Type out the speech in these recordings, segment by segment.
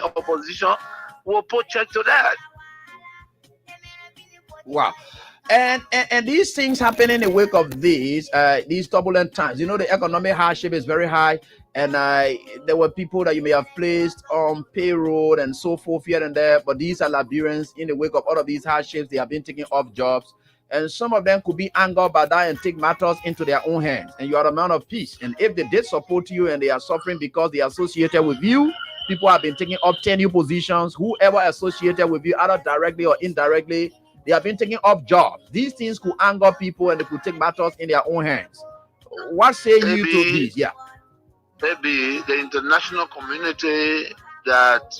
opposition, will put check to that. Wow. And these things happen in the wake of these turbulent times. You know, the economic hardship is very high, and there were people that you may have placed on payroll and so forth here and there, but these are Liberians. In the wake of all of these hardships, they have been taking off jobs, and some of them could be angered by that and take matters into their own hands. And you are a man of peace, and if they did support you and they are suffering because they are associated with you, people have been taking up tenure positions. Whoever associated with you, either directly or indirectly, they have been taking up jobs. These things could anger people and they could take matters in their own hands. What say you to this? Yeah. Maybe the international community that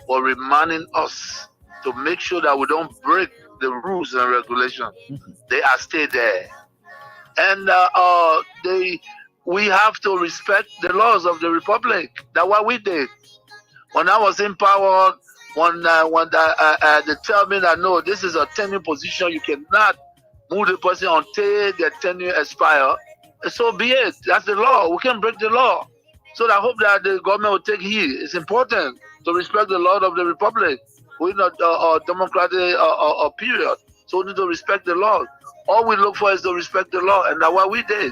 were reminding us to make sure that we don't break the rules and regulations. They are still there. And we have to respect the laws of the Republic. That's what we did. When I was in power, when they tell me that no, this is a tenure position, you cannot move the person until the tenure expire. So be it. That's the law. We can't break the law. So I hope that the government will take heed. It's important to respect the law of the Republic. We're not a democratic period, so we need to respect the law. All we look for is to respect the law, and that's what we did.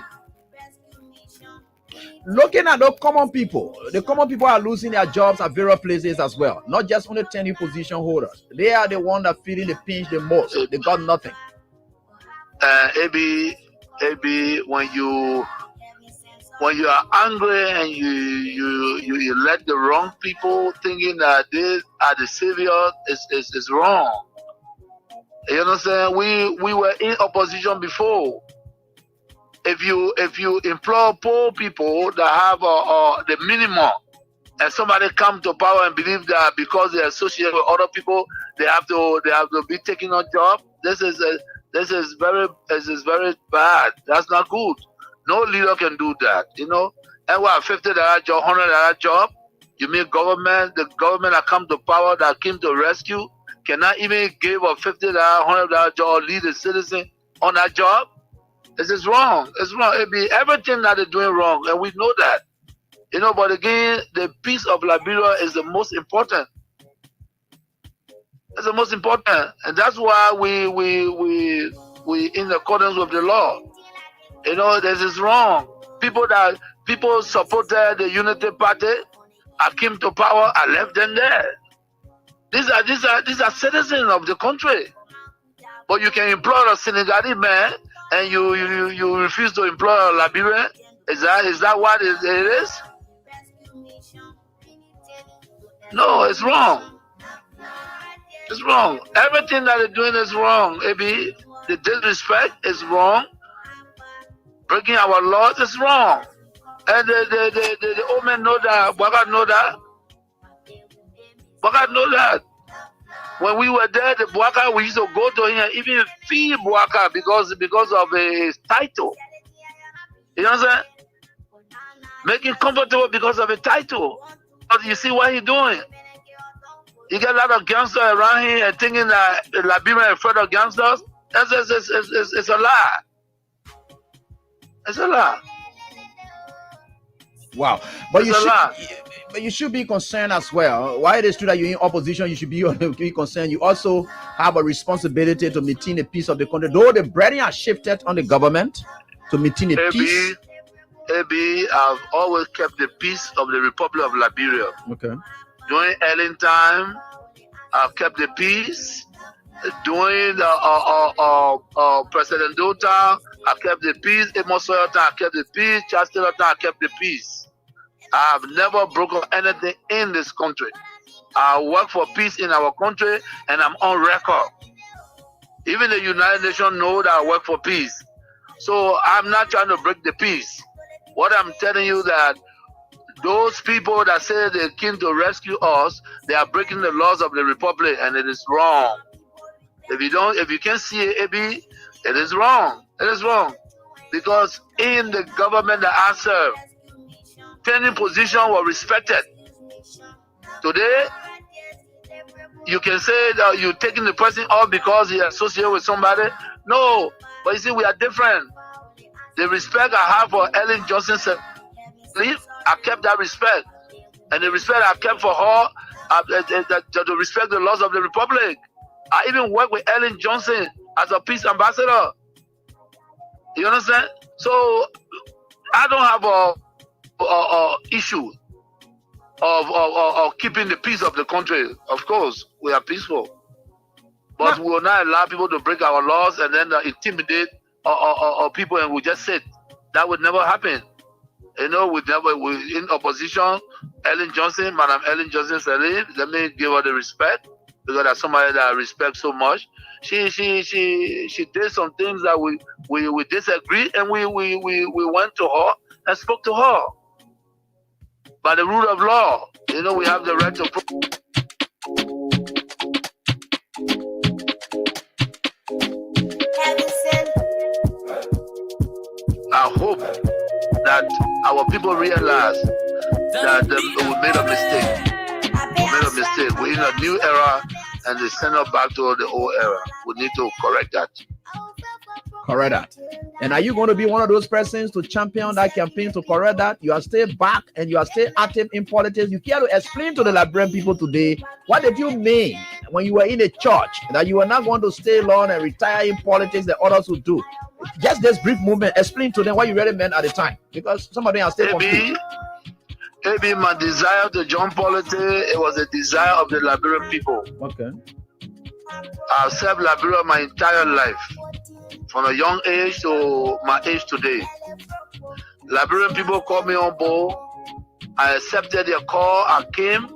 Looking at the common people are losing their jobs at various places as well. Not just only tenure position holders. They are the one that feeling the pinch the most. They got nothing. Maybe when you are angry and you let the wrong people thinking that they are the savior, is wrong. You understand? We were in opposition before. If you employ poor people that have the minimum, and somebody come to power and believe that because they associate with other people, they have to be taking a job, this is very bad. That's not good. No leader can do that, you know. And what, $50 job, $100 job? You mean the government that come to power, that came to rescue, cannot even give a $50, $100 job or lead a citizen on that job? This is wrong. It's wrong. It be everything that they're doing wrong, and we know that. You know, but again, the peace of Liberia is the most important. It's the most important, and that's why we in accordance with the law. You know, this is wrong. People supported the Unity Party. I came to power. I left them there. These are citizens of the country. But you can employ a Senegalese man, and you refuse to employ a Liberian. Is that what it is? No, it's wrong. It's wrong. Everything that they're doing is wrong. Maybe the disrespect is wrong. Breaking our laws is wrong. And the old men know that. Bwaga know that. Bwaga know that. When we were there, the Bwaga, we used to go to him and even feed Bwaga because of his title. You know what I'm saying? Make him comfortable because of a title. But you see what he's doing? You get a lot of gangsters around here and thinking that Liberia is afraid of gangsters. It's a lie. It's a lie. Wow. But you should be concerned as well. While it is true that you're in opposition, you should be concerned. You also have a responsibility to maintain the peace of the country. Though the burden has shifted on the government to maintain the peace. I've always kept the peace of the Republic of Liberia. Okay. During Ellen time, I've kept the peace. During the President Dota, I kept the peace. Amos Sawyer time, I kept the peace. Charles Taylor time, I kept the peace. I have never broken anything in this country. I work for peace in our country, and I'm on record. Even the United Nations know that I work for peace. So I'm not trying to break the peace. What I'm telling you that those people that say they came to rescue us, they are breaking the laws of the Republic, and it is wrong. If you can't see it, AB, it is wrong. It is wrong. Because in the government that I serve, tenure position were respected. Today, you can say that you're taking the person off because he associated with somebody. No, but you see, we are different. The respect I have for Ellen Johnson, I kept that respect. And the respect I kept for her, to respect the laws of the republic. I even work with Ellen Johnson as a peace ambassador. You understand? So I don't have a issue of keeping the peace of the country. Of course, we are peaceful, but we will not allow people to break our laws and then intimidate people, and we just sit. That would never happen. You know, we in opposition. Ellen Johnson, Madam Ellen Johnson said, let me give her the respect, because that's somebody that I respect so much. She did some things that we disagree, and we went to her and spoke to her. By the rule of law, you know, we have the right to. I hope that our people realize that we made a mistake. We're in a new era, and they send us back to the old era. We need to correct that. Correct that. And are you going to be one of those persons to champion that campaign to correct that? You are still back and you are still active in politics. You care to explain to the Liberian people today, what did you mean when you were in a church that you were not going to stay long and retire in politics that others would do? Just this brief movement, explain to them what you really meant at the time, because some of them are still confused. Maybe my desire to join politics, it was a desire of the Liberian people. Okay. I've served Liberia my entire life, from a young age to my age today. Liberian people called me on board. I accepted their call. I came.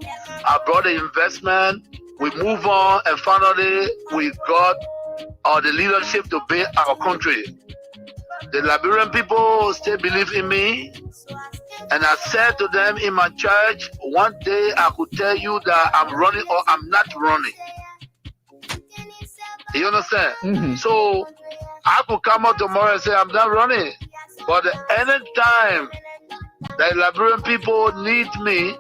I brought the investment. We moved on, and finally we got the leadership to build our country. The Liberian people still believe in me, and I said to them in my church, one day I could tell you that I'm running or I'm not running. You understand? Mm-hmm. So I could come out tomorrow and say I'm not running, but any time the Liberian people need me,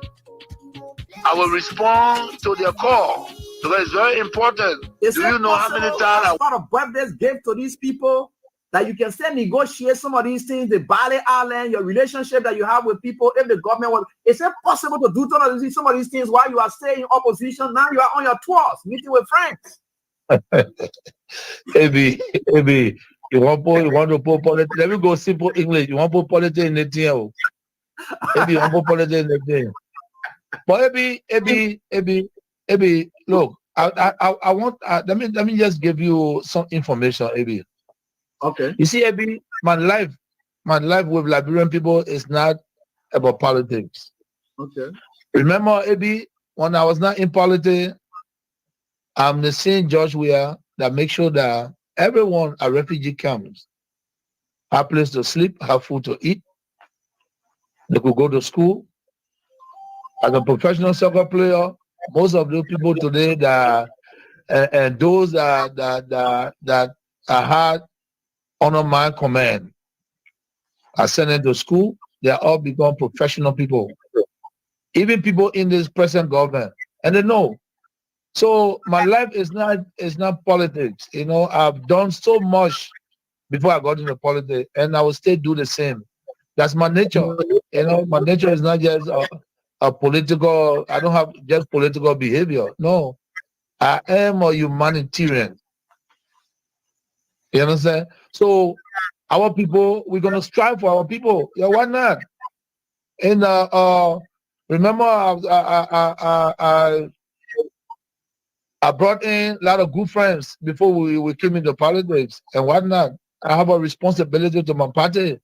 I will respond to their call, because it's very important. Do you know how many times a lot of birthdays gave to these people that you can still negotiate some of these things, the Bali Island, your relationship that you have with people, if the government was, is it possible to do some of these things while you are staying in opposition? Now you are on your tours, meeting with friends. Maybe, you want to put politics. Let me go simple English. You want to put politics in the deal. Maybe you want to put politics in the deal. But maybe, look, I want, let me just give you some information, Abby. Okay. You see, Abby, my life with Liberian people is not about politics. Okay. Remember, Abby, when I was not in politics, I'm the same judge we are that make sure that everyone at refugee camps have place to sleep, have food to eat. They could go to school. As a professional soccer player, most of those people today that and those that are had under my command are sent into school. They are all become professional people. Even people in this present government, and they know. So my life is not politics. You know, I've done so much before I got into politics, and I will still do the same. That's my nature. You know, my nature is not just a political. I don't have just political behavior. No, I am a humanitarian. You understand? So our people, we're gonna strive for our people. Yeah, why not? And remember, I brought in a lot of good friends before we came into politics and whatnot. I have a responsibility to my party.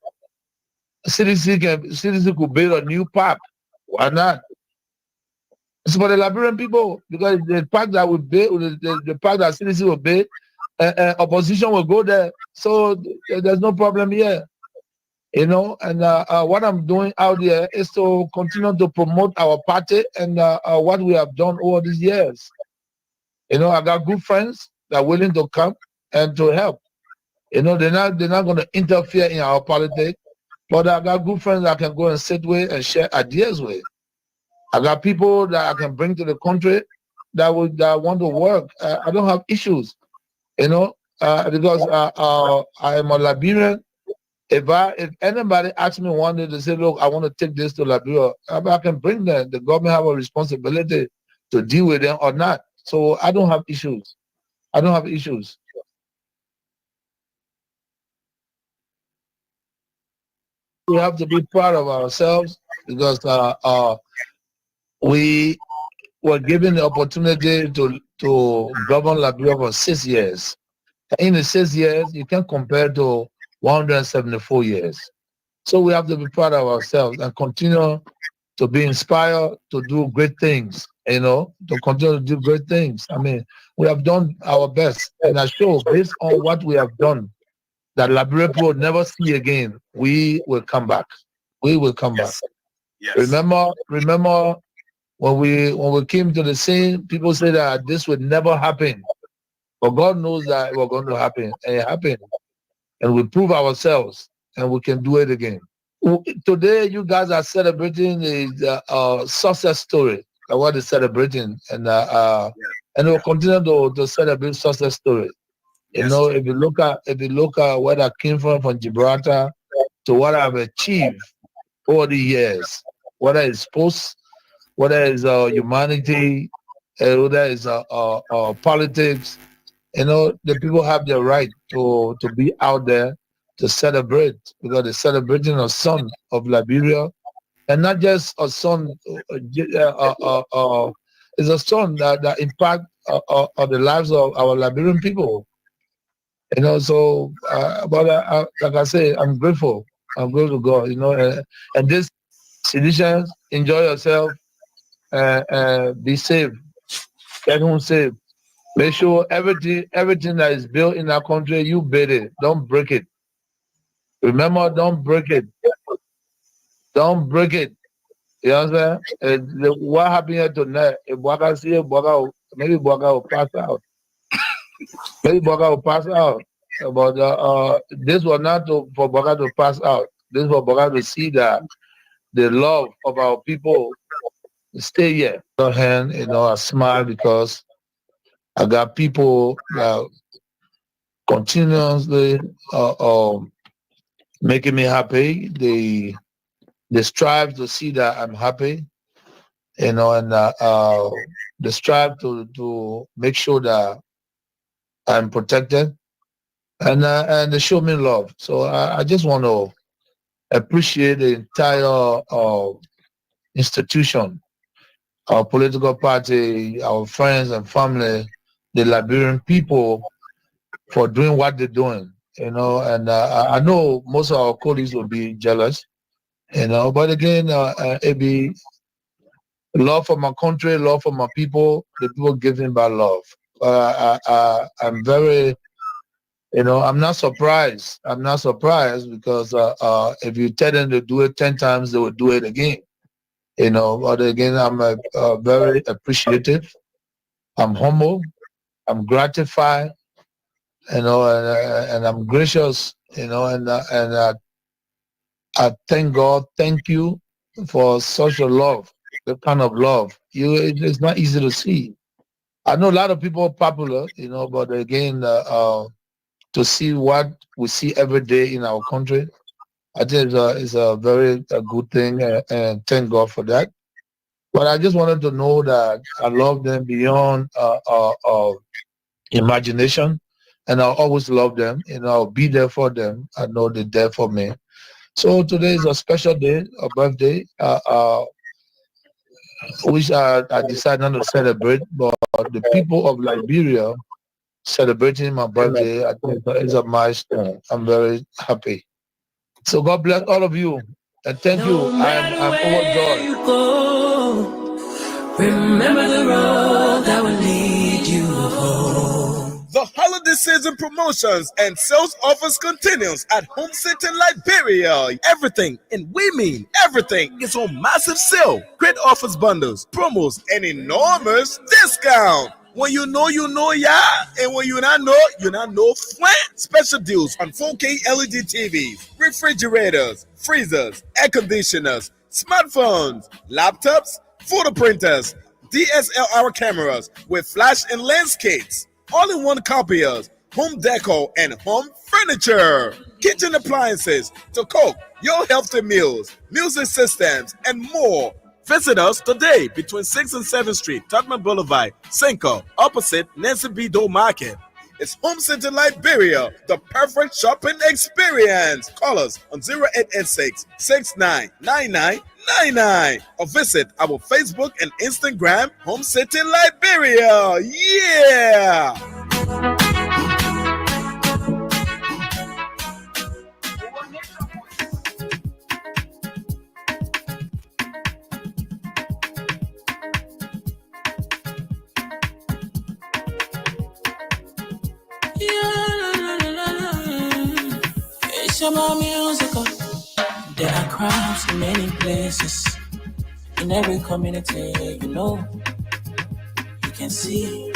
Citizen could build a new park. Why not? It's for the Liberian people, because the park that we build, the park that citizens will build, opposition will go there. So there's no problem here. You know, and what I'm doing out there is to continue to promote our party and what we have done over these years. You know, I got good friends that are willing to come and to help. You know, they're not going to interfere in our politics, but I got good friends that I can go and sit with and share ideas with. I got people that I can bring to the country that want to work. I don't have issues, you know, because I am a Liberian. If anybody asks me one day to say, look, I want to take this to Liberia, I can bring them. The government have a responsibility to deal with them or not. So I don't have issues. I don't have issues. We have to be proud of ourselves because we were given the opportunity to govern Liberia for 6 years. In the 6 years, you can compare to 174 years. So we have to be proud of ourselves and continue to be inspired to do great things, to continue to do great things. I mean, we have done our best, and I show based on what we have done that Liberia will never see again. We will come back. We will come back. Yes. Remember when we came to the scene, people said that this would never happen. But God knows that it was going to happen, and it happened. And we prove ourselves, and we can do it again. Today, you guys are celebrating the success story. What is celebrating, and we'll continue to celebrate success story. Yes. If you look at where I came from Gibraltar, to what I've achieved over the years, whether it's sports, whether it's humanity, whether it's politics, the people have the right to be out there to celebrate, because they're celebrating a son of Liberia, and not just a son. It's a son that impact on the lives of our Liberian people. So but like I say, I'm grateful. I'm grateful to God. And this citizens, enjoy yourself, be safe, get home safe. Make sure everything that is built in our country, you build it. Don't break it. Remember, don't break it. Don't break it. You understand? What happened here tonight? If Bwaka see it, maybe Bwaka will pass out. Maybe Bwaka will pass out. But this was not for Bwaka to pass out. This was for Bwaka to see that the love of our people stay here. On the other hand, I smile because I got people that continuously making me happy. They strive to see that I'm happy, and they strive to make sure that I'm protected, and they show me love. So I just want to appreciate the entire institution, our political party, our friends and family, the Liberian people, for doing what they're doing. And I know most of our colleagues will be jealous, but again, it be love for my country, love for my people, the people giving by love. I'm very, I'm not surprised. I'm not surprised because if you tell them to do it 10 times, they will do it again. But again, I'm very appreciative. I'm humble. I'm gratified. And I'm gracious. And I thank God. Thank you for such a love, the kind of love. It's not easy to see. I know a lot of people are popular, but again, to see what we see every day in our country, I think it's a very good thing, and thank God for that. But I just wanted to know that I love them beyond imagination, and I'll always love them. I'll be there for them. I know they're there for me. So today is a special day, a birthday, which I decided not to celebrate, but the people of Liberia celebrating my birthday, I think is a milestone. I'm very happy. So God bless all of you, and thank you. I'm overjoyed. You go, remember the road that will lead you home. The holiday season promotions and sales offers continues at Home City Liberia. Everything, and we mean everything, is on massive sale. Great offers, bundles, promos, and enormous discount. When you know, yeah. And when you not know, flat. Special deals on 4K LED TVs, refrigerators, freezers, air conditioners, smartphones, laptops, photo printers, DSLR cameras with flash and lens kits, all-in-one copiers, home decor, and home furniture, kitchen appliances to cook your healthy meals, music systems, and more. Visit us today between 6th and 7th Street, Tottenham Boulevard, Cinco, opposite Nancy B. Doe Market. It's Home Center Liberia, the perfect shopping experience. Call us on 0886 699999 or visit our Facebook and Instagram, Home City Liberia. Yeah! Musical. There are crowds in many places, in every community, you can see.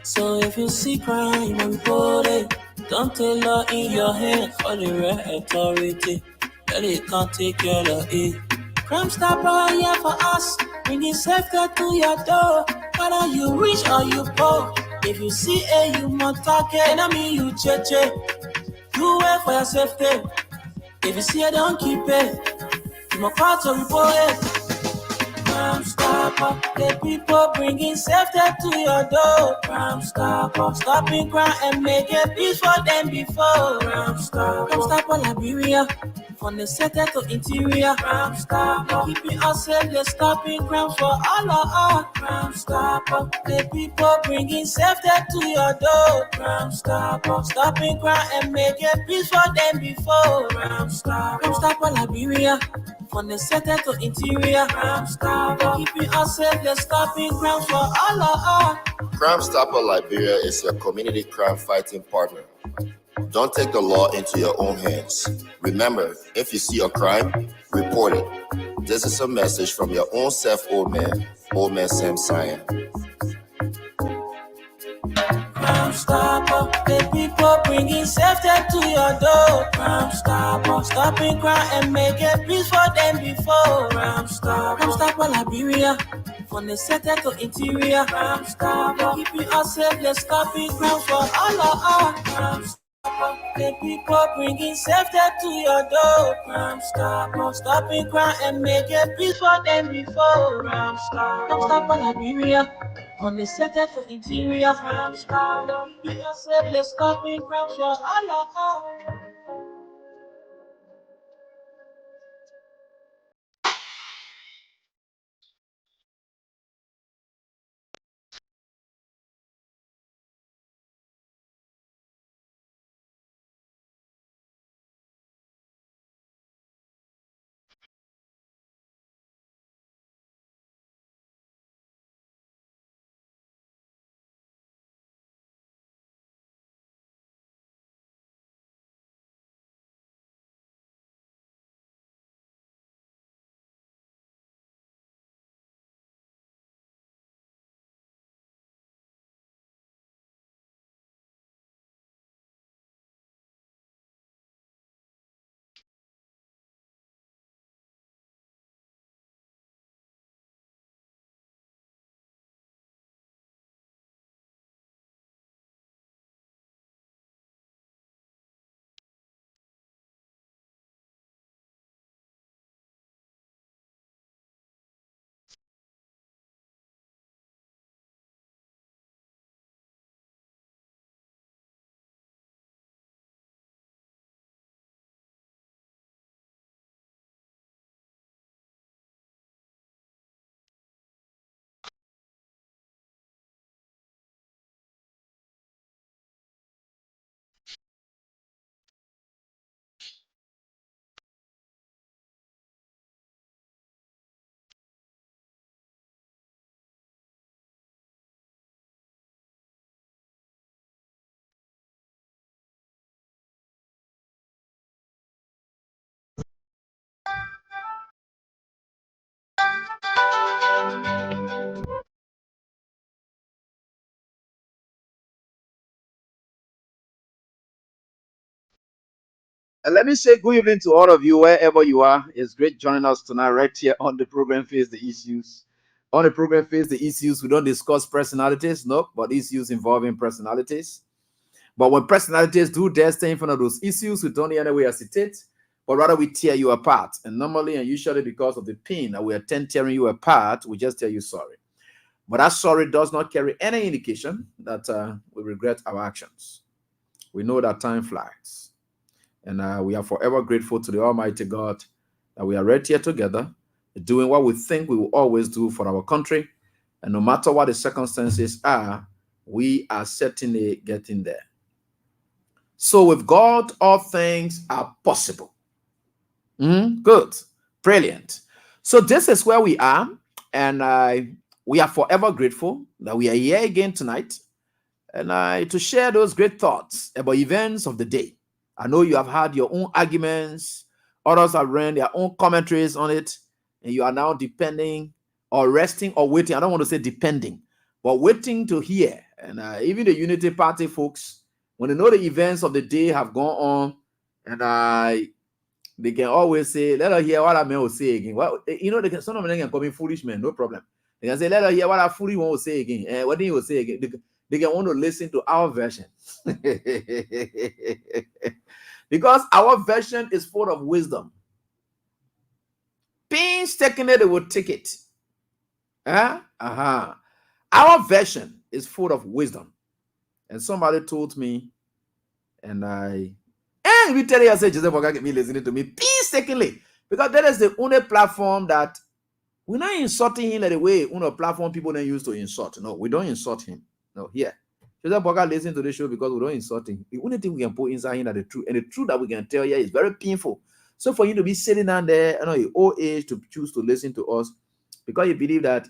So if you see crime, report it. Don't take law in your hand, call the right authority. Tell it can't take care of it. Crime Stopper here for us, bringing safety to your door. Whether you rich or you poor, if you see a human target, I mean you cheche. You wait for your safety. If you see it, don't keep it. You must call to report it. Crime Stopper, the people bringing safety to your door. Crime Stopper, stopping crime and making peace for them before. Crime Stopper Liberia, from the center to interior. Crime Stopper, keeping us safe, they're stopping crime for all of us. Crime Stopper, the people bringing safety to your door. Crime Stopper, stopping crime and making peace for them before. Crime Stopper Liberia, from the center to interior. Crime Stopper, keeping us safe, they're stopping crime for all of us. Crime Stopper Liberia is your community crime fighting partner. Don't take the law into your own hands. Remember, if you see a crime, report it. This is a message from your own self, Old Man Sam Cyan. Crime Stopper, the people bringing safety to your door. Crime Stopper, stopping crime and making peace for them before. Crime Stopper Liberia, from the center to interior. Crime Stopper, keeping us safe, they're stopping crime for all of us. Crime Stopper, the people bringing safety to your door. Crime Stopper, stopping crime and making peace for them before. Crime Stopper Liberia, on the center to interior. Crime Stopper, keeping us safe, they're stopping crime for all of us. And let me say good evening to all of you, wherever you are. It's great joining us tonight, right here on the program Face the Issues. On the program Face the Issues, we don't discuss personalities, no, but issues involving personalities. But when personalities do their thing in front of those issues, we don't in any way hesitate. but rather we tear you apart. And normally and usually because of the pain that we are tearing you apart, we just tell you sorry. But that sorry does not carry any indication that we regret our actions. We know that time flies. And we are forever grateful to the Almighty God that we are right here together, doing what we think we will always do for our country. And no matter what the circumstances are, we are certainly getting there. So with God, all things are possible. Good. Brilliant. So this is where we are. And we are forever grateful that we are here again tonight. And to share those great thoughts about events of the day. I know you have had your own arguments. Others have ran their own commentaries on it. And you are now depending or resting or waiting. I don't want to say depending, but waiting to hear. And even the Unity Party folks, when they know the events of the day have gone on, and they can always say, let us hear what I may will say again. Well, you know, some of them can call me foolish man, no problem. They can say, let us hear what I foolish one will say again. And what did he will say again? They can want to listen to our version. Because our version is full of wisdom. Painstakingly, they will take it. Our version is full of wisdom. And somebody told me, and we tell you, I said, Joseph Oga, me listening to me painstakingly. Because that is the only platform that we're not insulting him the way platform people don't use to insult. No, we don't insult him. No, here. Joseph Boga listen to the show because we don't insult him. The only thing we can put inside him are the truth. And the truth that we can tell you is very painful. So for you to be sitting down there, your old age, to choose to listen to us, because you believe that,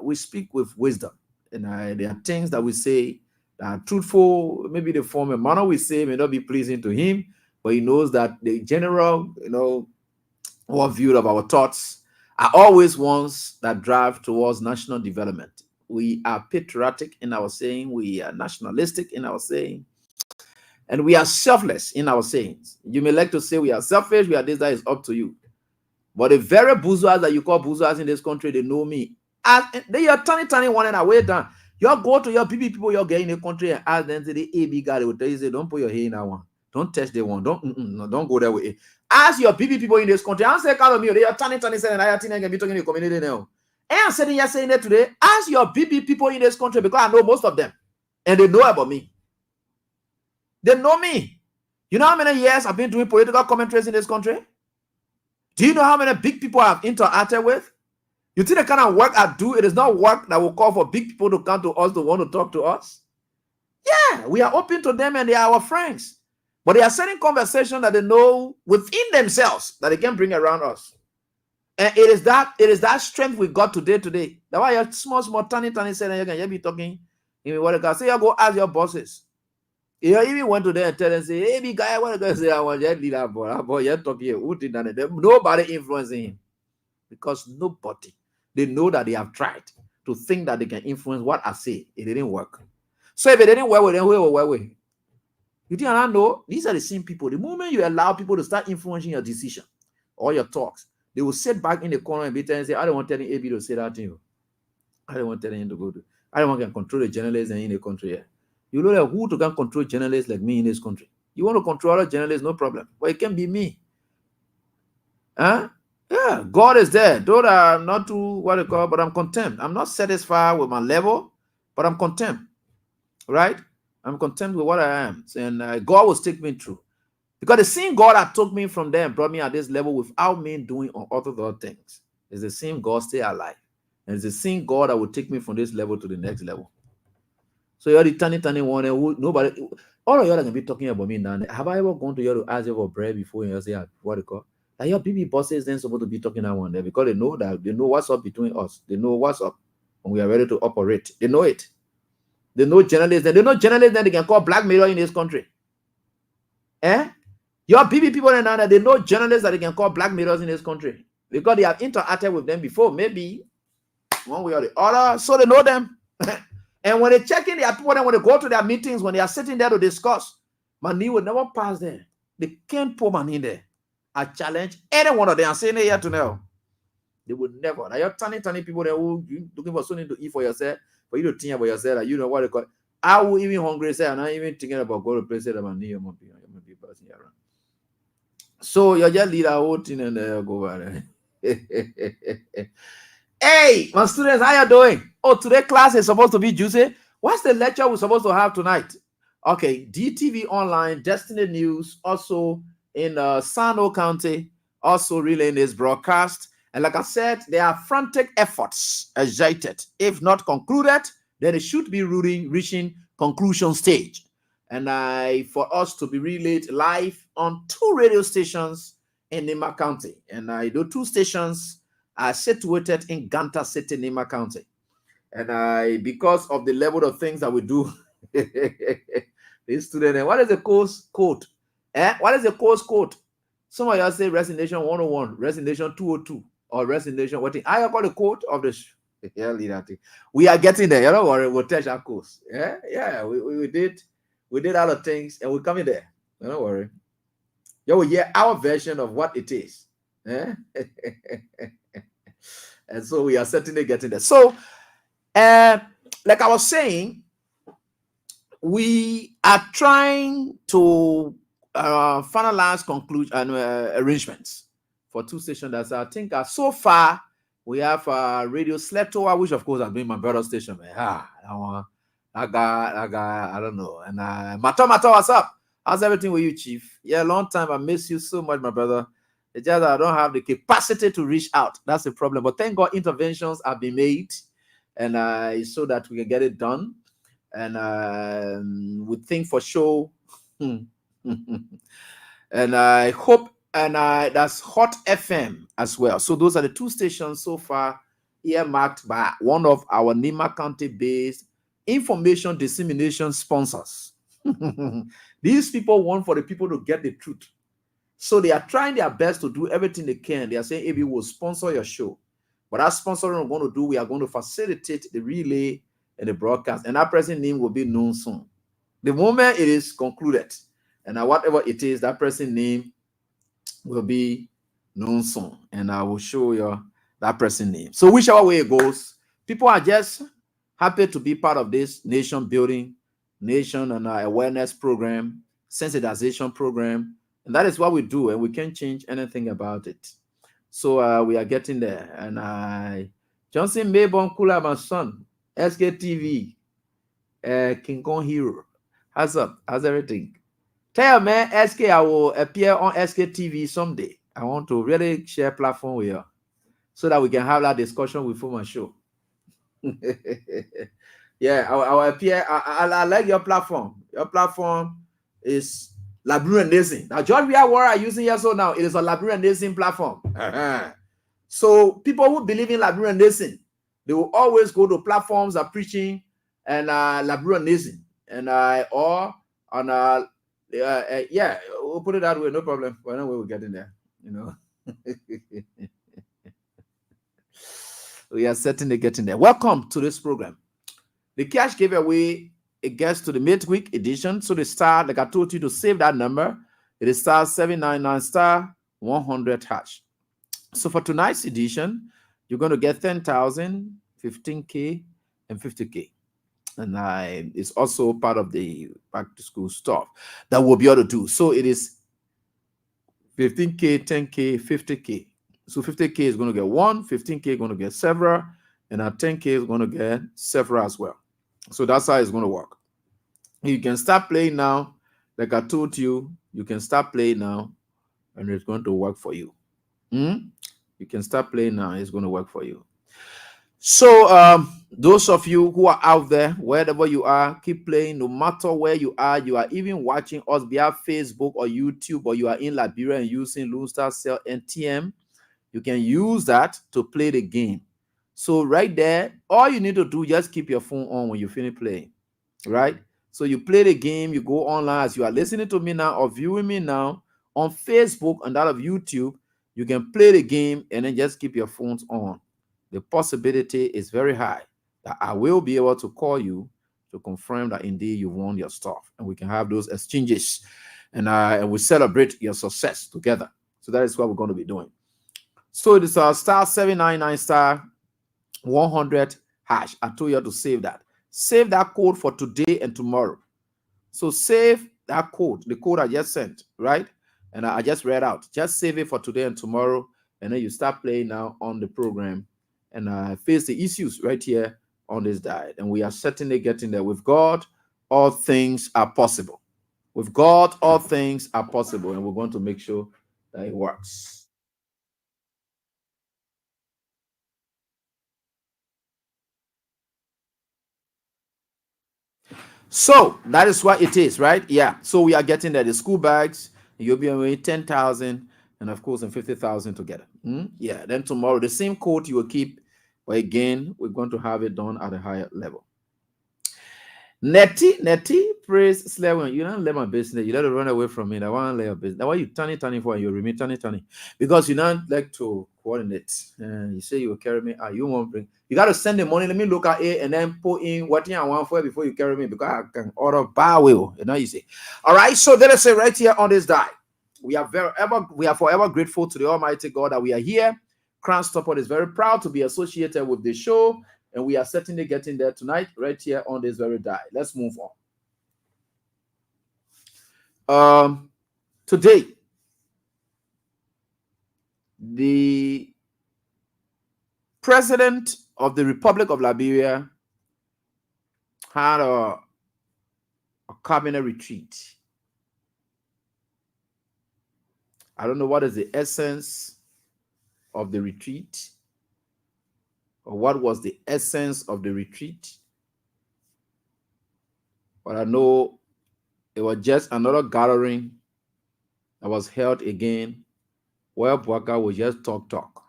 we speak with wisdom. And there are things that we say that are truthful. Maybe the form and manner we say may not be pleasing to him, but he knows that the general, overview of our thoughts are always ones that drive towards national development. We are patriotic in our saying, we are nationalistic in our saying, and we are selfless in our sayings. You may like to say we are selfish, we are this, that is up to you. But the very bourgeois that you call bourgeois in this country, they know me. And they are turning one and away down. You go to your people you're getting in the country and ask them to the AB guy, they will tell you, say, don't put your hand in that one. Don't touch the one. Don't go there with it. Ask your people in this country. I say, call me. They are turning, saying, I think I can be talking in the community now. And I'm sitting here saying that today. Ask your people in this country, because I know most of them. And they know about me. They know me. You know how many years I've been doing political commentaries in this country? Do you know how many big people I've interacted with? You think the kind of work I do, it is not work that will call for big people to come to us to want to talk to us? Yeah, we are open to them and they are our friends. But they are certain conversations that they know within themselves that they can bring around us. And it is that strength we got today. That's why you're small, tiny saying you can be talking. You what I say, you go ask your bosses. You even went to them and tell them, say, hey, big guy, what I say, I want you to lead that boy. That boy, you're talking here. Who did that? Nobody influencing him. Because nobody. They know that they have tried to think that they can influence what I say. It didn't work. So if it didn't work with them, where? You think I know? These are the same people. The moment you allow people to start influencing your decision or your talks, they will sit back in the corner and be telling and say, I don't want telling AB to say that to you. I don't want telling him to go to. I don't want to control the journalists in the country here. You know who to can control journalists like me in this country. You want to control other journalists, no problem. But it can be me. Huh? Yeah, God is there. Those are not too what they call, but I'm content. I'm not satisfied with my level, but I'm content. Right? I'm content with what I am. And God will take me through. Because the same God that took me from there and brought me at this level without me doing other things is the same God still alive. And it's the same God that will take me from this level to the next level. So you're the tiny one who nobody, all of y'all can be talking about me now. Have I ever gone to you to ask you for bread before and you say what they call? Like your BB bosses then supposed to be talking that one there because they know what's up between us. They know what's up when we are ready to operate. They know it. They know journalists. They know journalists that they can call black mirror in this country. Your BB people in now, they know journalists that they can call black mirrors in this country because they have interacted with them before, maybe one way or the other. So they know them. And when they check in their people, when they go to their meetings, when they are sitting there to discuss, money will never pass there. They can't put money in there. I challenge any one of them. I'm saying it here to now. They would never. Now you're turning people there who looking for something to eat for yourself, for you to think about yourself. Like, you know what they call it. I will even hungry say, I'm not even thinking about going to places that money you might be passing around. So you just lead a whole thing and go over there. Hey, my students, how you doing? Oh, today class is supposed to be juicy. What's the lecture we're supposed to have tonight? Okay, DTV Online, Destiny News, also in Sano County, also relaying this broadcast. And like I said, there are frantic efforts excited. If not concluded, then it should be reaching conclusion stage. And for us to be relayed live on 2 radio stations in Nima County. And those 2 stations are situated in Ganta City, Nima County. And because of the level of things that we do, this student, what is the course code? What is the course code? Some of y'all say Resignation 101, Resignation 202, or Resignation what thing? I call the code of the we are getting there. You don't worry, we'll test our course. Yeah, we did other things and we're coming there. You don't worry. You will hear our version of what it is. And so we are certainly getting there. So like I was saying, we are trying to finalize conclusion and arrangements for 2 stations that I think are so far. We have Radio Sletowa, which of course has been my brother station. That guy, I don't know. And Mato, what's up? How's everything with you, Chief? Yeah, long time. I miss you so much, my brother. It's just that I don't have the capacity to reach out. That's the problem. But thank God interventions have been made, and so that we can get it done. And we think for sure. And I hope, and that's Hot FM as well. So those are the 2 stations so far earmarked by one of our Nima County-based information dissemination sponsors. These people want for the people to get the truth. So they are trying their best to do everything they can. They are saying, we will sponsor your show. But that sponsoring we're going to do, we are going to facilitate the relay and the broadcast. And that person's name will be known soon. The moment it is concluded, and whatever it is, that person's name will be known soon. And I will show you that person's name. So whichever way it goes, people are just happy to be part of this nation building, nation and awareness program, sensitization program. And that is what we do, and we can't change anything about it. So we are getting there. And Johnson Maybon Kula, my son, SKTV, King Kong Hero. How's up? How's everything? Tell man, SK, I will appear on SKTV someday. I want to really share platform with you so that we can have that discussion with my show. Yeah, I'll appear. I like your platform. Your platform is Liberian Nation. Now, George, we are using here so now. It is a Liberian Nation platform. So people who believe in Liberian Nation, they will always go to platforms that are preaching and Liberian Nation and or on yeah, we'll put it that way. No problem. Well, no way we're getting there. You know, we are certainly getting there. Welcome to this program. The cash giveaway, it gets to the midweek edition. So the star, like I told you to save that number, it is star 799 star 100 hash. So for tonight's edition, you're going to get 10,000, 15K, and 50K. And it's also part of the back to school stuff that we'll be able to do. So it is 15K, 10K, 50K. So 50K is going to get 1, 15K is going to get several, and 10K is going to get several as well. So that's how it's going to work. You can start playing now. Like I told you, you can start playing now, and it's going to work for you. You can start playing now. It's going to work for you. So those of you who are out there, wherever you are, keep playing. No matter where you are even watching us via Facebook or YouTube, or you are in Liberia and using Lone Star Cell NTM, you can use that to play the game. So right there, all you need to do, just keep your phone on when you finish playing, right? So you play the game, you go online as you are listening to me now or viewing me now on Facebook and that of YouTube. You can play the game and then just keep your phones on. The possibility is very high that I will be able to call you to confirm that indeed you won your stuff, and we can have those exchanges, and we celebrate your success together. So that is what we're going to be doing. So it is star 799 star 100 hash. I told you to save that. Save that code for today and tomorrow. So save that code, the code I just sent, right? And I just read out. Just save it for today and tomorrow, and then you start playing now on the program and face the issues right here on this diet. And we are certainly getting there. With God, all things are possible. With God, all things are possible, and we're going to make sure that it works. So that is what it is, right? Yeah. So we are getting there. The school bags, you'll be away 10,000 and of course, and 50,000 together. Yeah. Then tomorrow, the same quote you will keep, but again, we're going to have it done at a higher level. Netty, praise Slewin. You don't let my business. You let it run away from me. I want to let your business. Now, why you turning for and you remain turning? Because you don't like to coordinate. You say you will carry me. You won't bring. You got to send the money. Let me look at it and then put in what I want for before you carry me. Because I can order bar will. You know, you say. All right. So let us say right here on this die, we are forever grateful to the Almighty God that we are here. Crown Stopper is very proud to be associated with the show. And we are certainly getting there tonight, right here on this very die. Let's move on. Today, the President of the Republic of Liberia had a cabinet retreat. I don't know what is the essence of the retreat, or what was the essence of the retreat. But I know it was just another gathering that was held again where Bwaka was just talk.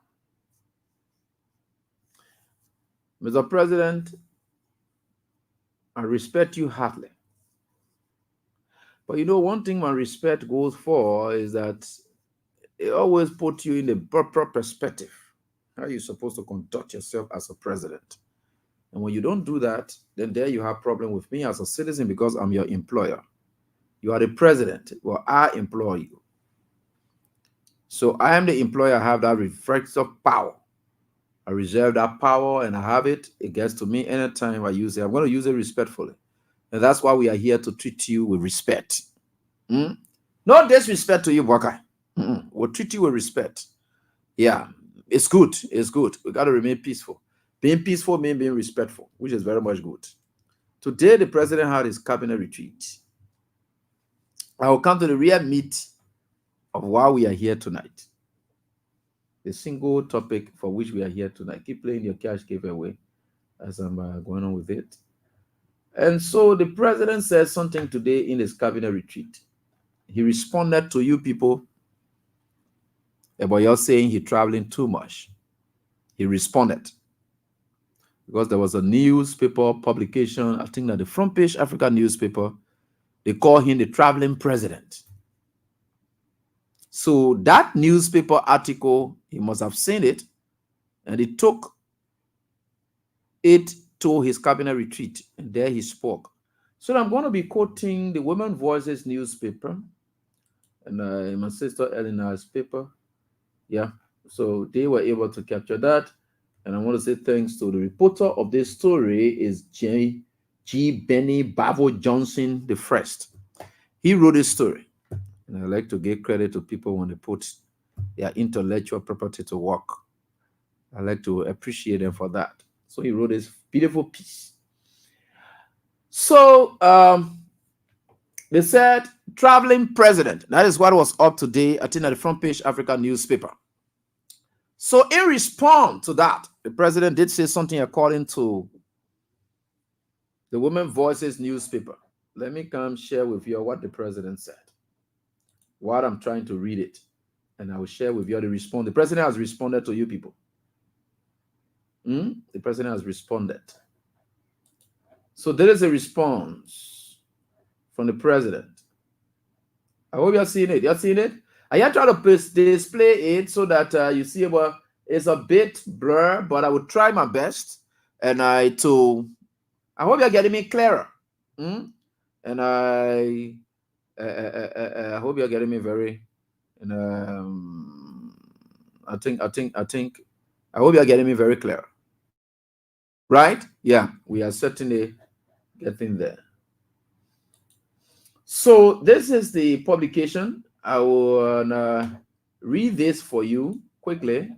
Mr. President, I respect you heartily. But you know, one thing my respect goes for is that it always puts you in the proper perspective. How you're supposed to conduct yourself as a president. And when you don't do that, then there you have problem with me as a citizen because I'm your employer. You are the president. Well, I employ you. So I am the employer. I have that reflexive power. I reserve that power and I have it. It gets to me anytime I use it. I'm going to use it respectfully. And that's why we are here to treat you with respect. No disrespect to you, Bwaka. We'll treat you with respect. Yeah. It's good. It's good. We got to remain peaceful. Being peaceful means being respectful, which is very much good. Today, the president had his cabinet retreat. I will come to the real meat of why we are here tonight. The single topic for which we are here tonight. Keep playing your cash giveaway as I'm going on with it. And so the president said something today in his cabinet retreat. He responded to you people about you saying he's traveling too much. He responded because there was a newspaper publication, I think that the Front Page Africa newspaper, they call him the traveling president. So that newspaper article, he must have seen it, and he took it to his cabinet retreat, and there he spoke. So I'm going to be quoting the Women Voices newspaper and my sister Eleanor's paper. Yeah, so they were able to capture that. And I want to say thanks to the reporter of this story is G. Benny Bavo Johnson the First. He wrote this story. And I like to give credit to people when they put their intellectual property to work. I like to appreciate them for that. So he wrote this beautiful piece. So they said, traveling president. That is what was up today, I think, at the Front Page Africa newspaper. So in response to that, the president did say something according to the Women Voices newspaper. Let me come share with you what the president said. While I'm trying to read it, and I will share with you the response. The president has responded to you people. The president has responded. So there is a response from the president. I hope you are seeing it. You are seeing it? I am trying to display it so that you see it's a bit blur, but I will try my best. And I hope you're getting me clearer. And I hope you're getting me very. And I hope you're getting me very clear. Right? Yeah, we are certainly getting there. So this is the publication I will read this for you quickly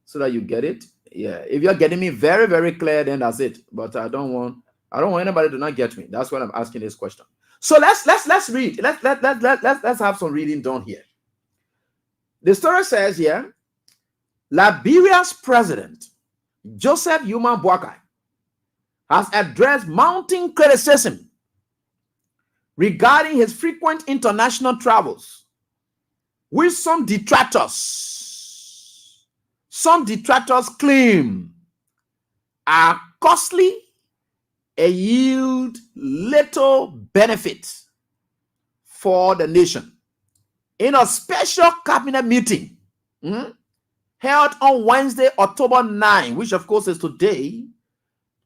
so that you get it. Yeah, if you're getting me very, very clear, then that's it. But I don't want anybody to not get me. That's why I'm asking this question. So let's read. Let's have some reading done here. The story says here, Liberia's president Joseph Yuma Boakai has addressed mounting criticism regarding his frequent international travels, which some detractors claim are costly and yield little benefit for the nation. In a special cabinet meeting held on Wednesday, October 9, which of course is today,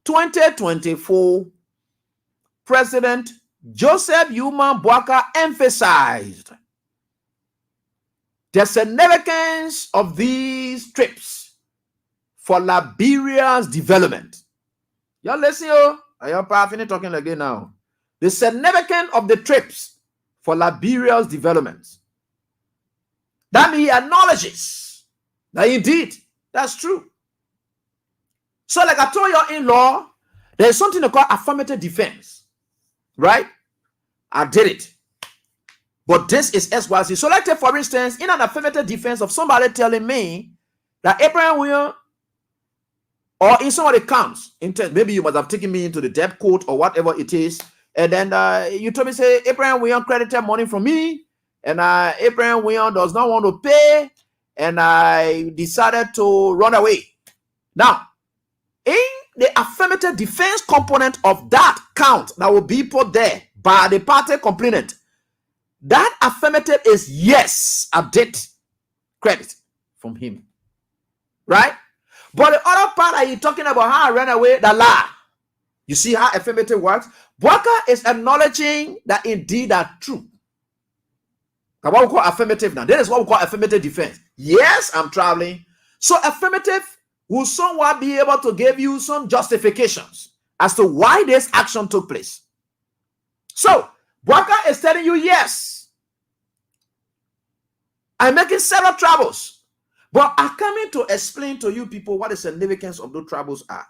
2024, President Joseph Yuma Boakai emphasized the significance of these trips for Liberia's development. Y'all listen, yo. Are y'all powerfully talking like this now? The significance of the trips for Liberia's development. That means he acknowledges that indeed that's true. So, like I told you in law, there's something called affirmative defense, right? I did it. But this is SYC. So, let's take, for instance, in an affirmative defense of somebody telling me that Abraham William, or in some of the counts, maybe you must have taken me into the debt court or whatever it is, and then you told me, say, Abraham William credited money from me, and Abraham William does not want to pay, and I decided to run away. Now, in the affirmative defense component of that count that will be put there by the party complainant, that affirmative is yes, I did credit from him, right? But the other part that you're talking about how I ran away, the lie. You see how affirmative works? Boakai is acknowledging that indeed that's true. Now, what we call affirmative now? That is what we call affirmative defense. Yes, I'm traveling. So affirmative will somewhat be able to give you some justifications as to why this action took place. So Boakai is telling you, yes, I'm making several travels. But I'm coming to explain to you people what the significance of those troubles are.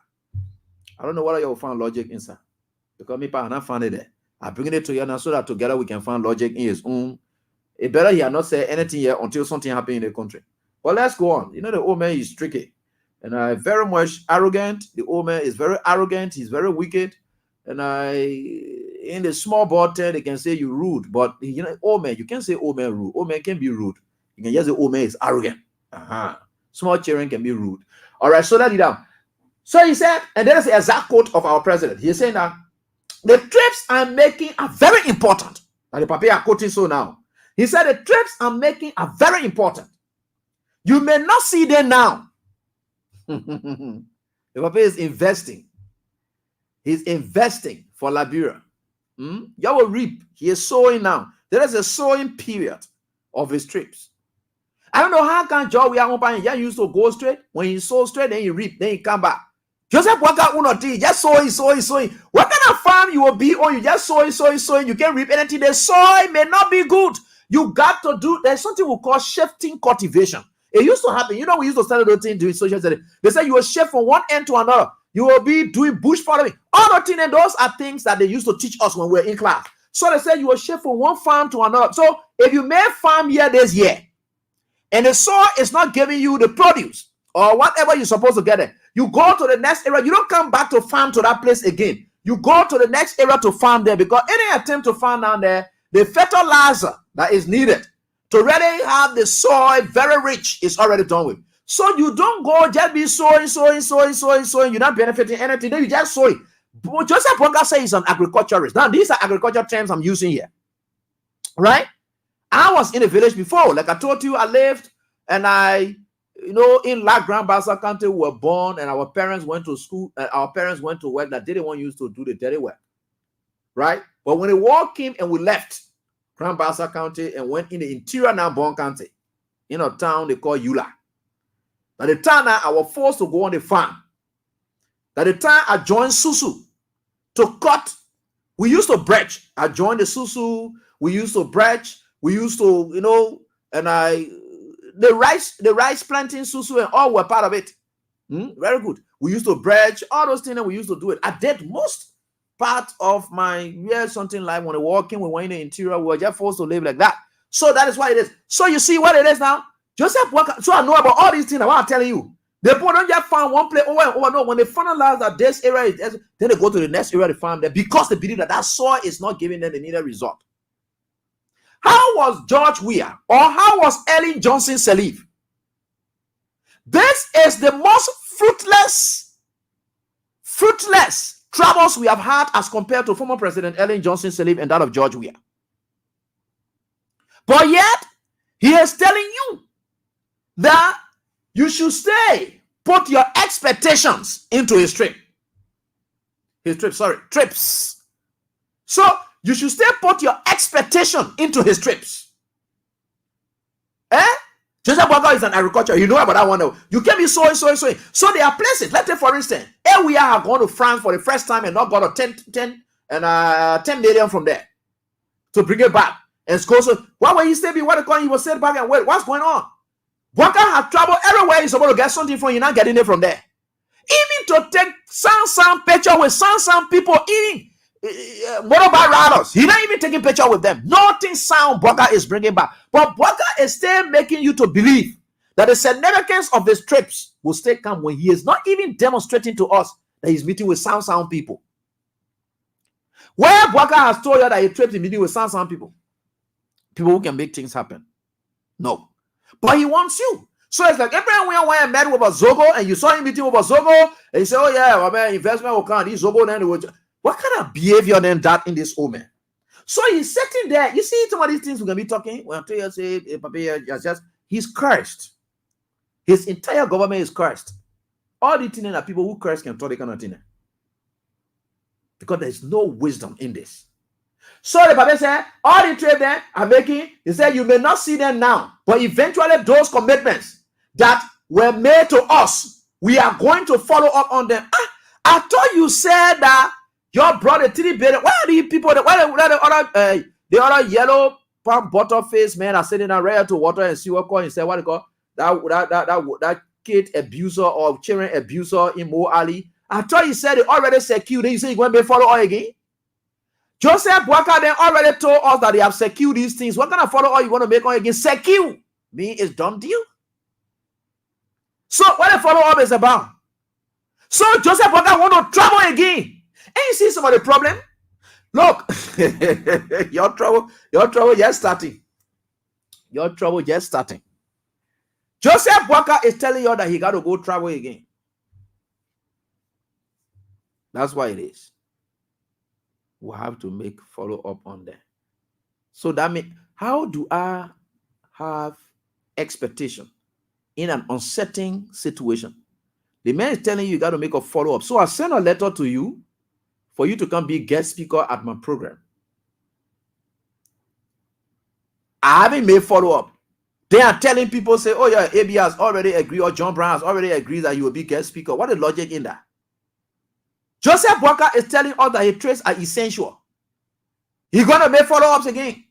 I don't know whether you'll find logic inside. Because me, I not find it there. I bring it to you now so that together we can find logic in his own. It better he had not said anything yet until something happened in the country. But let's go on. You know, the old man is tricky. And very much arrogant. The old man is very arrogant. He's very wicked. And in the small board, they can say you rude. But, you know, old man, you can't say old man rude. Old man can be rude. You can just say old man is arrogant. Small children can be rude. All right, so let it down. So he said, and that is the exact quote of our president. He's saying that the trips I'm making are very important. And the paper are quoting so now. He said the trips I'm making are very important. You may not see them now. The paper is investing. He's investing for Liberia. You will reap. He is sowing now. There is a sowing period of his trips. I don't know how can Joe we are used to go straight. When he sow straight, then he reap, then he come back. Joseph Boakai will not just sowing. What kind of farm you will be on? You just sowing. You can't reap anything. The soil may not be good. You got to do. There's something we call shifting cultivation. It used to happen. You know, we used to start those things doing social studies. They say you will shift from one end to another. You will be doing bush following. All the things, and those are things that they used to teach us when we were in class. So they say you will shift from one farm to another. So if you may farm here this year, and the soil is not giving you the produce or whatever you're supposed to get it, you go to the next area. You don't come back to farm to that place again. You go to the next area to farm there, because any attempt to farm down there, the fertilizer that is needed to really have the soil very rich is already done with. So you don't go just be sowing. You're not benefiting anything. Then you just sow it. Joseph Boakai says he's an agriculturist. Now, these are agriculture terms I'm using here, right? I was in a village before. Like I told you, I lived and in La Grande Bassa County, we were born and our parents went to school. Our parents went to work that they didn't want us to do the dirty work, right? But when the war came and we left Grand Bassa County and went in the interior Nambon County, in a town they call Eula. By the time I was forced to go on the farm. By the time I joined Susu to cut, we used to bretch. I joined the Susu. We used to bretch. We used to, and the rice planting, susu, and all were part of it. Very good. We used to bridge all those things, and we used to do it. I did most part of my year something like when we were walking, we were in the interior, we were just forced to live like that. So that is what it is. So you see what it is now. Joseph Walker. So I know about all these things. I'm telling you. The people don't just find one place over and over. No, when they finalize that this area is, then they go to the next area to farm there because they believe that soil is not giving them the needed result. How was George Weah or how was Ellen Johnson Sirleaf? This is the most fruitless troubles we have had as compared to former President Ellen Johnson Sirleaf and that of George Weah. But yet, he is telling you that you should put your expectations into his trips. So you should put your expectation into his trips. Joseph Walker is an agriculture. You know about that one though. You can be sowing. So there are places. Let's take for instance, we have gone to France for the first time and not got a 10 million from there to bring it back. And so why were he staying? What he was sent back and wait? What's going on? Walker has traveled everywhere he's supposed to get something from. You're not getting it from there. Even to take some picture with some people eating motorbike riders. He's not even taking picture with them. Nothing sound Walker is bringing back. But Walker is still making you to believe that the significance of these trips will still come when he is not even demonstrating to us that he's meeting with sound people. Where Walker has told you that he trips in meeting with sound people who can make things happen. No. But he wants you. So it's like everyone when I met with a Zogo and you saw him meeting with a Zogo and you say, oh yeah, well, man, investment will come. These Zogo then what kind of behavior then that in this old man? So he's sitting there. You see some of these things we're gonna be talking. When I say he's cursed. His entire government is cursed. All the things that people who curse can talk they cannot thing. Because there's no wisdom in this. So the Bible said, all the trade them are making, he said, you may not see them now, but eventually those commitments that were made to us, we are going to follow up on them. I thought you said that your brother 3 billion. Why are the people, the other yellow palm bottle face men are sitting down ready to water and see what call and say, what they call that kid abuser or children abuser in Mo Ali? I thought you said it already secured. Then you say you're going to follow all again? Joseph Walker then already told us that they have secured these things. What kind of follow all you want to make on again? Secure me is done deal. So what the follow up is about? So Joseph Walker want to travel again. And you see some of the problem? Look, your trouble just starting. Your trouble just starting. Joseph Walker is telling you that he got to go travel again. That's why it is. We'll have to make follow up on that. So that means, how do I have expectation in an uncertain situation? The man is telling you got to make a follow up. So I send a letter to you for you to come be guest speaker at my program. I haven't made follow up. They are telling people, say, oh yeah, AB has already agreed, or John Brown has already agreed that you will be guest speaker. What is the logic in that? Joseph Walker is telling us that his trades are essential. He's going to make follow-ups again.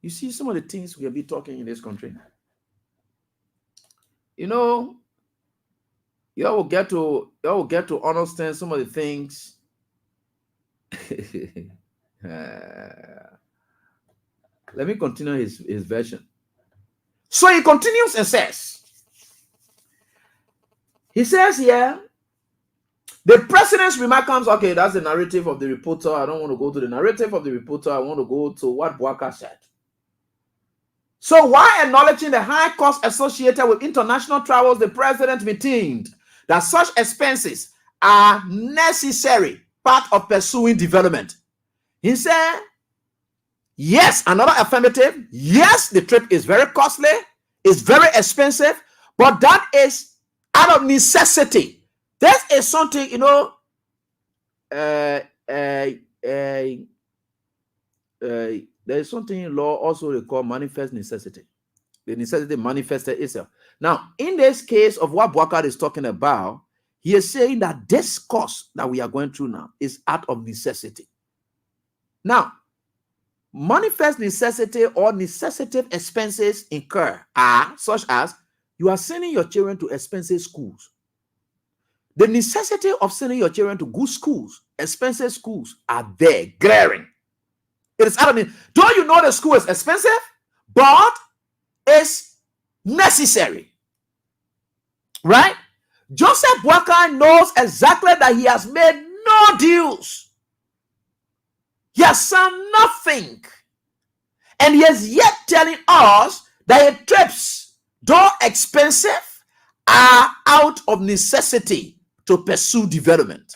You see some of the things we'll be talking in this country. You know, you will get to understand some of the things. Let me continue his version. So he continues and says, he says here, the president's remark comes, okay, that's the narrative of the reporter. I don't want to go to the narrative of the reporter. I want to go to what Walker said. So while acknowledging the high cost associated with international travels, the president maintained that such expenses are necessary part of pursuing development. He said, yes, another affirmative. Yes, the trip is very costly. It's very expensive, but that is out of necessity. That is something, you know, there is something in law also they call manifest necessity. The necessity manifested itself. Now, in this case of what Walker is talking about, he is saying that this course that we are going through now is out of necessity. Now, Manifest necessity or necessitative expenses incur are such as you are sending your children to expensive schools. The necessity of sending your children to good schools, expensive schools, are there, glaring. It is out of don't you know the school is expensive, but it's necessary, right? Joseph Walker knows exactly that he has made no deals. He has done nothing. And he is yet telling us that his trips, though expensive, are out of necessity to pursue development.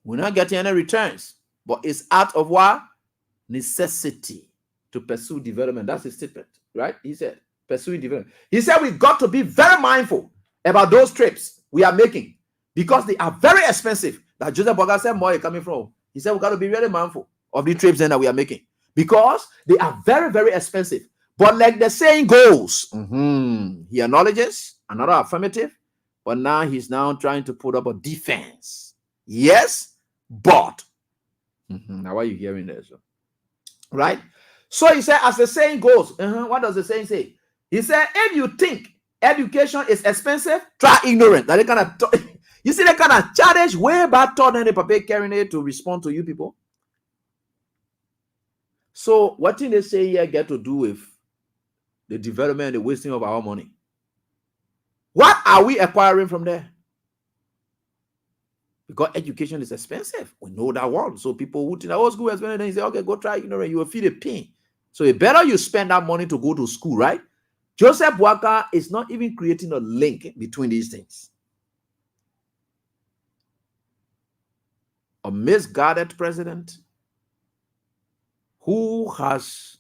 We're not getting any returns, but it's out of what? Necessity to pursue development. That's his statement, right? He said, pursuing development. He said we've got to be very mindful about those trips we are making because they are very expensive. That Joseph Walker said, Mora coming from. He said we've got to be really mindful of the trips then that we are making because they are very, very expensive. But like the saying goes, he acknowledges another affirmative, but now he's now trying to put up a defense. Yes, but now why are you hearing this? Right? So he said, as the saying goes, what does the saying say? He said, if you think education is expensive, try ignorance. That they kind of you see, they kind of challenge way back than the paper carrying it to respond to you people. So what did they say here get to do with the development and the wasting of our money? What are we acquiring from there? Because education is expensive. We know that one. So people who think that school is expensive, then you say, okay, go try ignorance. You will feel a pain. So it better you spend that money to go to school, right? Joseph Walker is not even creating a link between these things. A misguided president who has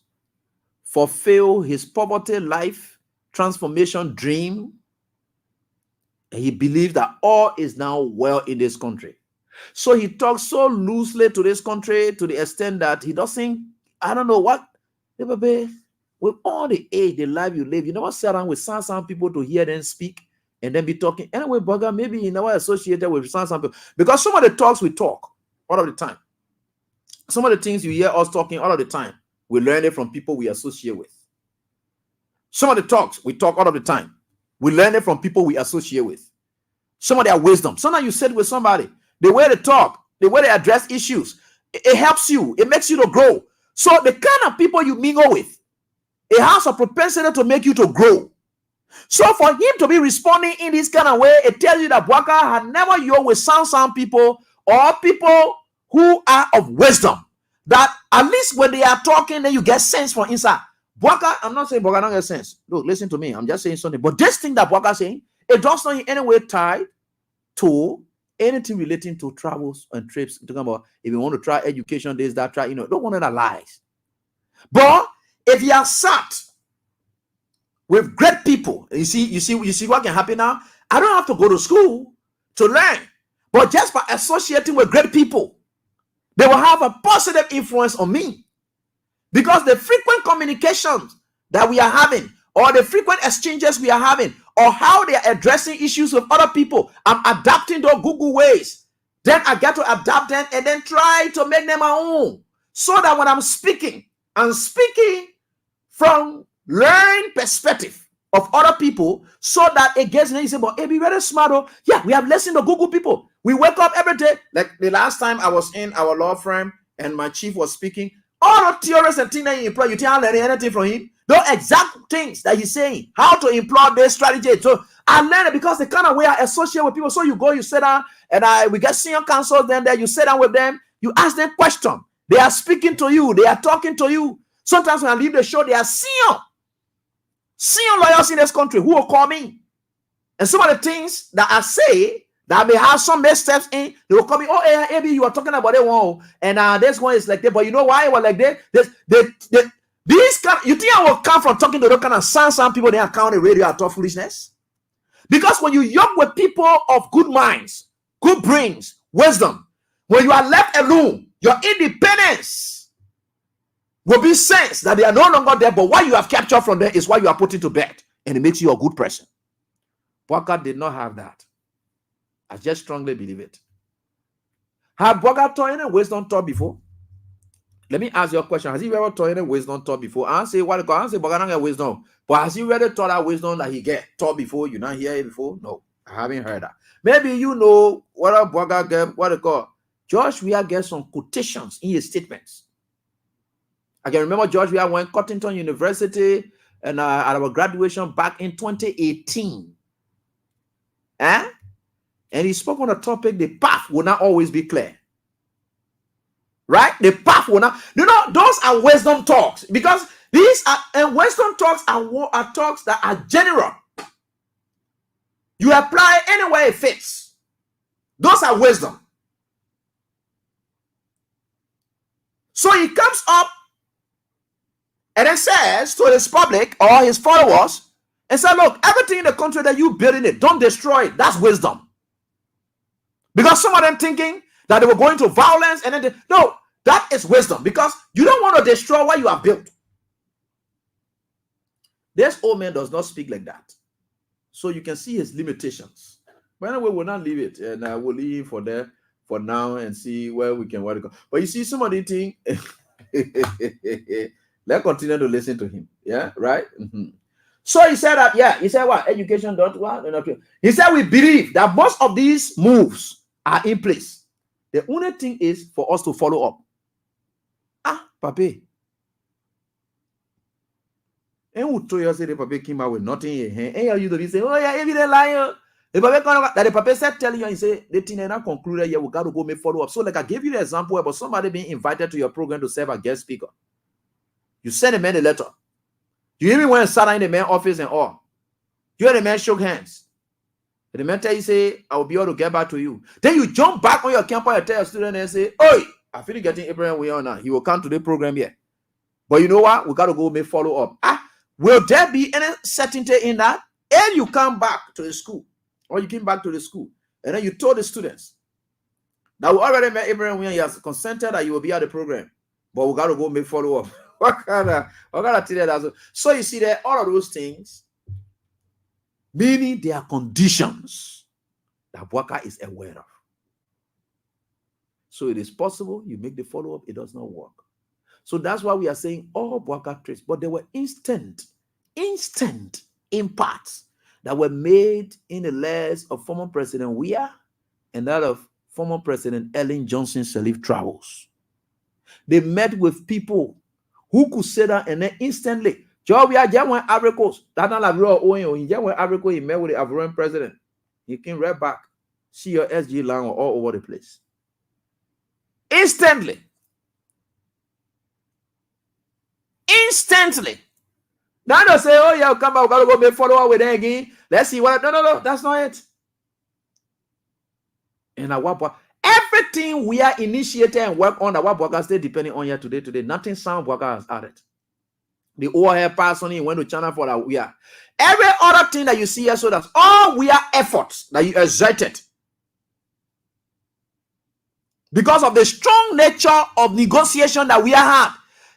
fulfilled his poverty life transformation dream. He believes that all is now well in this country. So he talks so loosely to this country to the extent that he doesn't, I don't know what, with all the age, the life you live, you never sit down with some people to hear them speak and then be talking. Anyway, Burger, maybe you never associated with some people. Because some of the talks we talk all of the time. Some of the things you hear us talking all of the time, we learn it from people we associate with. Some of the talks we talk all of the time, we learn it from people we associate with. Some of their wisdom. Sometimes you sit with somebody, the way they talk, the way they address issues, it helps you. It makes you to grow. So the kind of people you mingle with, it has a propensity to make you to grow. So for him to be responding in this kind of way, it tells you that Walker had never yoked with some people or people who are of wisdom. That at least when they are talking, then you get sense from inside. Walker, I'm not saying Walker don't get sense. Look, listen to me. I'm just saying something. But this thing that Walker saying, it does not in any way tied to anything relating to travels and trips. Talking about if you want to try education, this, that, try, don't want to lies. But if you are sat with great people, you see what can happen now? I don't have to go to school to learn, but just by associating with great people, they will have a positive influence on me. Because the frequent communications that we are having, or the frequent exchanges we are having, or how they are addressing issues with other people, I'm adapting those Google ways. Then I get to adapt them and then try to make them my own. So that when I'm speaking from learning perspective of other people, so that it gets you say, but be very smart. Oh, yeah, we have listened to Google people. We wake up every day. Like the last time I was in our law firm and my chief was speaking, all the theories and things that you employ, you can't learn anything from him. Those exact things that he's saying, how to employ this strategy. So I learned it because the kind of way I associate with people. So you go, you sit down, and we get senior counsel. Then there, you sit down with them, you ask them questions. They are speaking to you, they are talking to you. Sometimes when I leave the show, they are senior lawyers in this country who will call me. And some of the things that I say that may have some missteps in, they will call me, oh, hey, AB, you are talking about it, one, and this one is like that, but you know why it was like that? These kind, you think I will come from talking to those kind of some people they are counting radio at all foolishness? Because when you yoke with people of good minds, good brains, wisdom, when you are left alone, your independence will be sensed that they are no longer there, but what you have captured from them is what you are putting to bed, and it makes you a good person. Walker did not have that. I just strongly believe it. Have Boga taught any wisdom taught before? Let me ask you a question. Has he ever taught any wisdom taught before? I say what I say Boga don't get wisdom. But has he really taught that wisdom that he get taught before? You not hear it before? No, I haven't heard that. Maybe you know what a Boga get, what they call. George Weah gets some quotations in his statements. I can remember George Weah went Cottington University and at our graduation back in 2018. And he spoke on the topic, the path will not always be clear. Right? The path will not. You know, those are wisdom talks. Because these are, and wisdom talks are talks that are general. You apply anywhere it fits. Those are wisdom. So he comes up and then says to his public or his followers, and said, look, everything in the country that you build in it, don't destroy it. That's wisdom. Because some of them thinking that they were going to violence and then no, that is wisdom. Because you don't want to destroy what you have built. This old man does not speak like that. So you can see his limitations. But anyway, we'll not leave it. And we'll leave for there for now and see where we can go. But you see, some of the things, let's continue to listen to him. Yeah, right? Mm-hmm. So he said that, yeah, he said what? Education don't what? He said we believe that most of these moves are in place. The only thing is for us to follow up. Papi. And who told you say the papi came out with nothing in hand? And you to say, oh yeah, evident liar. The papi that the papi said telling you, he said the thing is not concluded yet. We got to go make follow up. So like I gave you the example about somebody being invited to your program to serve as guest speaker. You send a man a letter. You even went and sat in the man's office and all. You and the man shook hands. And the man tell you, say, I will be able to get back to you. Then you jump back on your campus and tell your student and say, oi, I feel getting Abraham way on now. He will come to the program here. But you know what? We got to go make follow up. Will there be any certainty in that? And you come back to the school. Or you came back to the school. And then you told the students that we already met Abraham when he has consented that you will be at the program. But we got to go make follow up. What kind of thing that? So you see that all of those things, meaning they are conditions that worker is aware of. So it is possible you make the follow-up, it does not work. So that's why we are saying all worker traits, but they were instant impacts that were made in the lives of former President Weah and that of former President Ellen Johnson's relief travels. They met with people who could say that and then instantly, Joe, we are just one Africans. That's not like real oil. He just one African. He met with the Ivorian president. He came right back. See your SG line all over the place. Instantly. Now they say, oh yeah, come back. We gotta go make follow up with them again. Let's see what. No, that's not it. And at what point? Everything we are initiated and work on, our workers stay depending on here today. Nothing sound worker has added. The overhead person he went to China for that we are. Every other thing that you see here, so that's all we are efforts that you exerted. Because of the strong nature of negotiation that we had,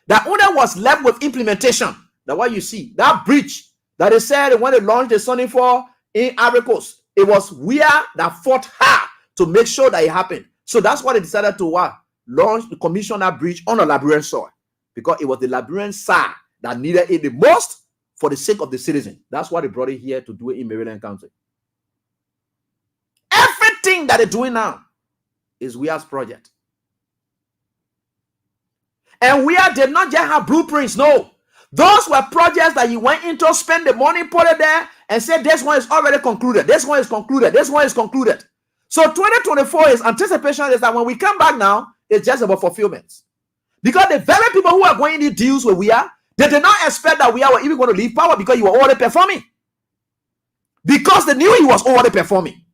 that only was left with implementation. That's what you see. That bridge that they said when they launched the Sunny for in Ivory Coast, it was we are that fought hard to make sure that it happened. So that's why they decided to launch the commission that bridge on the Liberian soil. Because it was the Liberian side that needed it the most for the sake of the citizen. That's why they brought it here to do it in Maryland County. Everything that they're doing now is WEA's project. And WEA did not just have blueprints, no. Those were projects that you went into, spend the money, put it there, and said this one is already concluded. This one is concluded. This one is concluded. So 2024 is anticipation is that when we come back now, it's just about fulfillment. Because the very people who are going into deals with WEA, they did not expect that WEA were even going to leave power because you were already performing. Because they knew he was already performing.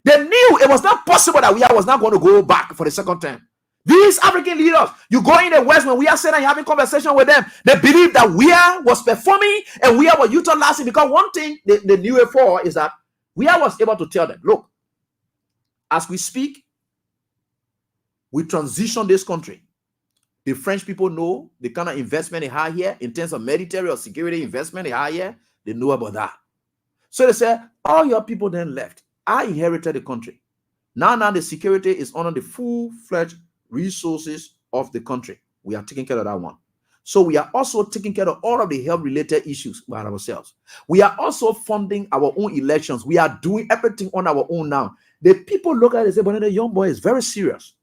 They knew it was not possible that WEA was not going to go back for the second time. These African leaders, you go in the West when we are sitting and having conversation with them, they believe that WEA was performing and WEA was utilizing. Because one thing they knew it for is that WEA was able to tell them, look, as we speak, we transition this country. The French people know the kind of investment they have here in terms of military or security investment they have here. They know about that. So they said, all your people then left. I inherited the country. Now the security is under the full-fledged resources of the country. We are taking care of that one. So we are also taking care of all of the health-related issues by ourselves. We are also funding our own elections. We are doing everything on our own now. The people look at it and say, but the young boy is very serious.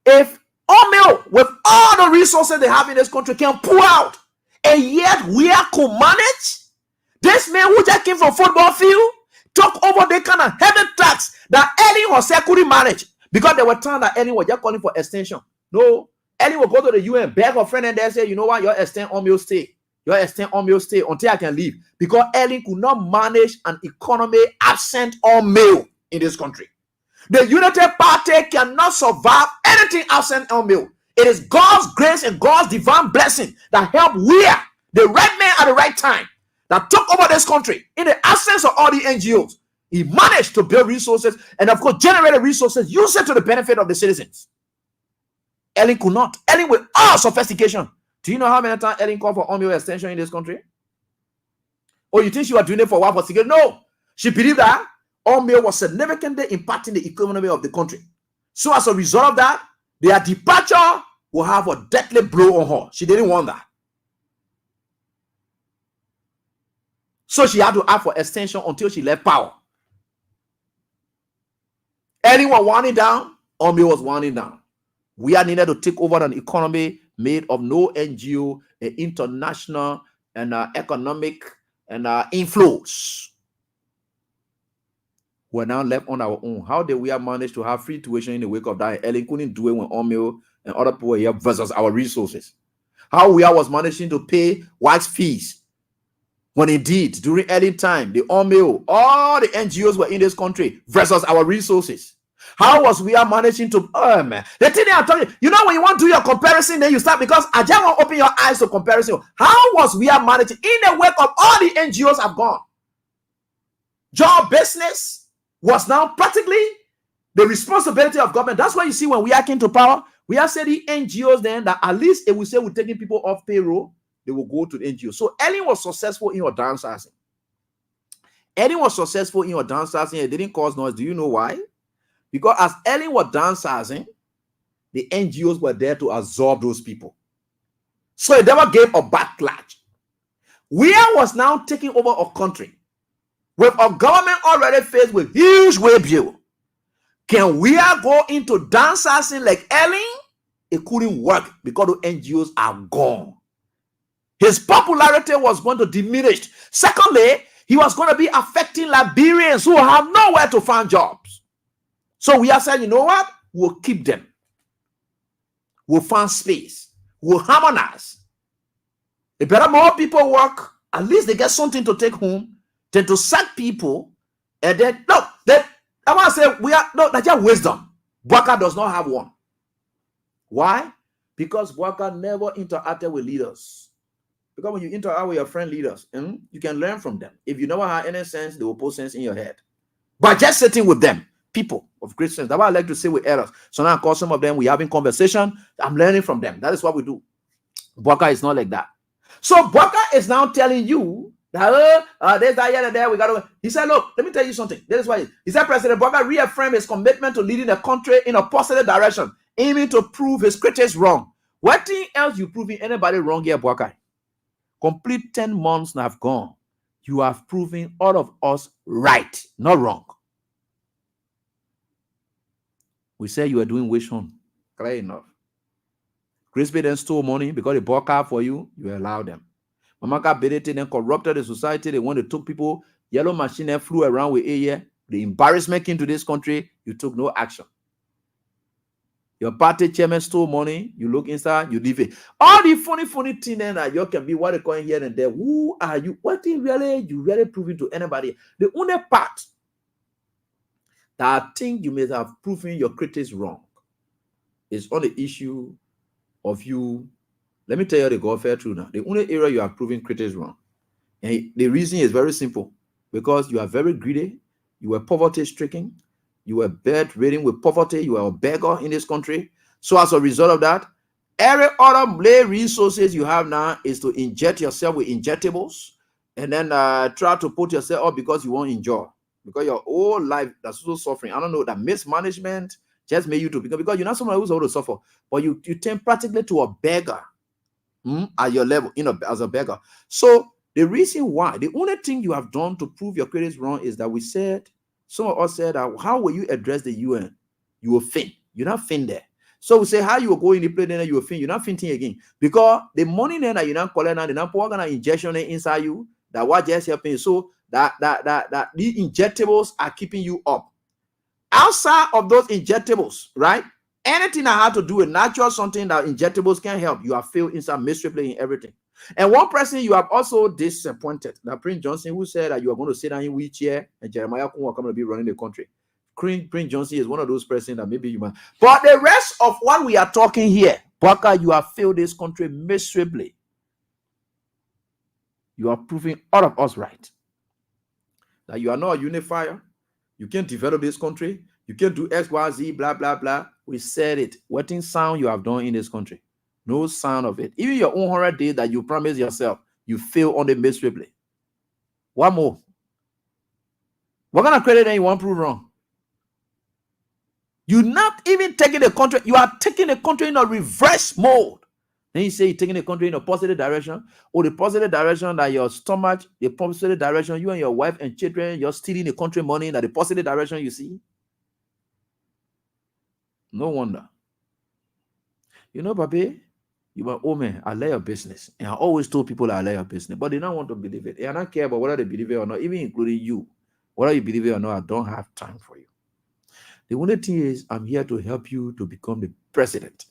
If Omeo, with all the resources they have in this country, can pull out, and yet we are could manage, this man who just came from football field took over the kind of heavy tax that Ellen Jose couldn't manage, because there were times that Ellen was just calling for extension. No, Ellen will go to the UN, beg her friend, and they say, you know what, your extend Omeo stay. Your extend Omeo stay until I can leave. Because Ellen could not manage an economy absent Omeo in this country. The United Party cannot survive anything absent Omeo. It is God's grace and God's divine blessing that helped wear the right man at the right time that took over this country in the absence of all the NGOs. He managed to build resources and, of course, generated resources, use it to the benefit of the citizens. Ellen could not. Ellen with all sophistication. Do you know how many times Ellen called for Omeo extension in this country? Or you think she was doing it for what? For security? No. She believed that Omeo was significantly impacting the economy of the country. So as a result of that, their departure will have a deadly blow on her. She didn't want that. So she had to ask for extension until she left power. Anyone winding down, Omeo was winding down. We are needed to take over an economy made of no NGO, international and economic and inflows. We're now left on our own. How did we have managed to have free tuition in the wake of that? Ellen couldn't do it when Omeo and other people were here versus our resources. How we was managing to pay wax fees when indeed during Ellen time, the Omeo, all the NGOs were in this country versus our resources. How was we are managing to the thing I'm telling you, when you want to do your comparison, then you start, because I just want to open your eyes to comparison. How was we are managing in the wake of all the NGOs have gone? Job business was now practically the responsibility of government. That's why you see when we are came to power, we have said the NGOs then that at least it will say we're taking people off payroll, they will go to the NGO. So Ellen was successful in her downsizing. Ellen was successful in her downsizing. It didn't cause noise. Do you know why? Because as Ellen was downsizing, the NGOs were there to absorb those people. So it never gave a backlash. We was now taking over a country with a government already faced with huge wage bill. Can we go into downsizing like Ellen? It couldn't work because the NGOs are gone. His popularity was going to diminish. Secondly, he was going to be affecting Liberians who have nowhere to find jobs. So we have said, you know what? We'll keep them. We'll find space. We'll harmonize. If better more people work, at least they get something to take home than to sack people. And then, no, I want to say, that's just wisdom. Bwaka does not have one. Why? Because Bwaka never interacted with leaders. Because when you interact with your friend leaders, you can learn from them. If you never have any sense, they will put sense in your head. But just sitting with them, people of great sense. That's what I like to say with errors. So now I call some of them, we having conversation. I'm learning from them. That is what we do. Bwaka is not like that. So Bwaka is now telling you that there's that here and there. We got to. He said, look, let me tell you something. That is why he said President Bwaka reaffirmed his commitment to leading the country in a positive direction, aiming to prove his critics wrong. What thing else you proving anybody wrong here, Bwaka? Complete 10 months now have gone. You have proven all of us right, not wrong. We say you are doing wish on. Clear enough. Crispy then stole money because they bought car for you. You allow them. Mamaka Bedete then corrupted the society. They want to took people. Yellow machine then flew around with a year. The embarrassment came to this country. You took no action. Your party chairman stole money. You look inside. You leave it. All the funny thing then that you can be what they call here and there. Who are you? What thing really you really proving to anybody? The only part that I think you may have proven your critics wrong is on the issue of you. Let me tell you the God fair truth now. The only area you are proving critics wrong. And the reason is very simple. Because you are very greedy. You were poverty stricken. You were bedridden with poverty. You are a beggar in this country. So as a result of that, every other resources you have now is to inject yourself with injectables and then try to put yourself up because you won't enjoy. because your whole life that's also suffering. I don't know, that mismanagement just made you to become, because you're not someone who's able to suffer, but you turn practically to a beggar at your level, as a beggar. So the reason why, the only thing you have done to prove your credit is wrong is that we said, some of us said, how will you address the UN? You will faint. You're not faint there. So we say, how you will go in the play, then you will faint. You're not fainting again. Because the money then that you're not collecting, they're not putting an injection inside you, that what just helping you. So that these injectables are keeping you up. Outside of those injectables, right? Anything that had to do with natural something that injectables can help, you have failed inside miserably in everything. And one person you have also disappointed, that Prince Johnson, who said that you are going to sit down in wheelchair and Jeremiah Kun are going to be running the country. Prince Johnson is one of those persons that maybe you might. But the rest of what we are talking here, Baka, you have failed this country miserably. You are proving all of us right. That you are not a unifier. You can't develop this country. You can't do X, Y, Z, blah, blah, blah. We said it. What in sound you have done in this country? No sound of it. Even your own 100 days that you promised yourself, you fail on it miserably. What more? What kind of credit then you want to prove wrong? You're not even taking the country. You are taking the country in a reverse mode. Then you say you're taking the country in a positive direction, or the positive direction that your stomach, the positive direction, you and your wife and children, you're stealing the country money, that the positive direction you see. No wonder. You know, Papi, you are, oh man, I lay your business. And I always told people I lay your business, but they don't want to believe it. And I don't care about whether they believe it or not, even including you. Whether you believe it or not, I don't have time for you. The only thing is, I'm here to help you to become the president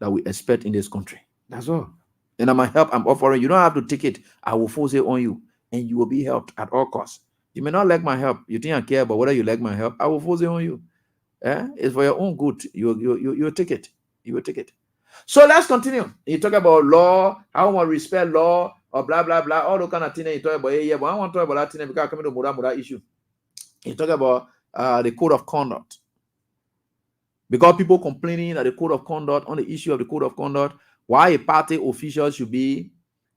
that we expect in this country. That's all. And my help I'm offering, you don't have to take it. I will force it on you, and you will be helped at all costs. You may not like my help. You think I care about whether you like my help? I will force it on you. It's for your own good. You take it. You will take it. So let's continue. You talk about law, how we respect law, or blah, blah, blah, all those kind of things you talk about. Yeah, but I want to talk about that thing because I'm coming to Mora issue. You talk about the code of conduct. Because people complaining that the code of conduct, on the issue of the code of conduct, why a party official should be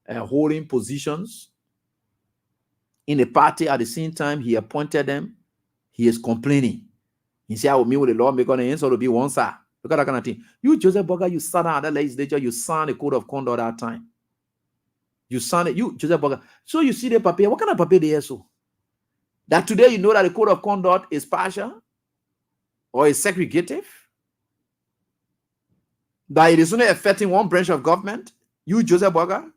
holding positions in the party at the same time he appointed them, he is complaining. He said, I will meet with the lawmaker and it's to be one side. Look at that kind of thing. You, Joseph Boga, you sat down at the legislature, you signed the code of conduct that time. You signed it, you, Joseph Boga. So you see the paper, what kind of paper they are so? That today you know that the code of conduct is partial or is segregative? That it is only affecting one branch of government? You, Joseph Boga?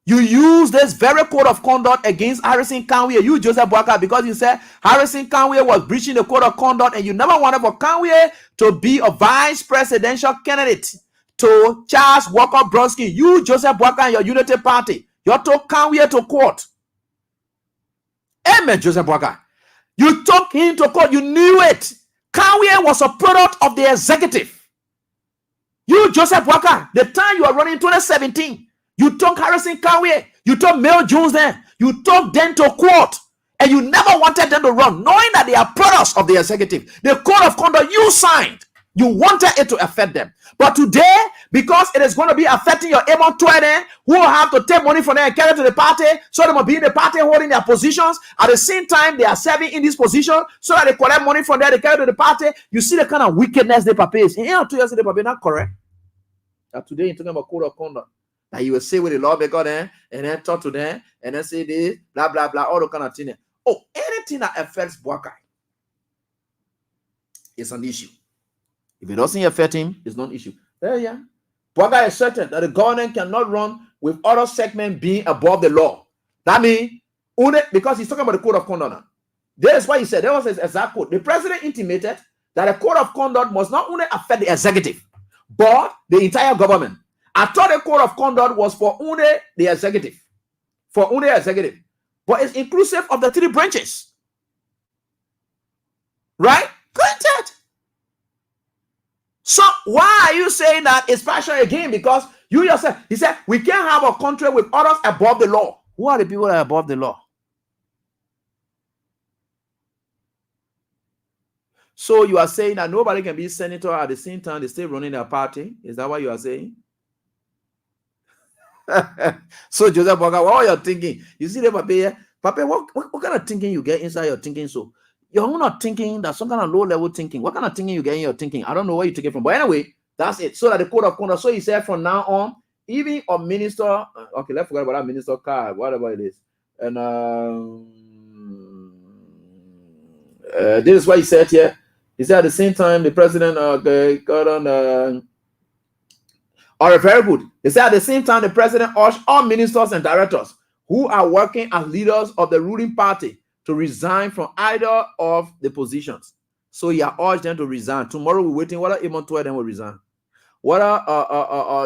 You use this very code of conduct against Harrison Conway, you, Joseph Boga, because you said Harrison Conway was breaching the code of conduct and you never wanted for Conway to be a vice presidential candidate to Charles Walker Bronsky. You, Joseph Boga, and your Unity Party, you took Conway to court. Amen, Joseph Boga. You took him to court. You knew it. Conway was a product of the executive. You, Joseph Boga, the time you are running in 2017, you took Harrison Conway, you took Mel Jones then, you took them to court, and you never wanted them to run, knowing that they are products of the executive. The code of conduct you signed, you wanted it to affect them. But today, because it is going to be affecting your Amon Tweden, who will have to take money from them and carry it to the party, so they will be in the party holding their positions. At the same time, they are serving in this position, so that they collect money from there, they carry it to the party. You see the kind of wickedness they prepare. In 2 years, they prepare, not correct. That today, you're talking about code of conduct. That you will say with the lawmaker then, and then talk to them, and then say this, blah, blah, blah, all the kind of thing. Oh, anything that affects Boakai is an issue. If it doesn't affect him, it's not an issue. Yeah. Boakai is certain that the government cannot run with other segments being above the law. That means, because he's talking about the code of conduct now. That is why he said, that was his exact quote. The president intimated that the code of conduct must not only affect the executive, but the entire government. I thought the code of conduct was for only the executive. For only the executive. But it's inclusive of the 3 branches. Right? Granted. So why are you saying that it's partial again? Because you yourself, he said, we can't have a country with others above the law. Who are the people that are above the law? So you are saying that nobody can be senator at the same time they still running their party? Is that what you are saying? So Joseph Boga, what are you thinking? You see the Papa here? Papa, what kind of thinking you get inside your thinking? So you're not thinking that some kind of low level thinking. What kind of thinking you get in your thinking? I don't know where you take it from. But anyway, that's it. So that the code of conduct. So he said from now on, even a minister, okay, let's forget about that minister card, whatever it is. And this is what he said here. He said at the same time, the president got on. All right, very good. He said at the same time, the president urged all ministers and directors who are working as leaders of the ruling party to resign from either of the positions. So he urged them to resign. Tomorrow we're waiting whether Imon Toy them will resign, whether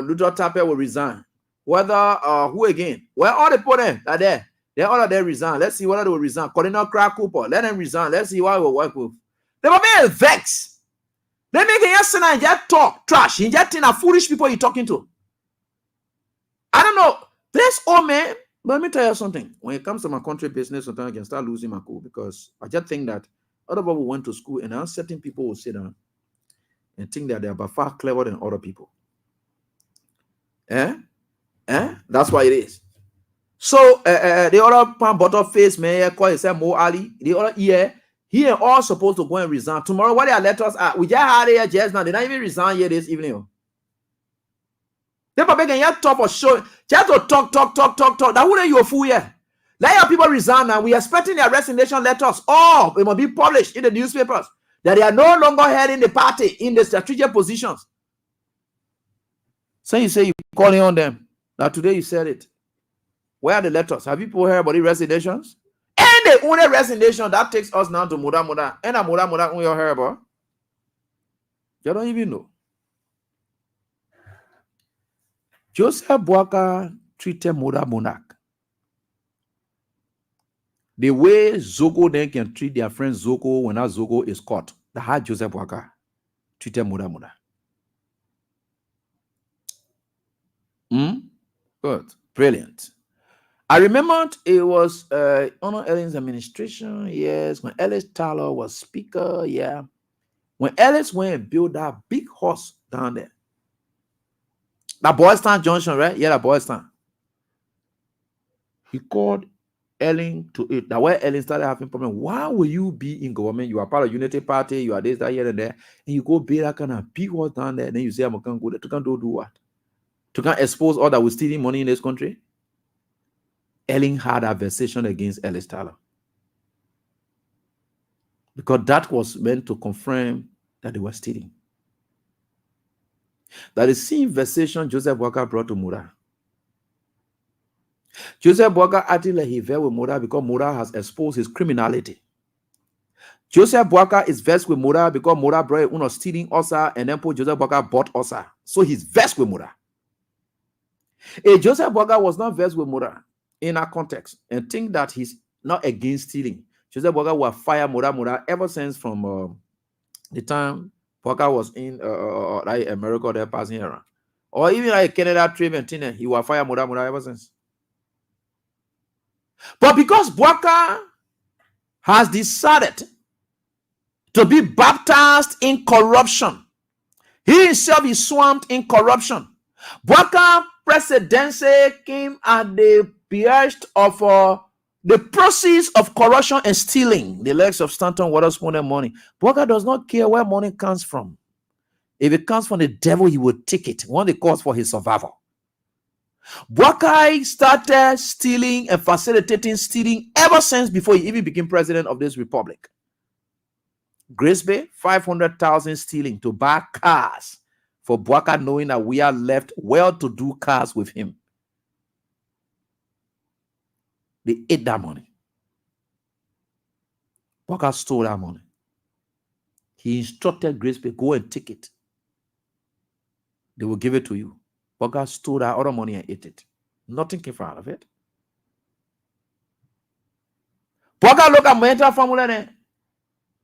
Luther Tapper will resign, whether who again? Well, all the people there are there. They all of them resign. Let's see whether they will resign. Cardinal Crack Cooper, let them resign. Let's see why we'll work with. They will be vexed. They make a yes and just talk trash. You just think of foolish people you're talking to. I don't know. This old man, but let me tell you something. When it comes to my country business, sometimes I can start losing my cool because I just think that other people went to school and now certain people will sit down and think that they are by far clever than other people. That's why it is. So the other pan butter face man call himself Mo Ali. The other he and all supposed to go and resign. Tomorrow, what their letters are, we just had it just now. They not even resign here this evening. They probably can yet talk or show. Just to talk. That wouldn't you a fool here. Let your people resign now. We are expecting their resignation letters. Oh, it must be published in the newspapers that they are no longer heading the party in the strategic positions. So you say you're calling on them. Now today you said it. Where are the letters? Have people heard about the resignations? And the only resignation that takes us now to Mora. And a Mora on your hair, bro. You don't even know. Joseph Boaka treated Mora Monarch the way Zogo then can treat their friend Zogo when that Zogo is caught. The how Joseph Boaka treated Mora. Good. Brilliant. I remember it was Honor Ellen's administration, yes, when Ellis Tyler was speaker, yeah. When Ellis went and built that big horse down there. That Boys Town Junction, right? Yeah, that Boys Town. He called Ellen to it. That way Ellen started having problem. Why will you be in government? You are part of Unity Party, you are this, that, here, and there, and you go build that kind of big horse down there, and then you say, I'm going to go there. To can do what? To can expose all that was stealing money in this country? Ellen had a versation against Ellis Tyler because that was meant to confirm that they were stealing. That is the same versation Joseph Boaka brought to Mora. Joseph Boaka acted like he versed with Mora because Mora has exposed his criminality. Joseph Boaka is versed with Mora because Mora brought one of stealing Osa and then put Joseph Boaka bought Osa. So he's versed with Mora. Joseph Boaka was not versed with Mora in our context and think that he's not against stealing. Joseph Boaka will fire Mora ever since from the time Boaka was in like America, they're passing around. Or even like Canada trip and thing, he will fire Mora ever since. But because Boaka has decided to be baptized in corruption, he himself is swamped in corruption. Boaka presidency came at the behest of the proceeds of corruption and stealing the legs of Stanton Waterspoon and money. Boaka does not care where money comes from. If it comes from the devil, he will take it. One the cause for his survival. Boaka started stealing and facilitating stealing ever since before he even became president of this republic. Grace Bay, 500,000 stealing to buy cars for Boaka, knowing that we are left well-to-do cars with him. They ate that money. Boaka stole that money. He instructed Grace Bay, go and take it. They will give it to you. Boaka stole that other money and ate it. Nothing came out of it. Boaka look at my entire formula there.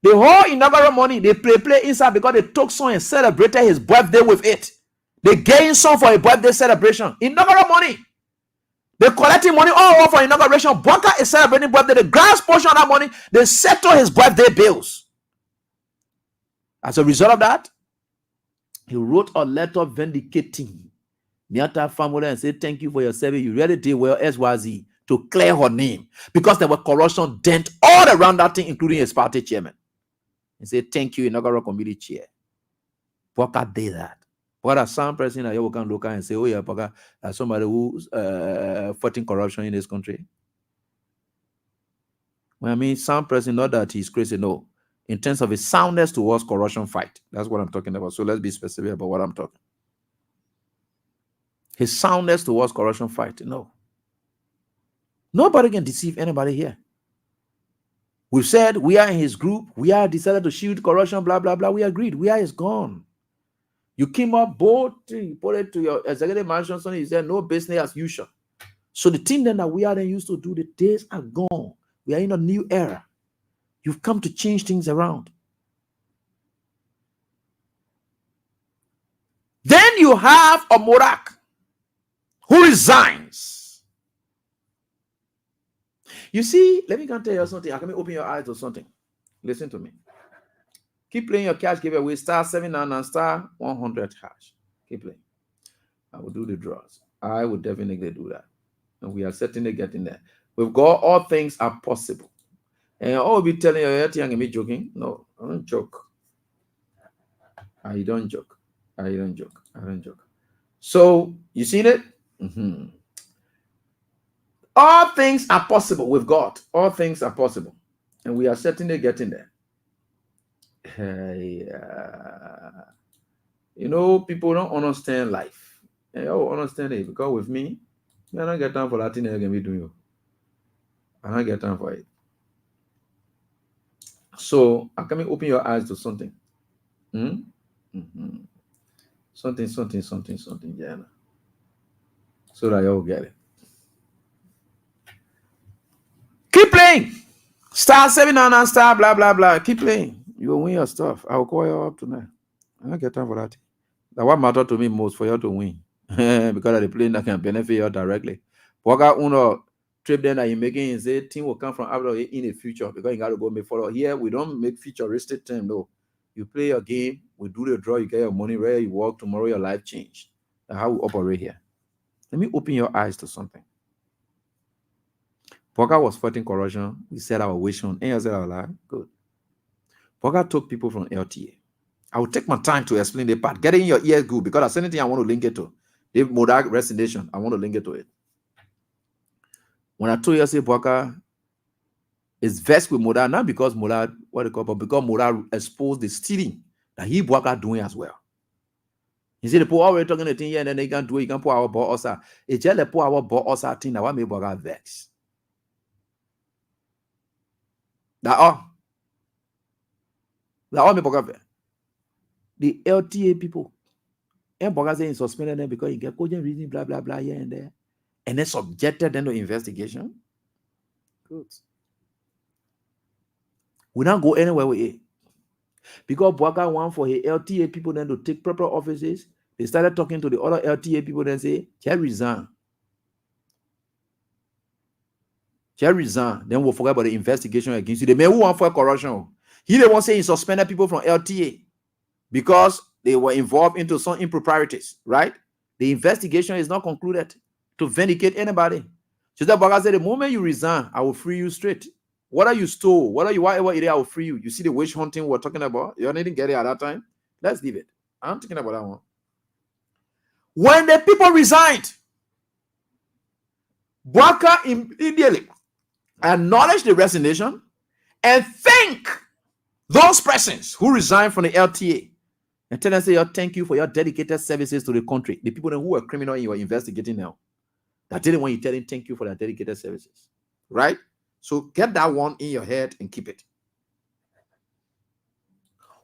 The whole inaugural money, they play inside because they took some and celebrated his birthday with it. They gained some for a birthday celebration. Inaugural money. They collecting money all over for inauguration. Boaka is celebrating birthday. The grand portion of that money, they settle his birthday bills. As a result of that, he wrote a letter vindicating Miata family and say thank you for your service. You really did well, SYZ, to clear her name because there were corruption dent all around that thing, including his party chairman. And say thank you, Inaugural Committee chair. Boka did that. What are some person you can look and say, oh yeah, Boka, somebody who's fighting corruption in this country? Well, I mean, some person, not that he's crazy, no. In terms of his soundness towards corruption fight. That's what I'm talking about. So let's be specific about what I'm talking. His soundness towards corruption fight. No. Nobody can deceive anybody here. We've said we are in his group. We are decided to shield corruption, blah, blah, blah. We agreed. We are is gone. You came up bold, you put it to your executive mansion, son. He said, no business as usual. So the thing then that we are then used to do, the days are gone. We are in a new era. You've come to change things around. Then you have a Mora who resigns. You see, let me tell you something. I can open your eyes to something. Listen to me. Keep playing your cash giveaway. Star 799 star 100 hash. Keep playing. I will do the draws. I will definitely do that. And we are certainly getting there. We've got all things are possible. And I'll be telling you, you're going to be joking. No, I don't joke. I don't joke. I don't joke. I don't joke. So, you seen it? Mm-hmm. All things are possible with God. All things are possible. And we are certainly getting there. You know, people don't understand life. They don't understand it because with me, I don't get time for that thing I'm going to be doing. I don't get time for it. So, I can open your eyes to something. Mm-hmm. Something, yeah. So that you'll get it. Keep playing. Star 799 star, blah, blah, blah. Keep playing. You will win your stuff. I will call you up tonight. I don't get time for that. That what matters to me most for you to win. Because of the plane that can benefit you directly. Waka uno trip then that you're making is a team will come from after in the future because you got to go make follow. Here, we don't make futuristic time, no. You play your game, we do the draw, you get your money, where you work, tomorrow your life change. That's how we operate here. Let me open your eyes to something. Poker was fighting corruption. We said our wish on. And you said our life. Good. Poker took people from LTA. I will take my time to explain the part. Get it in your ears good because that's anything I want to link it to. The Mora Resignation, I want to link it to it. When I told you, I say Poker is vexed with Mora, not because Mora, what they call, but because Mora exposed the stealing that he Poker doing as well. You see, the poor already talking the thing here, and then they can do it, you can put our boss out. It's just the poor our boss out thing that what make Poker vex. That all me Poker. The LTA people, and Poker saying suspended them because you get cogent reason, blah blah blah here and there, and then subjected them to investigation. Good. We don't go anywhere with it because Poker want for his LTA people then to take proper offices. They started talking to the other LTA people then say, "Shall resign." Shall resign. Then we'll forget about the investigation against you. The man who want for corruption. He they won't say he suspended people from LTA because they were involved into some improprieties, right? The investigation is not concluded to vindicate anybody. So that Baga said, the moment you resign, I will free you straight. Whether you stole, whether you whatever it is, I will free you. You see the witch hunting we're talking about? You didn't get it at that time. Let's leave it. I'm thinking about that one. When the people resigned, Baka immediately acknowledge the resignation and thank those persons who resigned from the LTA and tell them, say, thank you for your dedicated services to the country. The people who were criminal and you are investigating now, that didn't want you telling thank you for their dedicated services, right? So get that one in your head and keep it.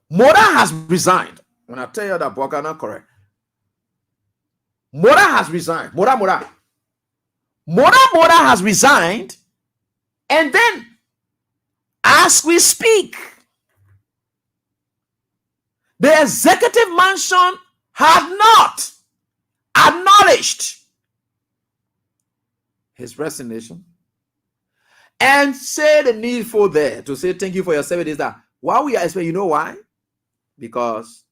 Mora has resigned. When I tell you that Boka not correct, Mora has resigned. Mora has resigned. And then, as we speak, the executive mansion had not acknowledged his resignation and say the needful there to say thank you for your service. That while we are expecting, you know why? Because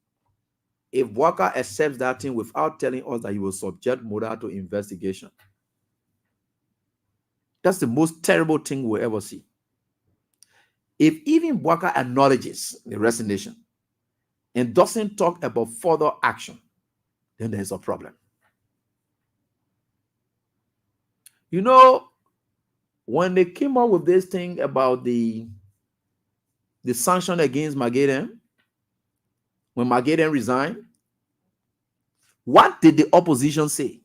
if Walker accepts that thing without telling us that he will subject Mora to investigation, that's the most terrible thing we'll ever see. If even Walker acknowledges the resignation and doesn't talk about further action, then there's a problem. You know, when they came up with this thing about the sanction against Magadan, when Magadan resigned, what did the opposition say?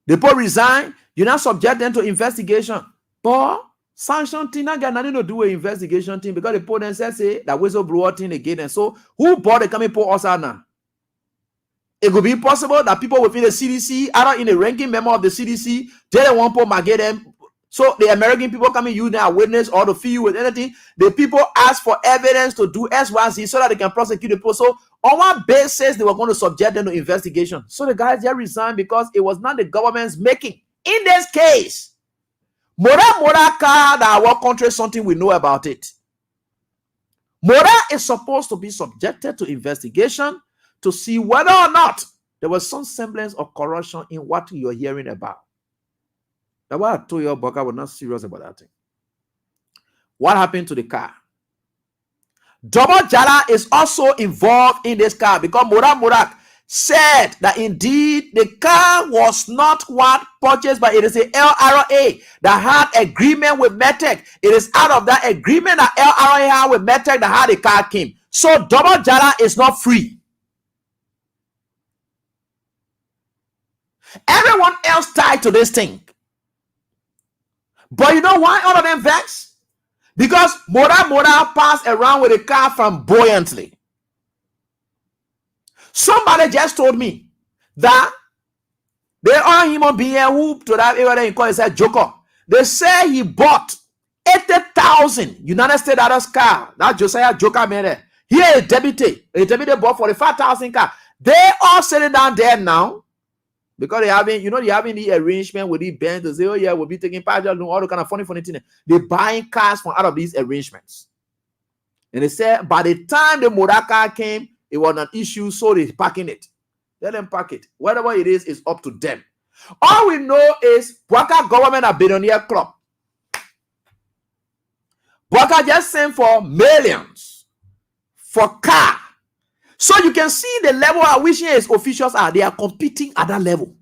The poor resign, you now subject them to investigation. But sanction thing not got nothing to do with investigation thing, because the poor then say that whistleblower thing again. And so who bought the coming poor us out now? It could be possible that people within the CDC, either in the ranking member of the CDC, they don't want to Magadan. So the American people coming, you now witness or to feel with anything. The people ask for evidence to do S1C so that they can prosecute the people. So on what basis they were going to subject them to investigation? So the guys just resigned because it was not the government's making. In this case, Mora card our country, something we know about it. Mora is supposed to be subjected to investigation to see whether or not there was some semblance of corruption in what you're hearing about. That's why I told you, Boka was not serious about that thing. What happened to the car? Double Jala is also involved in this car because Mora said that indeed the car was not what purchased, but it is a LRA that had agreement with Metec. It is out of that agreement that LRA had with Metec that how the car came. So Double Jala is not free. Everyone else tied to this thing. But you know why all of them vexed? Because Mora passed around with a car from buoyantly. Somebody just told me that there are human beings who to that area call it Joker. They say he bought 80,000 United States dollars car. That Josiah Joker made it. Here a deputy bought 45,000 car. They all sitting down there now. Because they having the arrangement with the bank to say, oh yeah, we'll be taking part of all the kind of funny thing. They're buying cars from out of these arrangements. And they said by the time the Mora car came, it was an issue, so they're packing it. Let them pack it. Whatever it is up to them. All we know is Bwaka government a billionaire club. Bwaka just sent for millions for car. So you can see the level at which his officials are. They are competing at that level.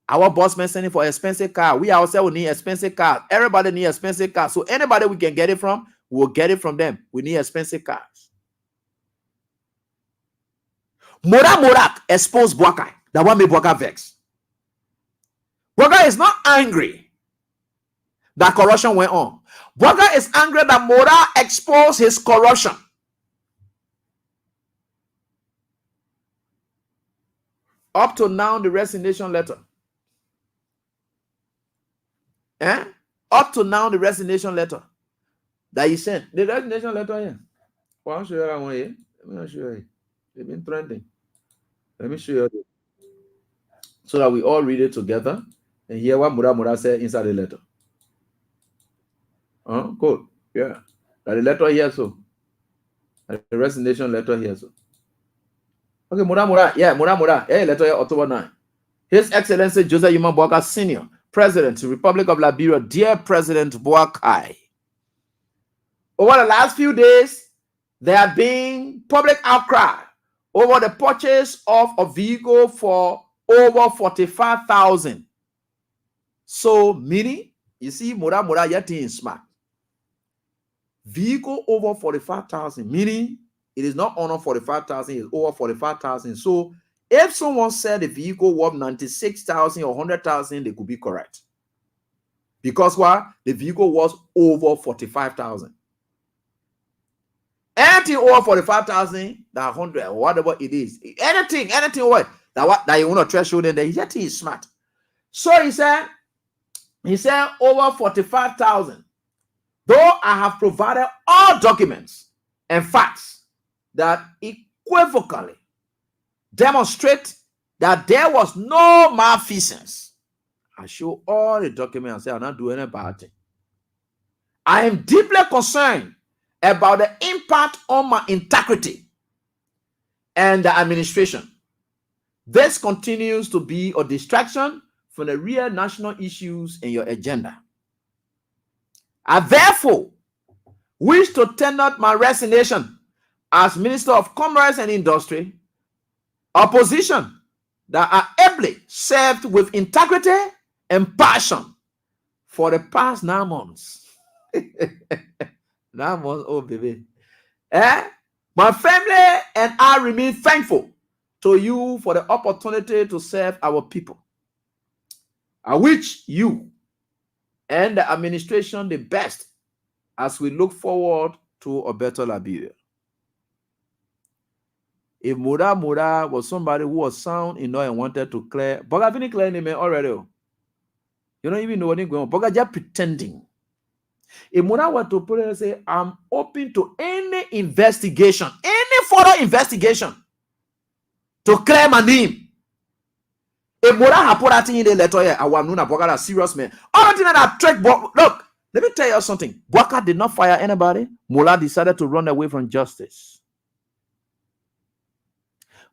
Our boss man sending for expensive car. We ourselves need expensive car. Everybody need expensive car. So anybody we can get it from, we'll get it from them. We need expensive cars. Mora exposed Bwaka. That one made Bwaka vex. Bwaka is not angry that corruption went on. Bwaka is angry that Mora exposed his corruption. Up to now, the resignation letter. Up to now, the resignation letter that he sent. The resignation letter here. Well, I'll show you that one here. Let me show you. They've been trending. Let me show you. So that we all read it together and hear what Mora said inside the letter. Cool. Yeah. That the letter here, so. The resignation letter here, so. Okay, Mora. Yeah, Mora. Hey, letter here, October 9. His Excellency Joseph Yuma Boakai Sr., President, Republic of Liberia. Dear President Boakai, over the last few days, there have been public outcry over the purchase of a vehicle for over 45,000. So, meaning, you see, Mora yet in smart. Vehicle over 45,000, meaning it is not under 45,000, it's over 45,000. So if someone said the vehicle worth 96,000 or 100,000, they could be correct. Because what? The vehicle was over 45,000. Anything over 45,000, that 100 or whatever it is, anything what that you want to threshold, then yet he is smart. So he said over 45,000. Though I have provided all documents and facts that equivocally demonstrate that there was no malfeasance, I show all the documents and say I'm not doing a bad thing. I am deeply concerned about the impact on my integrity and the administration. This continues to be a distraction from the real national issues in your agenda. I therefore wish to tender my resignation as Minister of Commerce and Industry, a position that I ably served with integrity and passion for the past 9 months. 9 months, oh baby. My family and I remain thankful to you for the opportunity to serve our people. I wish you and the administration the best as we look forward to a better Liberia. If Mora was somebody who was sound enough and wanted to clear, but I've been clearing him already. You don't even know what he's going on. But just pretending. If Mora were to put it and say, I'm open to any investigation, any further investigation to clear my name. If Mora had put that in the letter here, I want to know a serious man. All the thing that I trick, look, let me tell you something. Bwaka did not fire anybody. Mora decided to run away from justice.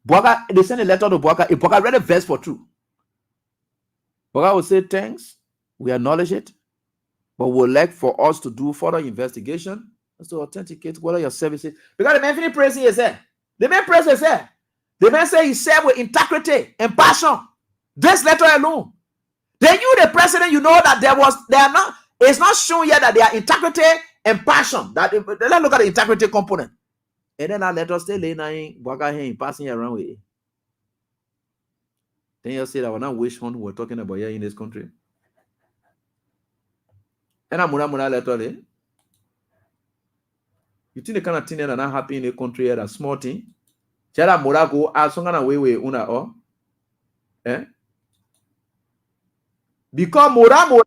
Bwaka, they sent a letter to Bwaka. If Bwaka read a verse for two, Bwaka would say, thanks, we acknowledge it, but we'd like for us to do further investigation as to authenticate whether your services. Because the man finished praising is there. The man praised is there. The man said he served with integrity and passion. This letter alone. Then you, the president, you know that it's not shown yet that they are integrity and passion. Let's look at the integrity component. And then that letter still laying in passing around with it. Then you say that we're not wish one we're talking about here in this country. And I'm Mura letter. You think the kind of thing that are not happy in the country here, that small thing? Chara Mura go as long as we una or eh? Because Mura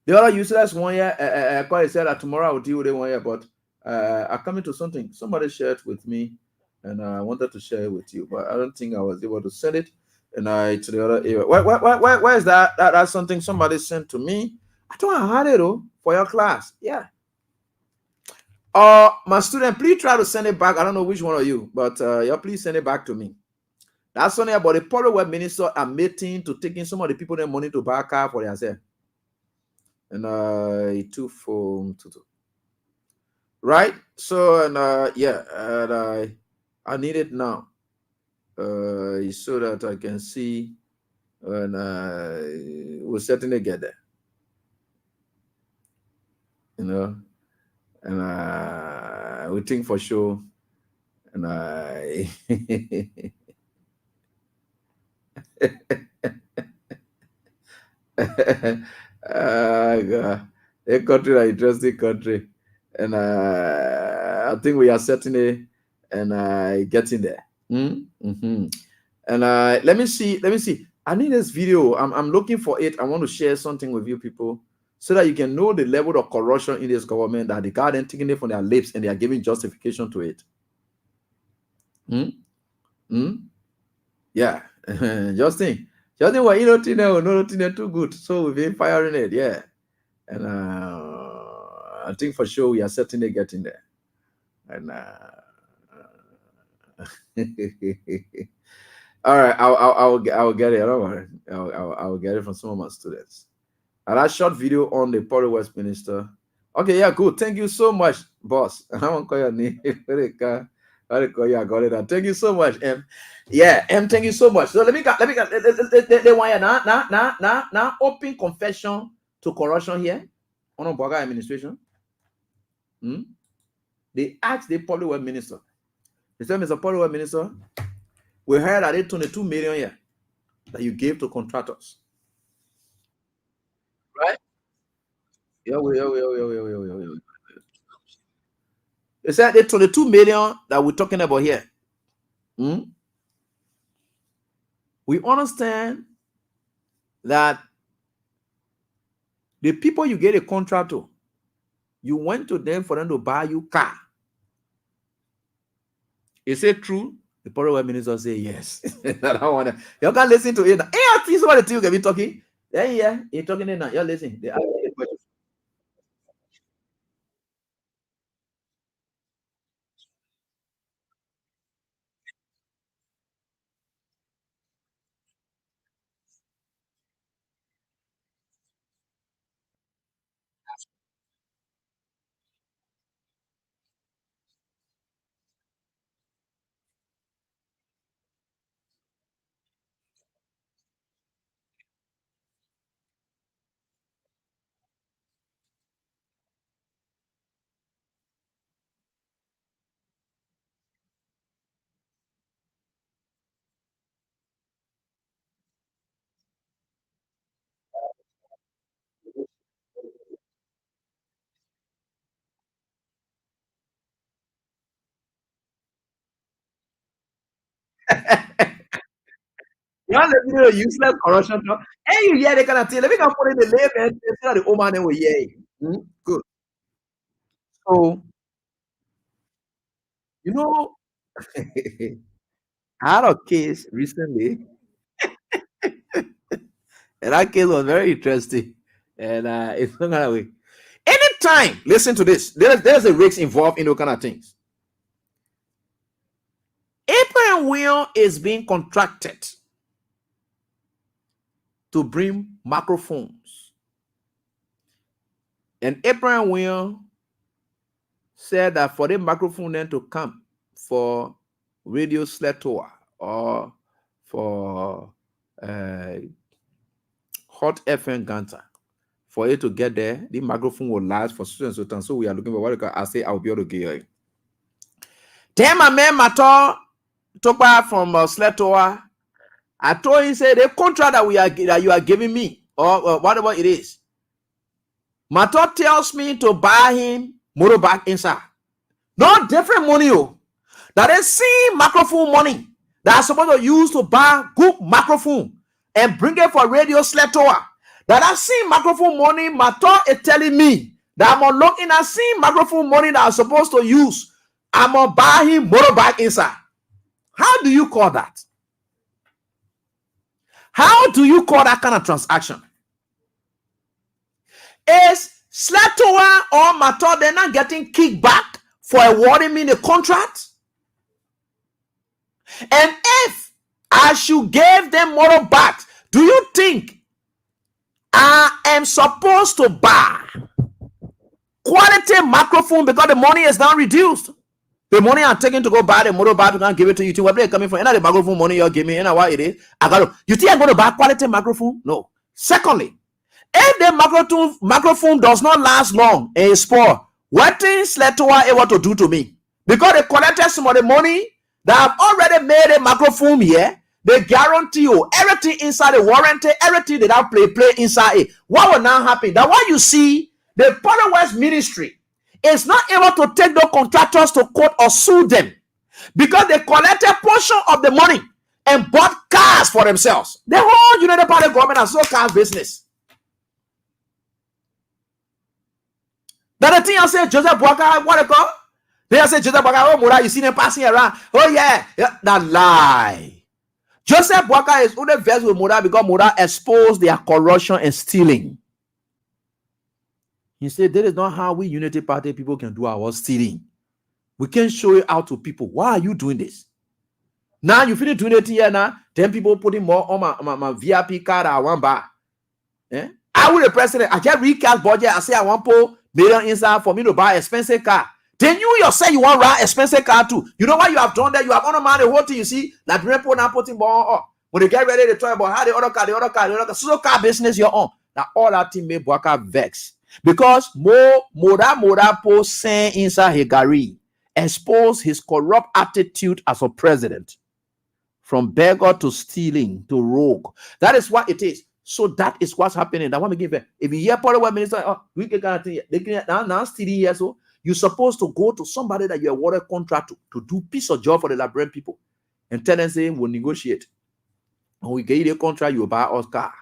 the other useless one year, I said that tomorrow I will deal with it 1 year, but I come into something. Somebody shared with me, and I wanted to share it with you, but I don't think I was able to send it. And to the other area. Where is that? That's something somebody sent to me. I thought I had it for your class. Yeah. My student, please try to send it back. I don't know which one of you, but please send it back to me. That's something about the public web minister admitting to taking some of the people their money to buy a car for themselves. And it took from right. So and and I need it now. So that I can see, and we'll certainly get there. You know, and we think for sure, and God. A country, an interesting country, and I think we are certainly and getting there. Mm-hmm. And let me see. I need this video. I'm looking for it. I want to share something with you people so that you can know the level of corruption in this government, that the guardian taking it from their lips and they are giving justification to it. Yeah. Justin, well, you know, too good. So we've been firing it, yeah. And I think for sure we are certainly getting there. And all right, I'll get it. I don't worry. I'll get it from some of my students. And that short video on the Port Westminster. Okay, yeah, good. Thank you so much, boss. I won't call your name. I call you. I got it. Thank you so much, M. Yeah, M. Thank you so much. So let me they want now open confession to corruption here on a Boga administration. They asked the public work minister. They said, Mr. Public Work Minister, we heard that 22 million here that you gave to contractors. Right? Yeah. They said the 22 million that we're talking about here. We understand that the people you get a contract to, you went to them for them to buy you car. Is it true? The public work minister say yes. I don't want to. You can listen to it now. Hey, this is what the two can be talking. Yeah, you're talking in now. You're listening. You want the video useless corruption talk? Hey, you hear the kind of thing? Let me go put in the label instead of the old man will hear it. Good. So, you know, I had a case recently, and that case was very interesting. And it's not gonna way. Anytime, listen to this. There's a risk involved in those kind of things. April Will is being contracted to bring microphones. And April Will said that for the microphone then to come for radio sled tour or for Hot FM Ganta, for it to get there, the microphone will last for so and so time. So we are looking for what I say. I'll be able to get it. Then my man Mato took back from sled tour. I told him, say the contract that you are giving me or whatever it is. Mato tells me to buy him motorbike inside. No different money, that is same microphone money that I'm supposed to use to buy good microphone and bring it for radio sled tour. That I same microphone money, Mato is telling me that I'm gonna look in that same microphone money that I'm supposed to use. I'm gonna buy him motorbike inside. How do you call that? How do you call that kind of transaction? Is sled tour or Mato they're not getting kickback for awarding me the contract? And if I should give them motorbikes, do you think I am supposed to buy quality microphone because the money is now reduced? The money I'm taking to go buy the motorbike to give it to you. Where they coming from? And the microphone money you're giving me, and what it is? I got to. You think I'm going to buy quality microphone? No. Secondly, if the microphone does not last long and it's poor, what is sled tour able to do to me? Because they collected some of the money that I've already made a microphone here. They guarantee you everything inside the warranty, everything that I play inside it. What will now happen? That what you see, the Power West ministry is not able to take those contractors to court or sue them because they collected a portion of the money and bought cars for themselves. The whole United Party government has no car business. That the thing I say, Joseph Boaka, what they call? They say Joseph Boaka, oh Mora, you see them passing around. Oh yeah, that lie. Joseph Boaka is only versed with Mora because Mora exposed their corruption and stealing. He said, that is not how we Unity Party people can do our stealing. We can't show it out to people. Why are you doing this? Now you finish doing it here now, 10 people putting more on my VIP card I want buy. I will the president, I can't recast budget. I say I want $1 million inside for me to buy expensive car. Then you yourself you want to ride expensive car too. You know what you have done there? You have undermined the whole thing. You see, like people now putting more on. When they get ready, they talk about how the other car. So car business you're on. Now all that thing made Boaka vex. Because Mora post saying inside Hegari exposed his corrupt attitude as a president. From beggar to stealing to rogue. That is what it is. So that is what's happening. That one give it. If you hear Power Minister, we can guarantee they can now stealing here. So you're supposed to go to somebody that you awarded contract to do piece of job for the Liberian people. And tell them saying we'll negotiate. And we get you the contract, you buy us car.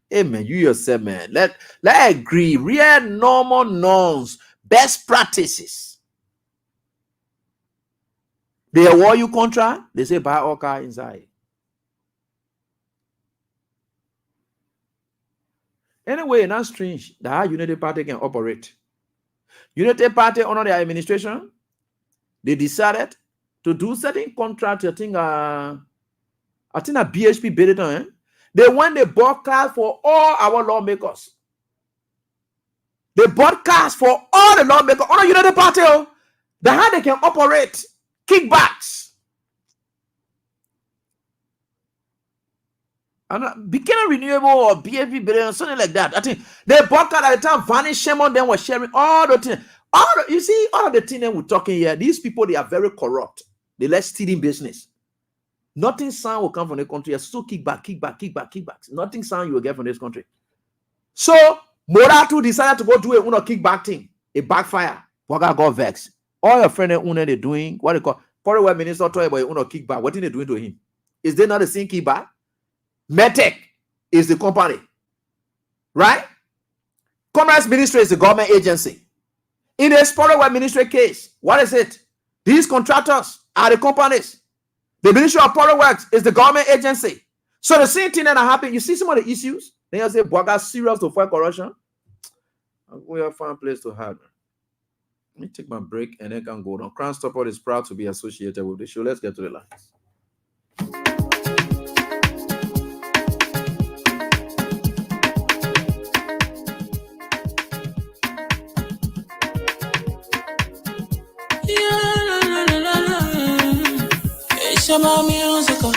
Hey man, you yourself, man. Let agree. Real normal norms, best practices. They award you contract, they say buy all car inside. Anyway, not strange that how Unity Party can operate. Unity Party under their administration, they decided to do certain contract. I think a BHP bid it on. They went, they bought cars for all our lawmakers. They bought cars for all the lawmakers under Unity Party. The how they can operate kickbacks. And became renewable or BFP bill or something like that. I think they bought cars at the time. Vanish Shemon then was sharing all the things. You see, all of the things that we're talking here, these people, they are very corrupt. They let stealing business. Nothing sound will come from the country. So kickbacks. Nothing sound you will get from this country. So Mora too decided to go do a kickback thing. A backfire. Waga got vexed. All your friends they're doing what they call Foreign Work Minister told about uno Kickback. What are they doing to him? Is they not the same Kickback? Medtech is the company, right? Commerce Ministry is the government agency. In a Foreign Work Ministry case, what is it? These contractors are the companies. The Ministry of Foreign Works is the government agency. So the same thing that happened. You see some of the issues. Then you say, "Boga serious to fight corruption." We have found a place to hide. Let me take my break and then can go on. Crown Stopper is proud to be associated with the show. Let's get to the lines. It's about musical.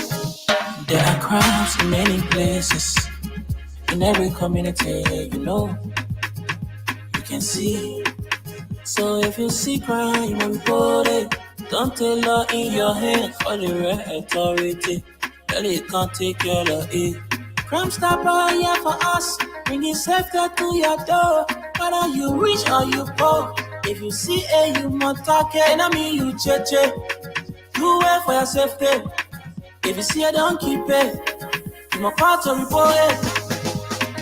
There are crimes in many places. In every community, you know, you can see. So if you see crime, you report it. Don't take law in your hands for the right authority. Really can't take care of it. Crime Stopper here for us, bringing safety to your door. Whether you rich or you poor, if you see a human talking, I mean you cheche. Do it for your safety. If you see it, don't keep it. You must part to report it.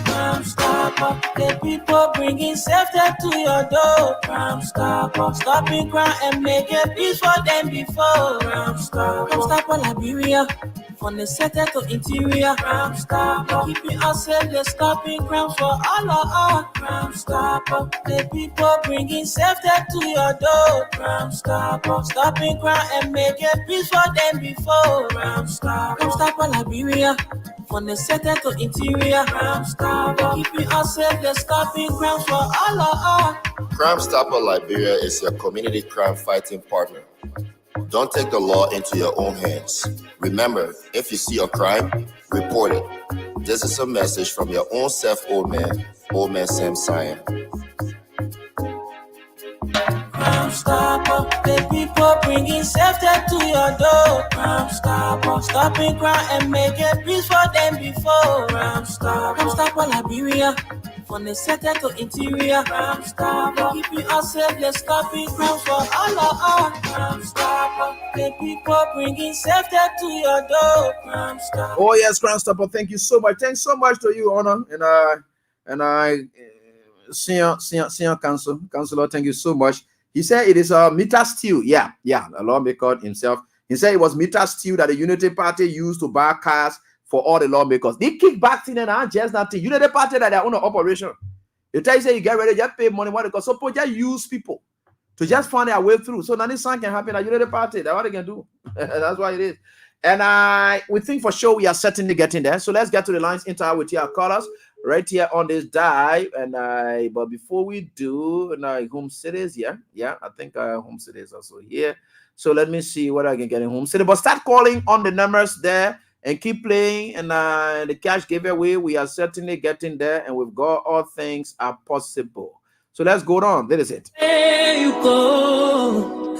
Crime Stopper, the people bringing safety to your door. Crime Stopper, stopping crime and making peace for them before. Crime Stopper, Liberia, from the center to interior. Crime Stopper, keeping us safe, they're stopping crime for all of us. Crime Stopper, the people bringing safety to your door. Crime Stopper, stopping crime and making peace for them before. Crime Stopper, Liberia, from the center to interior. Crime Stopper, keeping us safe, they're stopping crime for all of us. Crime Stopper Liberia is your community crime fighting partner. Don't take the law into your own hands. Remember, if you see a crime, report it. This is a message from your own self, old man Sam Cyan. Crime Stopper, the people bringing safety to your door. Crime Stopper, stopping crime and making peace for them before. Crime Stopper, Liberia, from the center to interior. Crime Stopper, keeping us safe, let's stopping crime for all of us. Crime Stopper, the people bringing safety to your door. Crime Stopper. Oh yes, Crown Stopper, thank you so much. Thanks so much to you, Honor, and Senior Councilor, thank you so much. He said it is a meter steal. Yeah, a lawmaker himself. He said it was meter steal that the Unity Party used to buy cars for all the lawmakers. They kickback thing and just nothing. Unity Party that they own an operation. They tell you say you get ready, just pay money. What because suppose just use people to just find their way through. So now this thing can happen at Unity Party. That's what they can do. That's what it is. And we think for sure we are certainly getting there. So let's get to the lines, interact with your callers right here on this dive. And but before we do, Home Cities, yeah, I think Home City is also here. So let me see what I can get in Home City. But start calling on the numbers there and keep playing. And the cash giveaway, we are certainly getting there. And we've got all things are possible. So let's go on. That is it. There you go.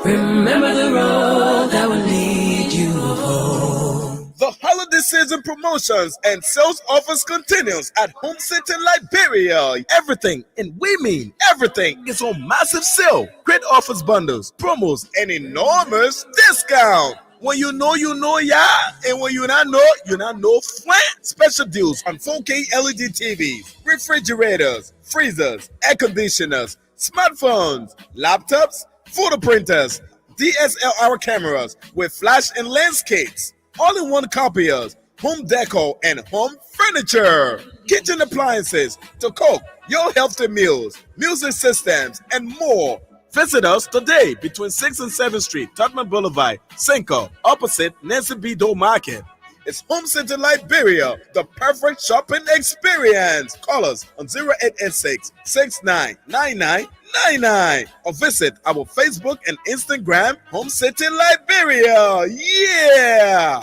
Remember the road that will lead you home. The holiday season promotions and sales offers continues at Home City Liberia. Everything, and we mean everything, is on massive sale. Great offers, bundles, promos, and enormous discount. When you know, yeah. And when you not know, flat. Special deals on 4K LED TVs, refrigerators, freezers, air conditioners, smartphones, laptops, photo printers, DSLR cameras with flash and landscapes, all-in-one copiers, home decor and home furniture, kitchen appliances to cook your healthy meals, music systems, and more. Visit us today between 6th and 7th Street, Tottenham Boulevard, Cinco, opposite Nancy B. Doe Market. It's Home City Liberia, the perfect shopping experience. Call us on 0886 699999 or visit our Facebook and Instagram, Home City Liberia. Yeah!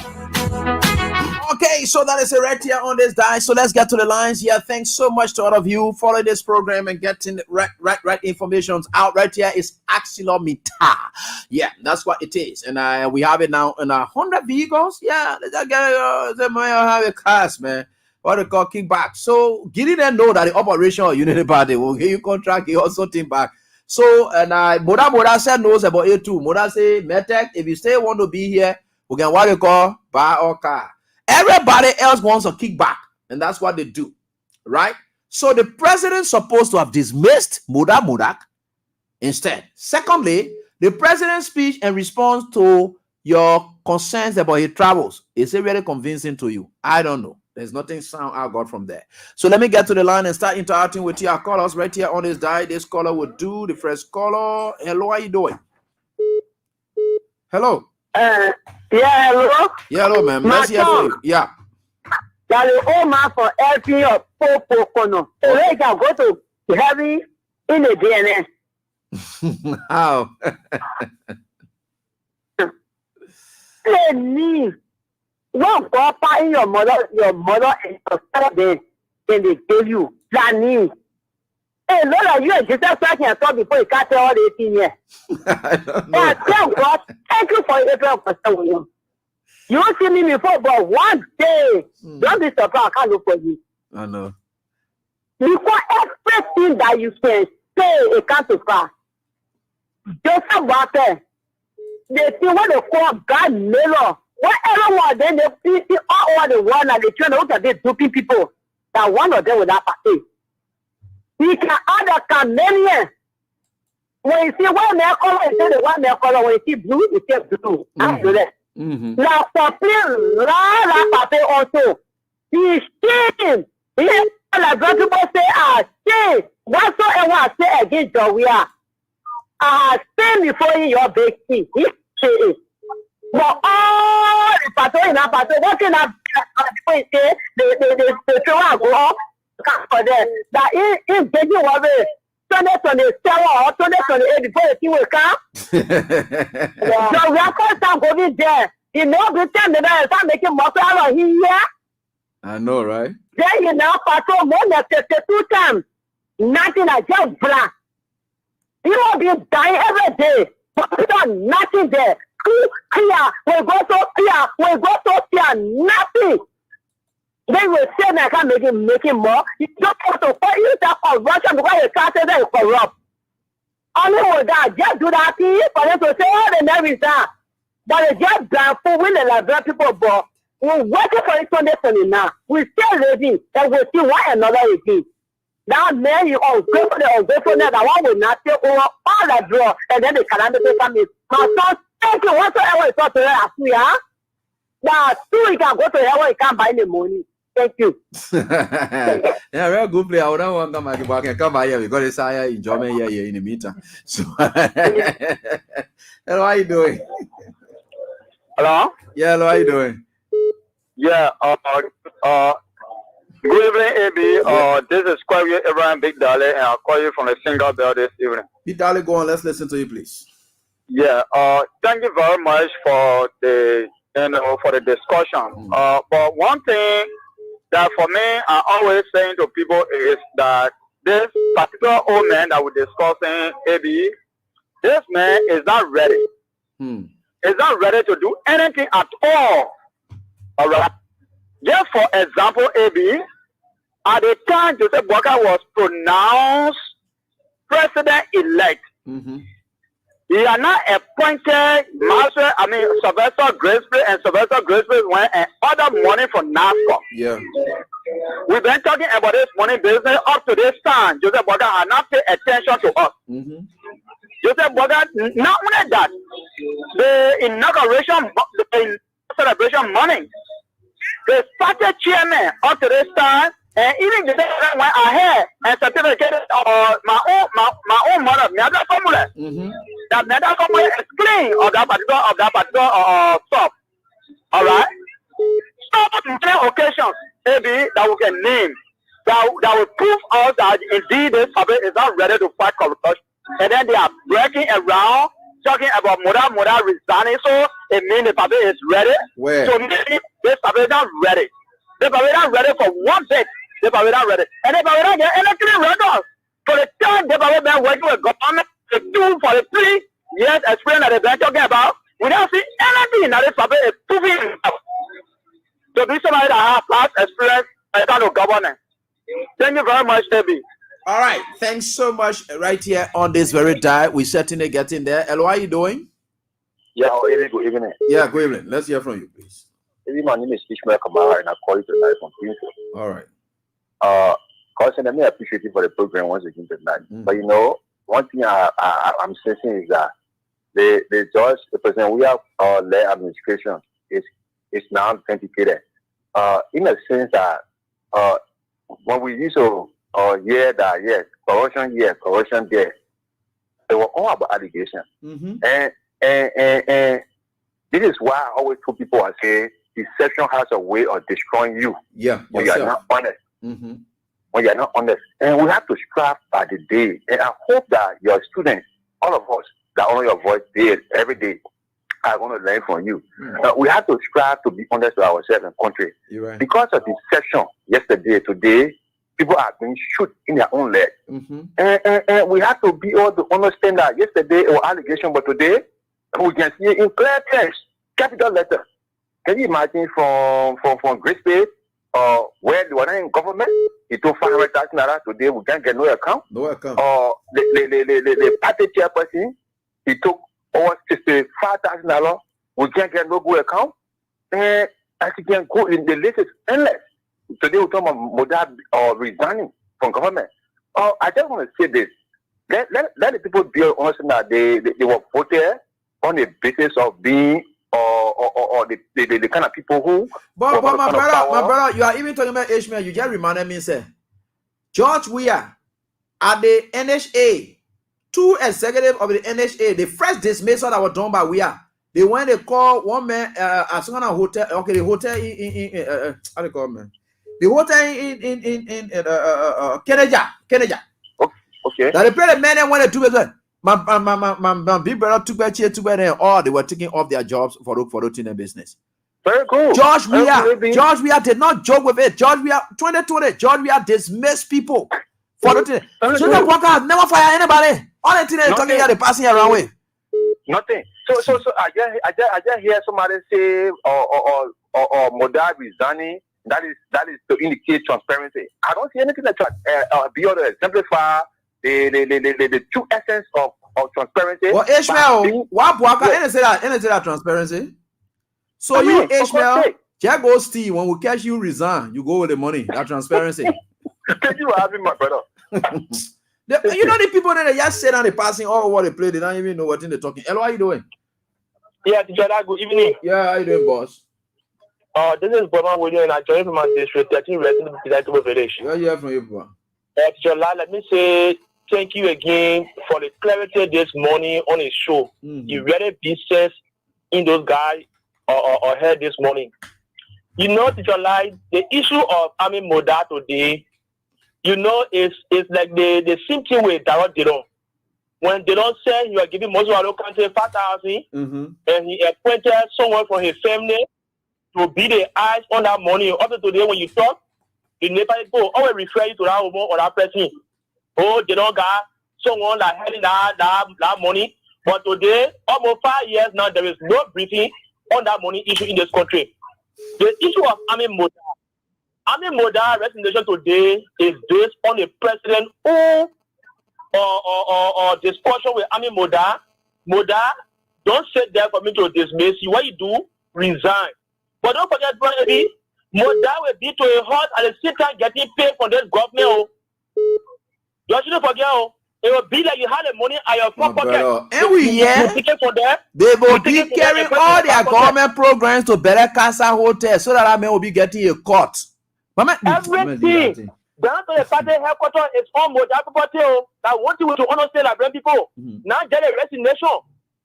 Okay, so that is it right here on this dive. So let's get to the lines here. Thanks so much to all of you. Follow this program and getting the right information out. Right here is Axilomita. Yeah, that's what it is. And we have it now in 100 vehicles. Yeah, let's get have a class, man. What they call Kickback. So getting them know that the operation of Unity Party will give you contract, you also think back. So, and Mora said knows about it too. Mora say, Metek, if you still want to be here, we can what you call buy or car. Everybody else wants a kickback, and that's what they do, right? So the president's supposed to have dismissed Mora instead. Secondly, the president's speech and response to your concerns about his travels, is it really convincing to you? I don't know. There's nothing sound I got from there. So let me get to the line and start interacting with you. Our callers right here on this dial. This caller will do. The first caller. Hello, how you doing? Hello. Yeah, hello. Yeah, hello, ma'am. Let's hear from you. Yeah. That is all man for helping of Popo Kono. So they can go to heaven in the DNA. How? They need one papa in your mother and your father, then they gave you planning. Hey, Lord, you are just a second I thought before you can't tell all this in here. I don't know. Thank God, thank you for April. You see me before, but one day, don't be surprised, I can't look for you. I know. Before everything that you can say, it can't to pass. Joseph Walker, they see what they call God mirror. Whatever one, then they see all over the world and they try to look at these duping people. That one of them will not pass. We can add a chameleon. When you see one man color, you see the one man color. When you see blue, you see blue. After that. Now, for la pape also. The shame. Yes, like people say, shame. Whatsoever I say against your we are. I stand before you, your big king. But all the patrol in a patrol, what can I say? The trauma go up for them. That is getting over 2027 or 2028 before the thing will come. So we are constant going there. You know, the time that I start making muscle out of here. I know, right? Then you now patrol more than 52 times. Nothing I just black. You will be dying every day, but there's nothing there. Clear, we go so clear, nothing. They will say that I can make it more. You don't have to fight you that corruption because you started there corrupt. Only with that, just do that thing for them to say, oh, the name is that. But it's just bad for when they like people, but we're working for it 2020 now. We're still ready, and we'll see one another again. Now, man, you ungrateful that I will not take over all that draw, and then the calamity comes. My son, thank you. Whatsoever is not to ask me, huh? Now, two we can go to hell, you can't buy the money. Thank you. Yeah, real good player. I would not want to come back, but I can come by here because it's higher enjoyment here in the meter. So, hello, how you doing? Hello? Yeah, hello, how you doing? Yeah, good evening, AB. This is Kwabie Abraham Big Dale, and I'll call you from a single bell this evening. Big Dale, go on. Let's listen to you, please. Yeah, thank you very much for the discussion. But one thing that for me, I always saying to people is that this particular old man that we're discussing, AB, this man is not ready. Is not ready to do anything at all. All right. Just for example, AB, at the time Joseph Walker was pronounced president-elect, he had not appointed Sylvester Graceful, and Sylvester Graceful went and ordered money from NASCO. Yeah. We've been talking about this money business up to this time. Joseph Walker had not paid attention to us. Joseph Walker, not only that, the inauguration, the celebration money, the started chairman up to this time, and even the day went ahead and certificated my own mother, Nada Formula. That Nada Formula is clean of that particular stuff. All right. So many occasions, maybe that we can name that will prove us that indeed this public is not ready to fight corruption, and then they are breaking around. Talking about Mora resigning, so it means the public is ready. Where? So maybe this public is not ready. The public is not ready for one bit. The public is not ready. And the public don't get anything records. For the time the public been working with government, the 2 for the 3 years experience that they've been talking about, we don't see anything that this public is proving himself. To be somebody that has past experience and kind of governance. Thank you very much, Debbie. All right. Thanks so much. Right here on this very diet, we're certainly getting there. Hello, how are you doing? Yeah, good evening. Yeah, good evening. Let's hear from you, please. My name is Ishmael Kamara, and I call you tonight from Queensland. All right. Carson, let me appreciate you for the program once again tonight. But you know, one thing I'm sensing is that the judge, the president, we have led administration is now vindicated. In a sense that when we used to hear that yes, corruption here, corruption there, they were all about allegations. And this is why I always tell people, I say deception has a way of destroying you. Yeah, when you are not honest. When you are not honest, and we have to strive by the day. And I hope that your students, all of us that honor your voice every day, are going to learn from you. We have to strive to be honest to ourselves and country. Right. Because of deception yesterday, today, people are being shot in their own leg. And we have to be able to understand that yesterday it was allegation, but today we can see it in clear text, capital letter. Can you imagine from Great State, where they were not in government, he took 500,000 naira. Today we can't get no account. No account. The party chairperson, he took over 65,000 naira. We can't get no good account. And as you can go in the list is endless. Today we talk about Mora resigning from government. I just want to say this. Let the people be honest that they were voted on the basis of being or the kind of people who. But my brother, you are even talking about Ishmael. You just reminded me, say, George Weah at the NHA, two executives of the NHA, the first dismissal that was done by Weah. They went, they call one man at some kind of hotel. Okay, the hotel in how do you call it, man? The hotel in Kenya. Okay. Now they play the men and when they do it. My big brother took back here to where they were taking off their jobs for the business. Very cool. George Weah did not joke with it. George Weah 2020. George Weah dismissed people for the thing. So the workers never fire anybody. All the thing they're talking about, they passing around with. Nothing. So I just hear somebody say or Mora resigning. That is to indicate transparency. I don't see anything that be able to exemplify the true essence of transparency. Well, Ishmael, what any say that transparency? So you, Ishmael, Jack goes Steve, when we catch you resign, you go with the money. That transparency. Thank you for having my brother. You know the people that they just sit down, they passing all over the place, they don't even know what they're talking. Hello, how you doing? Yeah, teacher, good evening. Yeah, how you doing, boss? This is Boma William, and I joined from my district, 13 resident of village. Yeah, you from you, bro. Teacher, let me say thank you again for the clarity this morning on his show. You really be sense in those guys or heard this morning. You know, teacher, like the issue of Mora today, you know, is like the same thing with Darrell Dillon. When they don't say you are giving most of our country 5,000, and he appointed someone from his family to be the eyes on that money. Also today, when you talk, the neighbor go always refer you to that woman or that person. Oh, they don't got someone that having that money. But today, almost 5 years now, there is no briefing on that money issue in this country. The issue of Mora resignation today is based on the president who or discussion with Mora. Mora, don't sit there for me to dismiss you. What you do, resign. But don't forget, brother, Mora will be to a halt at the same time getting paid from this government. You shouldn't forget, it will be like you had the money at your front pocket. Every year, they will be carrying all their government programs to better Casa Hotel so that man will be getting a cut. Everything. Down to the party headquarters is on Mora property. That want you to understand that brand people. Now get a resignation.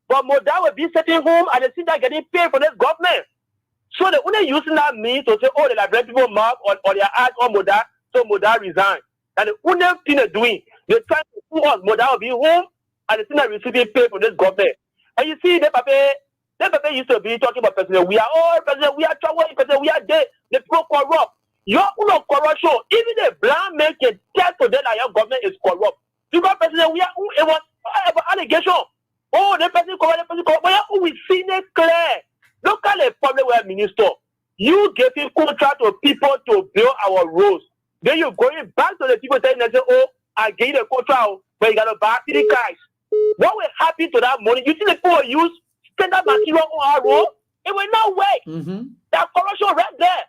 But Mora will be sitting home and the same time getting paid for this government. So they only using that means to say, oh, the library people mark or their eyes on Mora, so Mora resign. And the only thing they're doing, they're trying to put us Mora will be home and the thing that receiving pay from this government. And you see, the paper used to be talking about president. We are all president, we are trouble, president, we are dead, the pro corrupt. You're no corruption. Even the blind man can tell today that your government is corrupt. Because president, we are it was allegation. Oh, the person corrupt, But we see it clear. Look at the public works minister. You giving contract to people to build our roads. Then you're going back to the people saying, oh, I gave the contract, but you got to buy 3 cars. What will happen to that money? You see the people who use standard material on our road? It will not work. That corruption right there.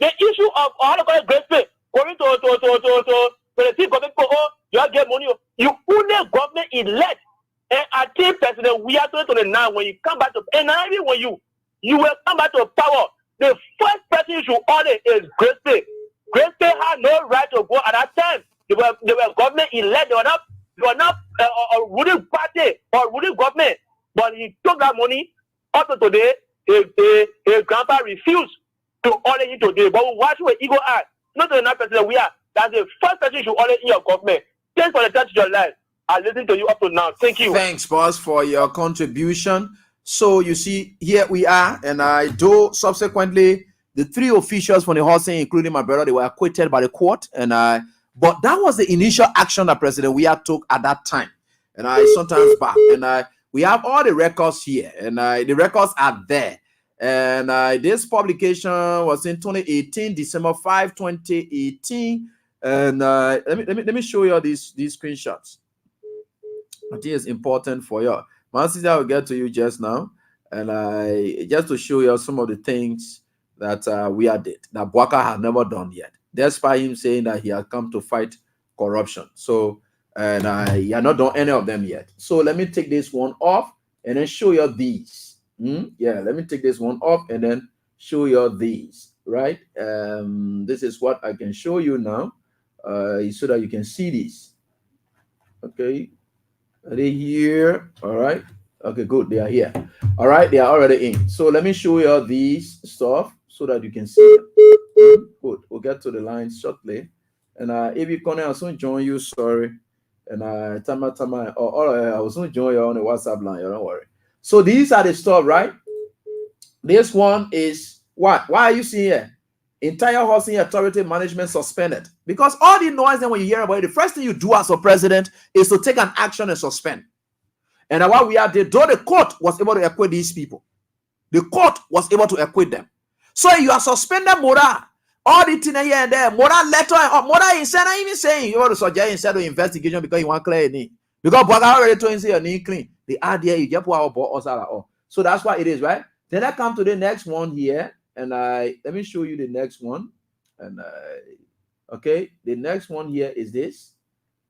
The issue of all the great pay going to the team government, you get money. You only government elect. And I think President, we are 2029 when you come back to, and even when you will come back to power, the first person you should audit is Grace Pay. Grace Pay had no right to go at that time. They were government elect. They were not a ruling party or ruling government. But he took that money up to today. His grandpa refused to audit it today. But watch where ego at. Not the next person we are. That's the first person you should audit in your government. Thanks for the touch of your life. I listen to you up to now. Thank you. Thanks, boss, for your contribution. So you see, here we are, and I do subsequently the 3 officials from the housing, including my brother, they were acquitted by the court, and but that was the initial action that President Weah took at that time, and sometimes back, and we have all the records here, and the records are there, and this publication was in 2018, December 5, 2018, and let me show you these screenshots. I think it's important for you. My sister, I will get to you just now, and just to show you some of the things that we did that Bwaka had never done yet, despite him saying that he had come to fight corruption. So, and he had not done any of them yet. So let me take this one off and then show you these. Yeah, let me take this one off and then show you these. Right? This is what I can show you now, so that you can see this. Okay. Are they here? All right. Okay, good. They are here. All right. They are already in. So let me show you these stuff so that you can see them. Good. We'll get to the lines shortly. And AB Kone, I'll soon join you. Sorry. And Tama, I will soon join you on the WhatsApp line. Don't worry. So these are the stuff, right? This one is what? Why are you seeing here? Entire housing authority management suspended. Because all the noise then when you hear about it, the first thing you do as a president is to take an action and suspend. And what we did, though the court was able to acquit these people, the court was able to acquit them. So you are suspended Mora. All the thing here and there, Mora letter, Mora instead of even saying you want to suggest instead of investigation because you want clear knee. Because Bwaga already told you say your knee clean. The idea you just put our boss out all. So that's what it is, right? Then I come to the next one here. And let me show you the next one. And okay, the next one here is this.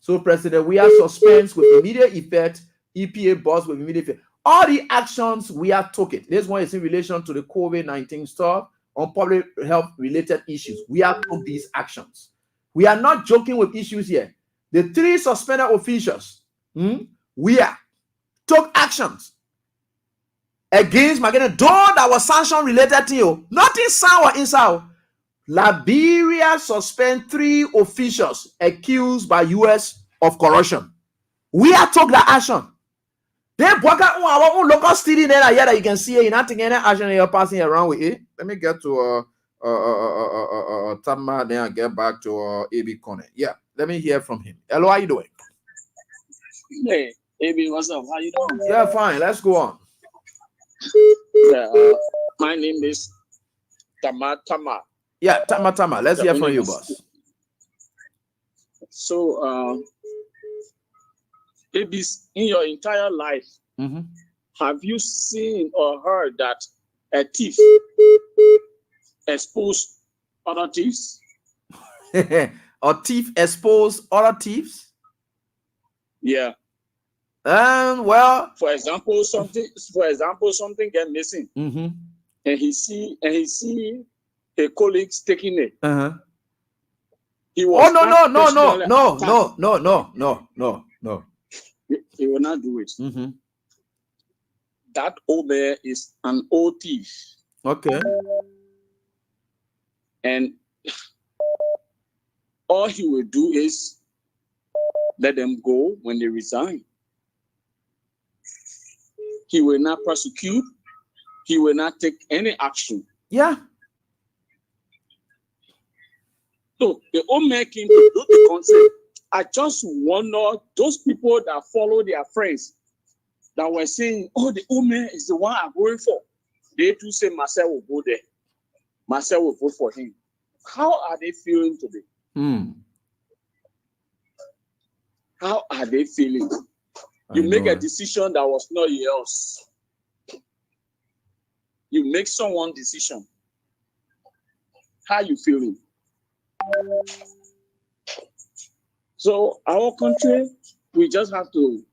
So President, we are suspends with immediate effect. EPA boss with immediate effect. All the actions we are taking. This one is in relation to the COVID-19 stuff on public health related issues. We have took these actions. We are not joking with issues here. The 3 suspended officials, we are took actions against Magana door that was sanction related to you. Nothing sour inside. Liberia suspend 3 officials accused by US of corruption. We are took that action. They work out our own local city there that you can see it. Nothing any action you're passing around with it. Let me get to Tama, then I get back to AB Kone. Yeah, let me hear from him. Hello, how you doing? Hey, AB, what's up? How you doing? Yeah, fine. Let's go on. Yeah, my name is Tama. Yeah, Tama. Let's hear from you, boss. So, AB, in your entire life, have you seen or heard that a thief exposed other thieves? A thief exposed other thieves? Yeah. Well, for example, something get missing, and he see a colleague taking it. He was no. He will not do it. That old bear is an old thief. Okay. And all he will do is let them go when they resign. He will not prosecute. He will not take any action. Yeah. So the old man came to do the concept. I just wonder those people that follow their friends that were saying, oh, the old man is the one I'm going for. They too say Marcel will go there. Marcel will vote for him. How are they feeling today? How are they feeling? You make a decision that was not yours. You make someone's decision. How you feeling? So our country, we just have to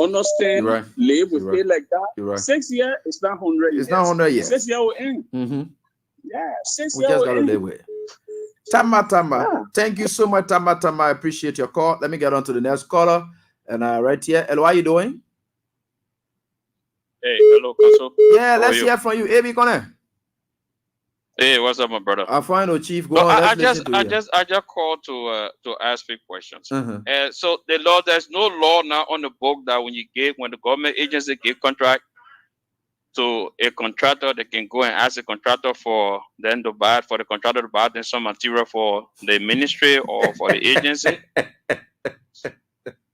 understand, live with it like that. 6 years, it's not 100 years. It's not 100 years. 6 years will end. Yeah, 6 we years just will gotta end. live with it. Tama. Yeah. Thank you so much, Tama. I appreciate your call. Let me get on to the next caller. And right here. Hello, how are you doing? Hey, hello, Council. Yeah, let's hear from you. AB Connor. Hey, what's up, my brother? I'm fine, Chief. Go no, on. I just called to ask quick questions. So the law, there's no law now on the book that when the government agency give contract to a contractor, they can go and ask the contractor for them to buy for the contractor to buy then some material for the ministry or for the agency.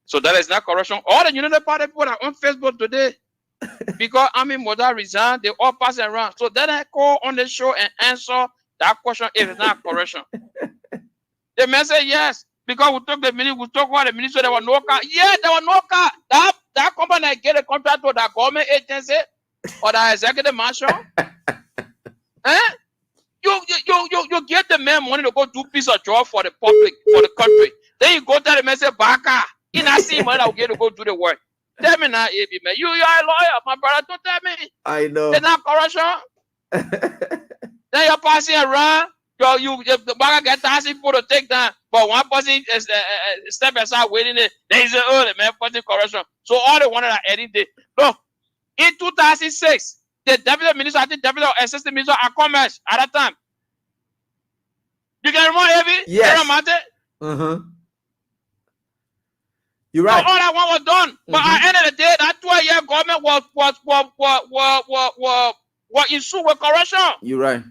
So that is not corruption. All the United Party people are on Facebook today because Mora resigned, they all pass around. So then I call on the show and answer that question if it's not corruption. The man said yes, because we talk about the ministry, there was no car. Yeah, there was no car. That company get a contract to that government agency or the executive marshal. You get the man money to go do piece of job for the public, for the country. Then you go tell the man say, Baka, in I see money I'll get to go do the work. Tell me now, AB, man. You are a lawyer, my brother. Don't tell me. I know. It's not corruption. Then you're passing around. The Baka get asking people to take down. But one person step aside waiting there. Then he say, oh, the man fighting corruption. So all the one that are adding there. Look, in 2006, the deputy minister, I think deputy or assistant minister of commerce at that time. You can remember, AB? Yes. You're right. So all that one was done. But at the end of the day, that 12-year government was in suit with corruption. You're right.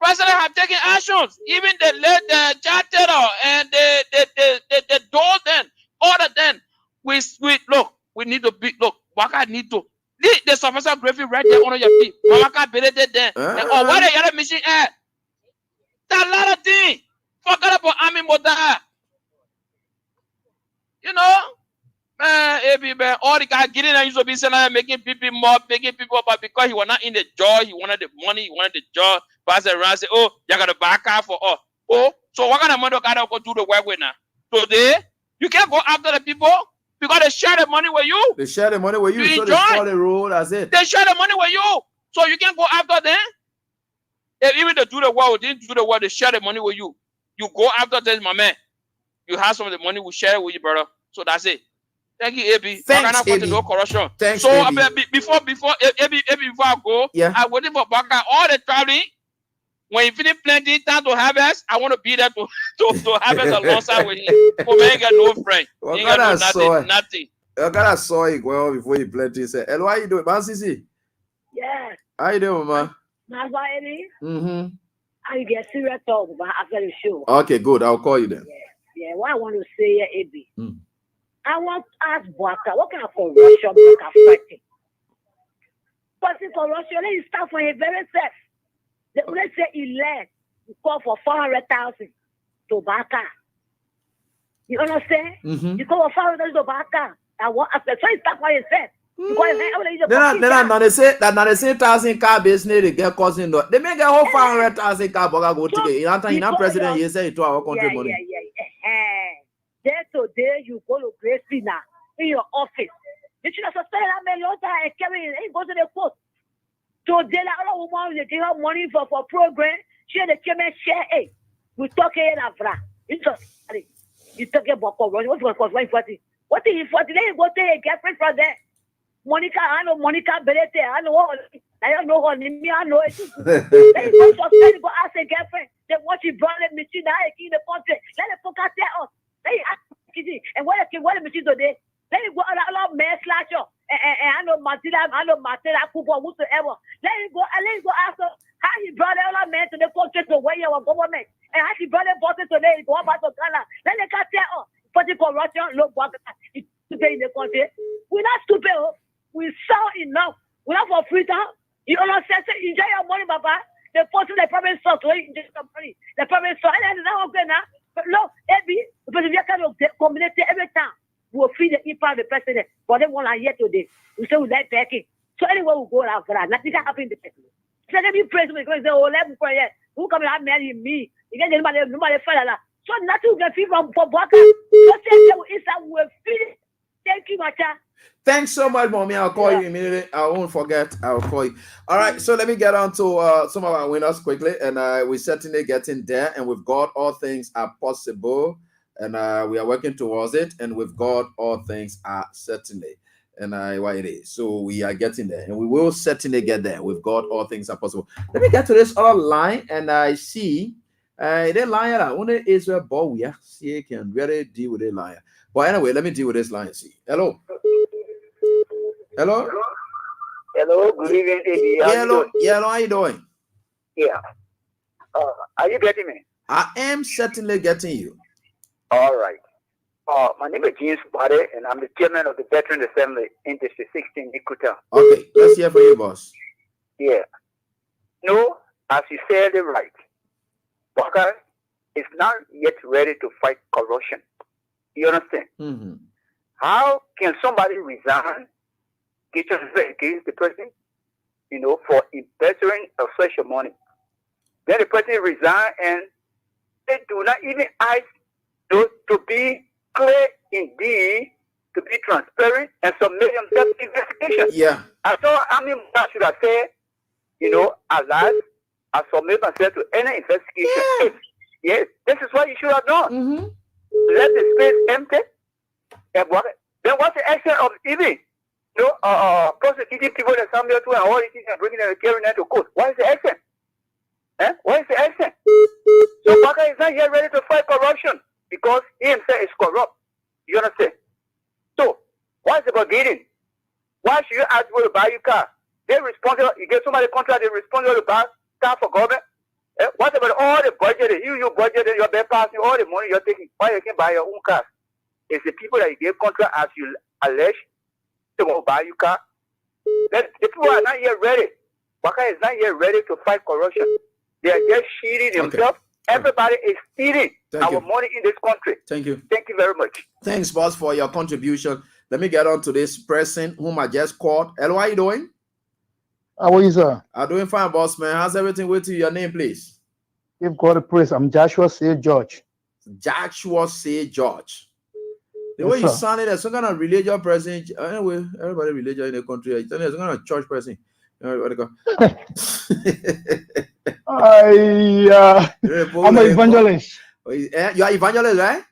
President have taken actions. Even the charter and the door then, order then. We need to be, Waka need to. The Professor Griffin right there under your feet. Waka better there. Or what the other mission at? That lot of things. Forget about Army Mora. You know? Man, all the guys getting there used to be saying making people, but because he was not in the job, he wanted the money, he wanted the job. Pass around, say, oh, you got to back out for all. Oh, so what kind of money got to go do the work with now? Today, you can't go after the people because they share the money with you. They share the money with you, so they follow the rule, that's it. They share the money with you, so you can't go after them. If even they do the work, they didn't do the work, they share the money with you. You go after them, my man. You have some of the money, we share it with you, brother. So that's it. Thank you, AB. Thanks, AB. No corruption. Thanks, so AB. Before AB, before I go, I'm waiting for Baka. All the traveling. When you finish planting, time to harvest, I want to be there to harvest alongside with him. For me, I got no friend. What You got nothing. I gotta saw it well before you plant it. Say, hello, how you doing, man? Sisi? Yeah. How you doing, man? That's why Eddie. Mm-hmm. I get serious talk about after the show. Okay, good. I'll call you then. Yeah. What I want to say here, AB. I want to ask Baka, what kind of corruption Baka fighting? But the corruption, let it start from a very self. Let's say he left, you call for 400,000 to Baka. You understand? You call for 400,000 to Baka. And what after? So he start for himself. Then they say that now the same 1,000 car business they get causing. They make a whole 500,000 car Baka go together. You know, president, you say to our country money. Day to day, you go to Gracie now in your office. You should have suspended that man long time and carry it. He go to the court. So they like all women they give her money for program. She the came and share it. We talk here after. You talk about corruption. What's going on? What is he for? Then you go to a girlfriend from there. Monica, I know Monica Berete. I know her name. I know it. Then you go to go ask a girlfriend. Then what she brought the machine in the country. Let the fuck out there. And what the machine today? Let me go a lot of mess slasher. And I know Martina, Cooper, whosoever. Let me go ask her how he brought all our men to the country to where our government. And how he brought them bosses today to go back to Ghana. Let me tell her. For the corruption, look what it's today in the country. We're not stupid. We saw enough. We're not for freedom. You understand? Enjoy your money, Baba. The person they probably saw to enjoy your money. They probably saw. And that's not okay now. But look, Abby, But if you kind of community every time, we'll feed the impact of the president. But they won't here today. We say we like packing. So anywhere we go out for that, nothing can happen in the president. So let me praise me because they all let me pray. Who come and marry me? You get nobody follow that. So nothing will get free from Baka. So say we'll feed it. Thank you, Macha. Thanks so much, Mommy. I'll call you immediately. I won't forget. I'll call you. All right. So let me get on to some of our winners quickly. And we're certainly getting there. And with God, all things are possible. And we are working towards it. And with God, all things are certainly. And why it is. So we are getting there. And we will certainly get there. With God, all things are possible. Let me get to this other line. And I see the liar. Only Israel boy, we see can really deal with the liar. But anyway, let me deal with this line. See. Hello. Hello. Hello. Good evening, Eddie. Hello. How are you doing? Yeah. Are you getting me? I am certainly getting you. All right. My name is James Bade, and I'm the chairman of the Veteran Assembly in District 16, Ikuta. Okay, let's hear from you, boss. Yeah. No, as you said it right, Baka is not yet ready to fight corruption. You understand? Mm-hmm. How can somebody resign, get against the person, for embezzling of social money? Then the person resign and they do not even ask those to be clear indeed, to be transparent and submit themselves to investigation. Yeah. I thought, I should have said, alive, I submit myself to any investigation. Yes, this is what you should have done. Mm-hmm. Let the space empty. And then what's the action of even, prosecuting people that some to and all these things and bringing them and carrying them to court? What is the action? What is the action? So Baka is not yet ready to fight corruption because he himself is corrupt. You understand? So, what's about getting? Why should you ask people to buy you car? They're responsible. You get somebody contract, they're responsible to buy car for government. What about all the budget? You budgeted your best passing, all the money you're taking. Why you can buy your own car? It's the people that you gave contract as you allege to go buy your car. The people are not yet ready. Baka is not yet ready to fight corruption. They are just cheating themselves. Everybody is stealing our money in this country. Thank you. Thank you very much. Thanks, boss, for your contribution. Let me get on to this person whom I just called. Hello, how are you doing? How are you, sir? I'm doing fine, boss, man. How's everything with you? Your name, please? Give God a praise. I'm Joshua C. George. Joshua C. George. The way you sounded as some kind of religious person. Anyway, everybody religious in the country. You're some kind of church person. I'm an evangelist. You're an evangelist, right?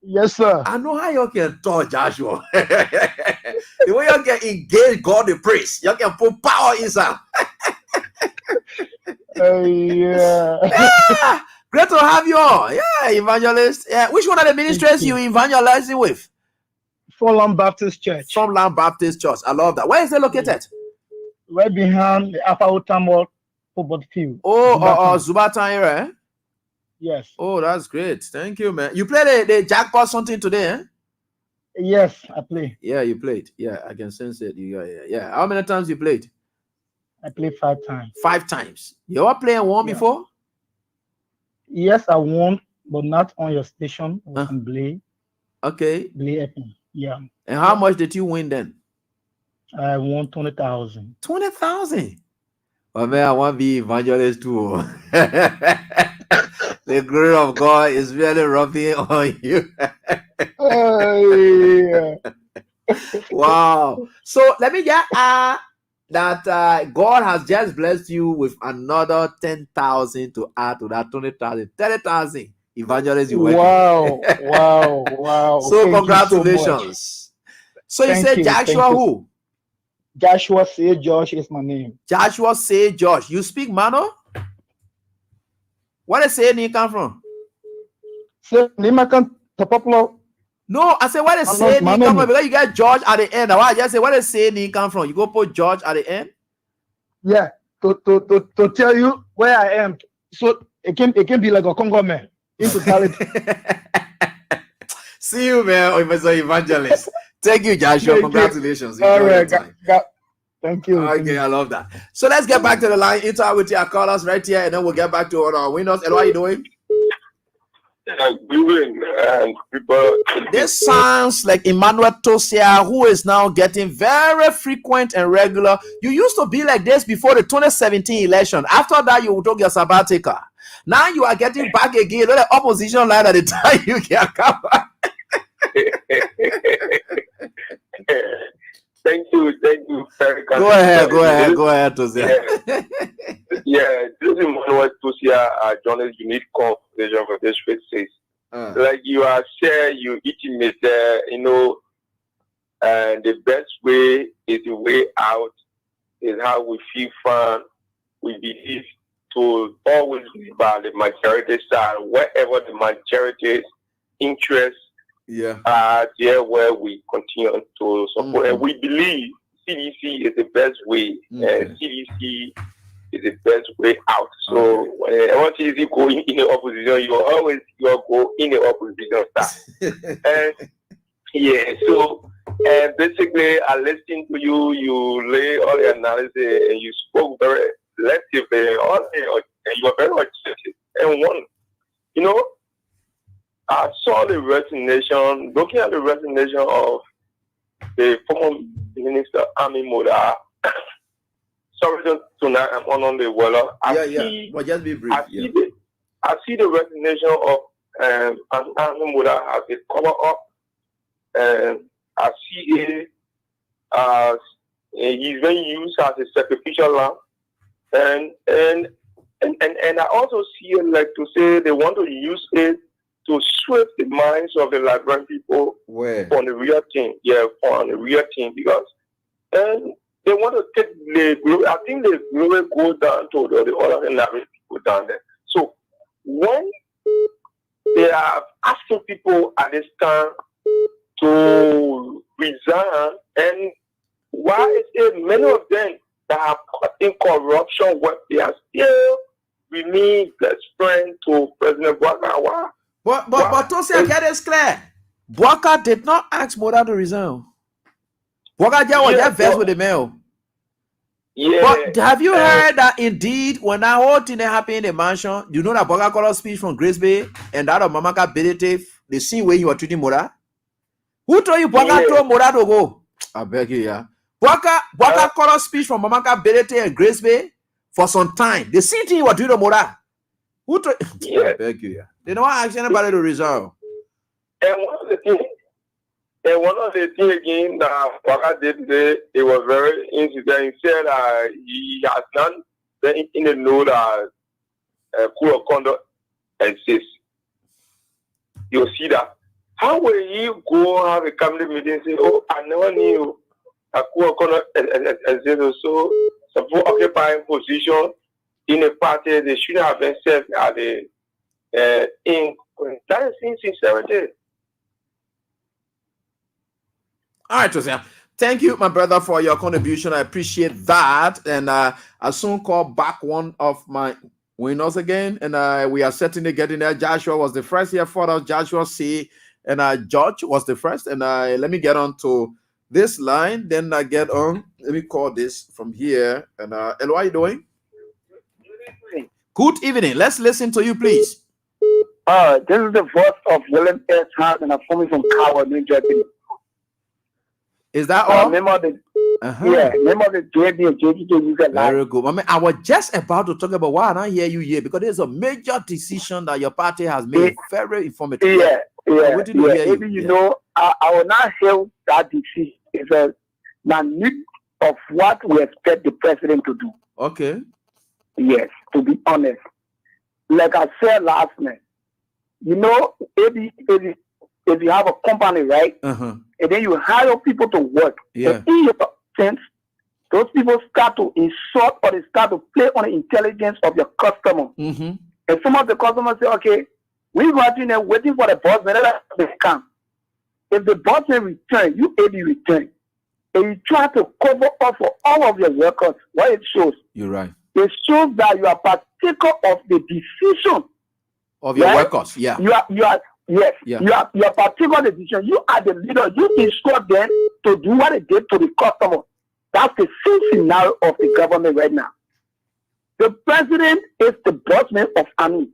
Yes, sir. I know how you can talk, Joshua. The way you can engage God the priest, you can put power inside. Great to have you on. Yeah, evangelist. Yeah, which one of the ministries you evangelizing with? Fulham Baptist Church. Fulham Baptist Church. I love that. Where is it located? Right behind the Upper Otamor football field. Zubatan area. Eh? Yes. Oh, that's great. Thank you, man. You played the jackpot something today, eh? Yes, I play. Yeah, you played. Yeah, I can sense it. Yeah. How many times you played? I played 5 times. 5 times. You ever played and won before? Yes, I won, but not on your station. On Blay. Okay. Blay FM. Yeah. And how much did you win then? I won 20,000. 20,000. Oh man, I want to be evangelist too. The glory of God is really rubbing on you. Wow. So let me get that God has just blessed you with another 10,000 to add to that 20,000, 30,000 evangelists you work. Wow. So congratulations. So you said Joshua who? Joshua C. George is my name. Joshua C. George. You speak Mano? Where does say come from? No, I said where does say come from? Because you got George at the end. I just say where does say come from? You go put George at the end? Yeah, to tell you where I am. So it can be like a Congo man in totality. See you, man, Mr. Evangelist. Thank you, Joshua. Congratulations. All right, thank you. Okay, I love that. So let's get back to the line. Interact with your callers right here, and then we'll get back to our winners. And what are you doing? and people. This sounds like Emmanuel Tosia, who is now getting very frequent and regular. You used to be like this before the 2017 election. After that, you took your sabbatical. Now you are getting back again. The opposition line at the time you can come back. Thank you. Go ahead, Tosia. Yeah, this is Emmanuel Tosia, journalist. You need conversation for this says. Like you are share, you intimate, and the best way is the way out is how we feel fun. We believe to always be by the majority side, wherever the majority's interests are there where we continue to support. And we believe CDC is the best way, and CDC is the best way out. So once you go in the opposition, you always go in the opposition side. And so basically I listened to you, you lay all the analysis and you spoke very selectively and you were very objective. And one, I saw the resignation, looking at the resignation of the former Minister Army Mora. Sorry, tonight I'm on the weather. But just be brief. I see the resignation of Army Mora as a cover up, and I see it as he's being used as a sacrificial lamb, and I also see it like to say they want to use it to sweep the minds of the Liberian people on the real thing. On the real thing, because they want to take the glory. I think the glory goes down to the other Liberian people down there. So when they are asking people at this time to resign, and why is it many of them that are caught in corruption, what they are still remain best friend to President Bwaka? But Tosia, get this clear. Bwaka did not ask Mora to resign. Bwaka was just vexed with the mail. But have you heard that indeed when that whole thing happened in the mansion, you know that Bwaka called a speech from Grace Bay and that of Mamaka Bedete, the same way you were treating Mora? Who told you Bwaka told Mora to go? I beg you, Bwaka called a speech from Mamaka Bedete and Grace Bay for some time. The same thing you were treating Mora. Who told I beg you, They don't ask anybody to resign. And one of the things again that Bwaka did today, it was very interesting. He said he has not been in the know that code of conduct exists. You'll see that. How will you go have a cabinet meeting and say, "Oh, I never knew a code of conduct exists"? So, suppose occupying position in a party, they shouldn't have been served at the in that is insincerity. All right, Tosia. Thank you, my brother, for your contribution. I appreciate that. And I soon call back one of my winners again. And we are certainly getting there. Joshua was the first here for us. Joshua C. And George was the first. And let me get on to this line. Then I get on. Let me call this from here. And hello, how are you doing? Good evening. Let's listen to you, please. This is the voice of William S. Hart, and I'm coming from Coward, New Jersey. Is that all? Remember the JB and JD. Very good. I mean, I was just about to talk about why I don't hear you here, because there's a major decision that your party has made. Very informative. Maybe you know, I will not hear that decision. It's a minute of what we expect the president to do. Okay. Yes, to be honest. Like I said last night, you know, if you have a company, right? And then you hire people to work. And in your sense, those people start to insult or they start to play on the intelligence of your customer. And some of the customers say, okay, we're watching there waiting for the boss man to come. If the boss man return, you AB return. And you try to cover up for all of your workers, what it shows. You're right. It shows that you are partaker of the decision of your workers. You are partaker of the decision. You are the leader. You instruct them to do what they did to the customer. That's the same scenario of the government right now. The president is the boss man of army.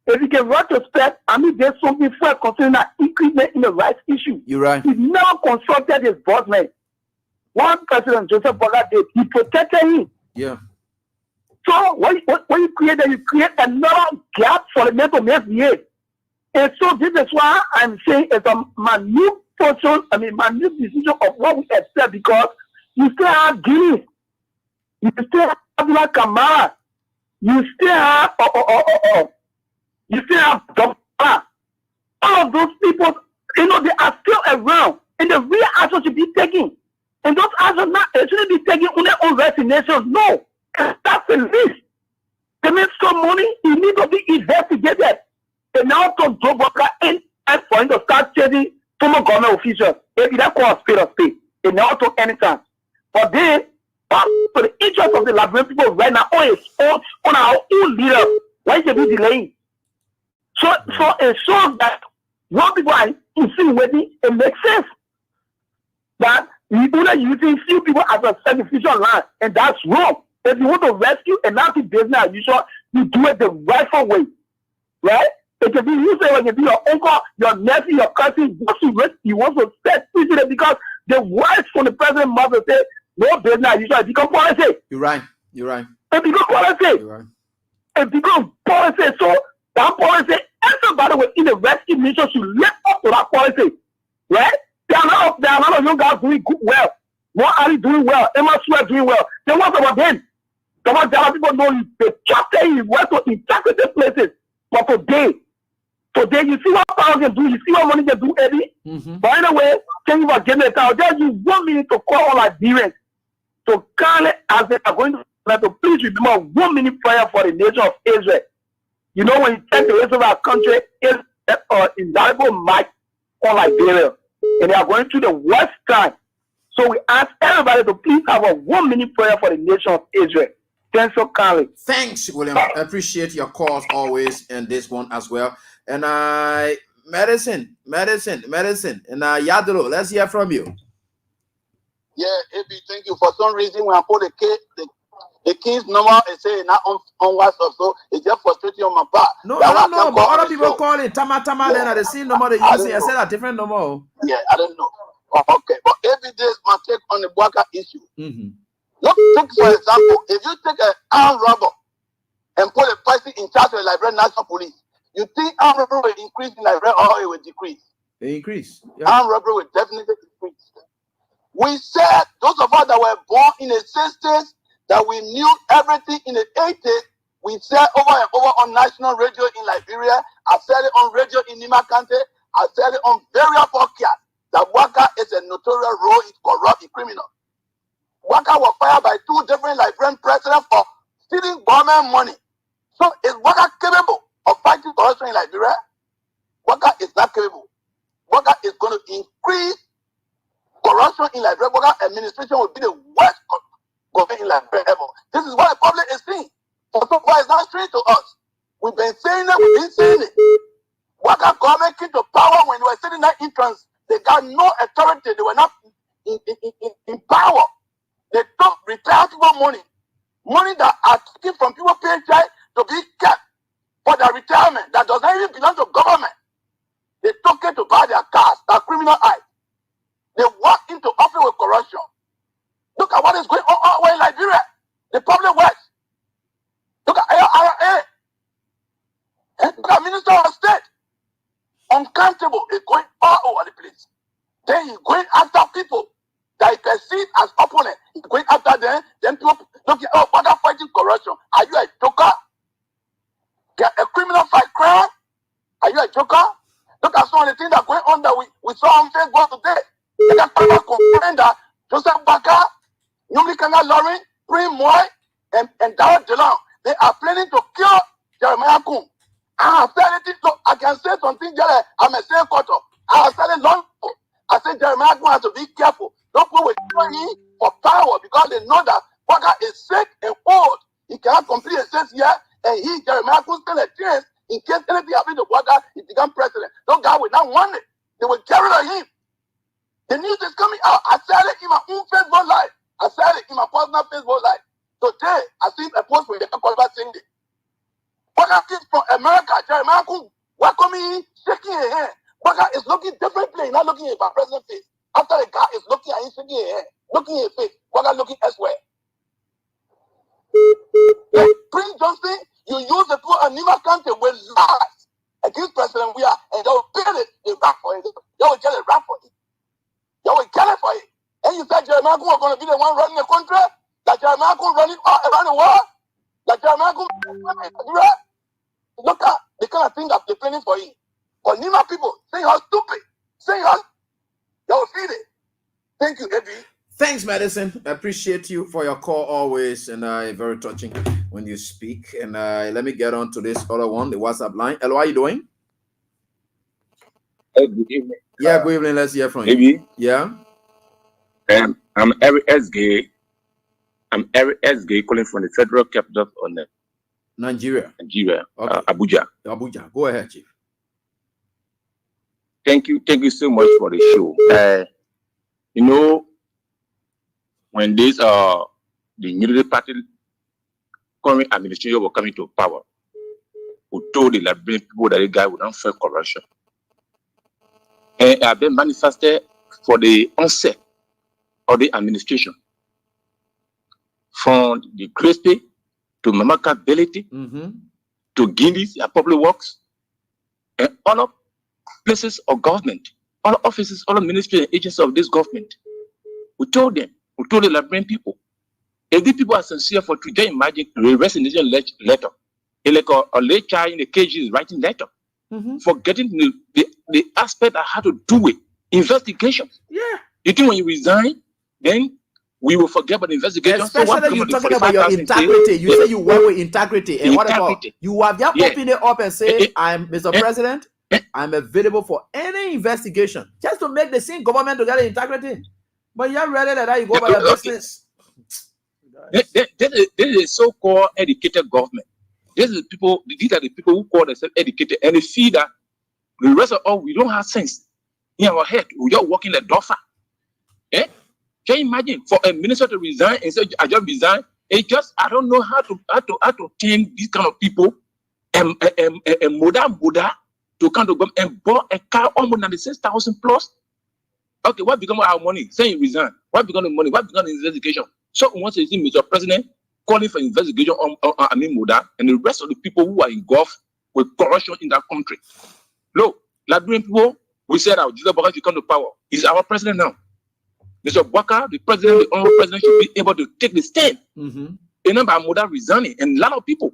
If you can retrospect, I mean, there's something for concerning that increment in the rights issue. You're right. He never consulted his boss man. One President Joseph Bola did. He protected him. Yeah. So when you create another gap for the men to misbehave. And so this is why I'm saying it's a minute portion, minute decision of what we accept, because you still have Guinea, you still have Abdullah Kamara, you still have Dr. All of those people, they are still around, and the real action should be taken. And those actions shouldn't be taken on their own resignation. No, that's a list. They make some money, it needs to be investigated. And now to Joe Walker and for him to start chasing former government officials. Maybe that called spade of spade. They never took any chance. But then, for the interest of the Liberian people right now, on our own leader, why should we be delaying? So it shows that what people are insinuating, it makes sense. That we are using few people as a sacrificial line, and that's wrong. If you want to rescue and not be business as usual, you do it the rightful way. Right? It can be you say when you be your uncle, your nephew, your cousin, you want to set it because the words from the president mother say no business usually become policy. You're right. It become policy. You're right. It become policy. So that policy, everybody within the rescue mission should live up to that policy. Right? There are a lot of young guys doing good well. More Ali doing well. Emma Sweat doing well. Then what about them? Some of the people know they trusted him went to integrity places. But today you see what power can do, you see what money can do, Eddie. But anyway, thank you for getting it out. Just use 1 minute to call all Liberians to kindly, as they are going to please remember 1 minute prayer for the nation of Israel. You know, when you check the rest of our country, is invaluable might on Liberia, and they are going through the worst time. So we ask everybody to please have a 1 minute prayer for the nation of Israel. Thanks so kindly. Thanks, William. I appreciate your calls always, and this one as well. And medicine. And Yadro, let's hear from you. Yeah, AB, thank you. For some reason, when I put the kid's number, it say not on WhatsApp, so it's just frustrating on my part. No, but other people call it Tama, then at the same number they use it. I said a different number. Yeah, I don't know. Oh, okay, but every day is my take on the Bwaka issue. Look, for example, if you take an armed robber and put a person in charge of the Liberian National Police, you think armed robbery will increase in Liberia or it will decrease? It increase. Yeah. Armed robbery will definitely increase. We said, those of us that were born in the 60s, that we knew everything in the 80s, we said over and over on national radio in Liberia, I said it on radio in Nima County, I said it on various podcasts, that Waka is a notorious role, it's corrupt, it's criminal. Waka was fired by 2 different Liberian presidents for stealing government money. So is Waka capable of fighting corruption in Liberia? Waka is not capable. Waka is going to increase corruption in Liberia. Waka administration will be the worst government in Liberia ever. This is what the public is seeing. So far, it's not strange to us. We've been saying it, we've been saying it. Waka government came to power when they were sitting there in trans. They got no authority. They were not in power. They took retired people money that are taken from people's paycheck to be kept for their retirement that does not even belong to government. They took it to buy their cars, their criminal acts. They walked into office with corruption. Look at what is going on in Liberia. The public works. Look at IRA. Look at Minister of State. Uncountable is going all over the place. Then he's going after people that he perceives as opponents. He's going after them. Then people look at, oh, what are fighting corruption? Are you a joker? Get a criminal fight crime? Are you a joker? Look at some of the things that are going on that we saw on Facebook today. They can complain that Joseph Baka, Yumi Kanga Lauren, Prim Moy, and Darrell DeLong, they are planning to kill Jeremiah Kum. I have said it, so I can say something, Jerry. I'm a same quarter. I have said it long ago. I said Jeremiah Kum has to be careful. Don't put with him for power because they know that Baka is sick and old. He cannot complete a 6 years, and Jeremiah Kum stand a chance in case anything happens to Baka, he become president. No guy will not want it. They will get rid of him. The news is coming out. I said it in my own Facebook live. I said it in my personal Facebook live. Today, I see a post with the Kokoba saying it. Baga kids from America, Jeremiah welcoming, shaking his hand. Baga is looking differently, not looking at my president's face. After the guy is looking at him, shaking his hand, looking at his face, Baga looking elsewhere. Prince Johnson, you use the poor Anima country with lies against President we are, and they will pay the rap for it. They will get a rap for it. They will get it for it. And you said Jeremiah was going to be the one running the country? That Jeremiah running all around the world? That Jeremiah look at the kind of thing that they're planning for you. But Nima people, say how stupid. Say how they will feel it. Thank you, Eddie. Thanks, Madison. I appreciate you for your call always, and very touching when you speak. And let me get on to this other one, the WhatsApp line. Hello, how are you doing? Good evening. Yeah, good evening. Let's hear from you. Yeah. I'm Eric SG. I'm Eric SG calling from the federal capital on Nigeria. Okay. Abuja. Abuja. Go ahead, Chief. Thank you so much for the show. You know, when this the Unity Party current administration were coming to power, who told the Liberian people that the guy would not fail corruption, and have been manifested for the onset of the administration, from the Crispy to Mamaka Ability to Guineas and Public Works, and all places of government, all offices, all ministry and agencies of this government. We told them, we told the Liberian people, if these people are sincere for today, imagine a resignation letter. Like a late child in the cage is writing letter, forgetting the aspect that had to do with investigations. Yeah. You think when you resign, then we will forget about the investigation. Especially so you're talking about your integrity. You say you work with integrity. And what about you have just opened it up and say, I'm Mr. President, I'm available for any investigation. Just to make the same government to get integrity. But you're ready that you go by your business. This is a so-called educated government. These are the people who call themselves educated, and they feel that the rest of all we don't have sense in our head. We are working like duffer. Can you imagine for a minister to resign and say I just resign? It just I don't know how to tame these kind of people and Mora to come to government and bought a car almost 96,000 plus. Okay, what become of our money? Say you resign. What become of the money? What become of the investigation? So once you see Mr. President calling for investigation on Mora and the rest of the people who are engulfed with corruption in that country. Look, Liberian people, we said that Jesus Baka should come to power. He's our president now. Mr. Baka, the president, the honorable president, should be able to take the stand. And then by Mora resigning, and a lot of people,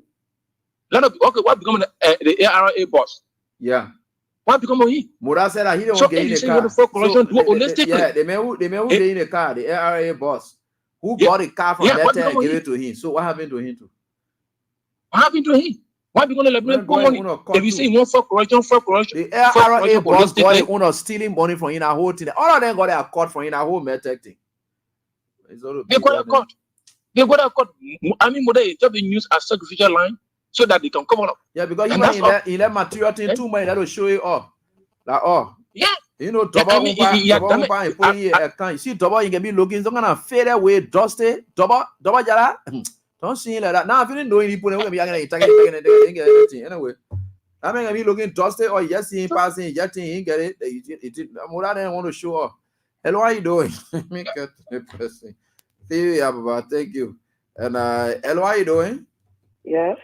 okay, what become the ARA boss? Yeah. What become of him? Mora said that he don't get in the car. The man who get in the car, the ARA boss, who bought the car from Letter and gave it to him. So what happened to him too? What happened to him? Why be going to let money? If you say you want for corruption, the ARA boss got the owner stealing money from him, a whole thing. All of them got a court from him, a whole medtech thing. They got a court. They got a court. I mean, Mora is just being used as sacrificial line so that they can cover up. Yeah, because he let material thing too much that will show it up. Like, yeah. You know, double you see double you can be looking some kind of fade away, dusty, double jala. Don't see it like that. Now if you didn't know any people will be anyway. I mean, be looking dusty or just seeing passing, just he get it. It Mora didn't want to show up. Hello, how you doing? Thank you. And hello, how you doing? Yes.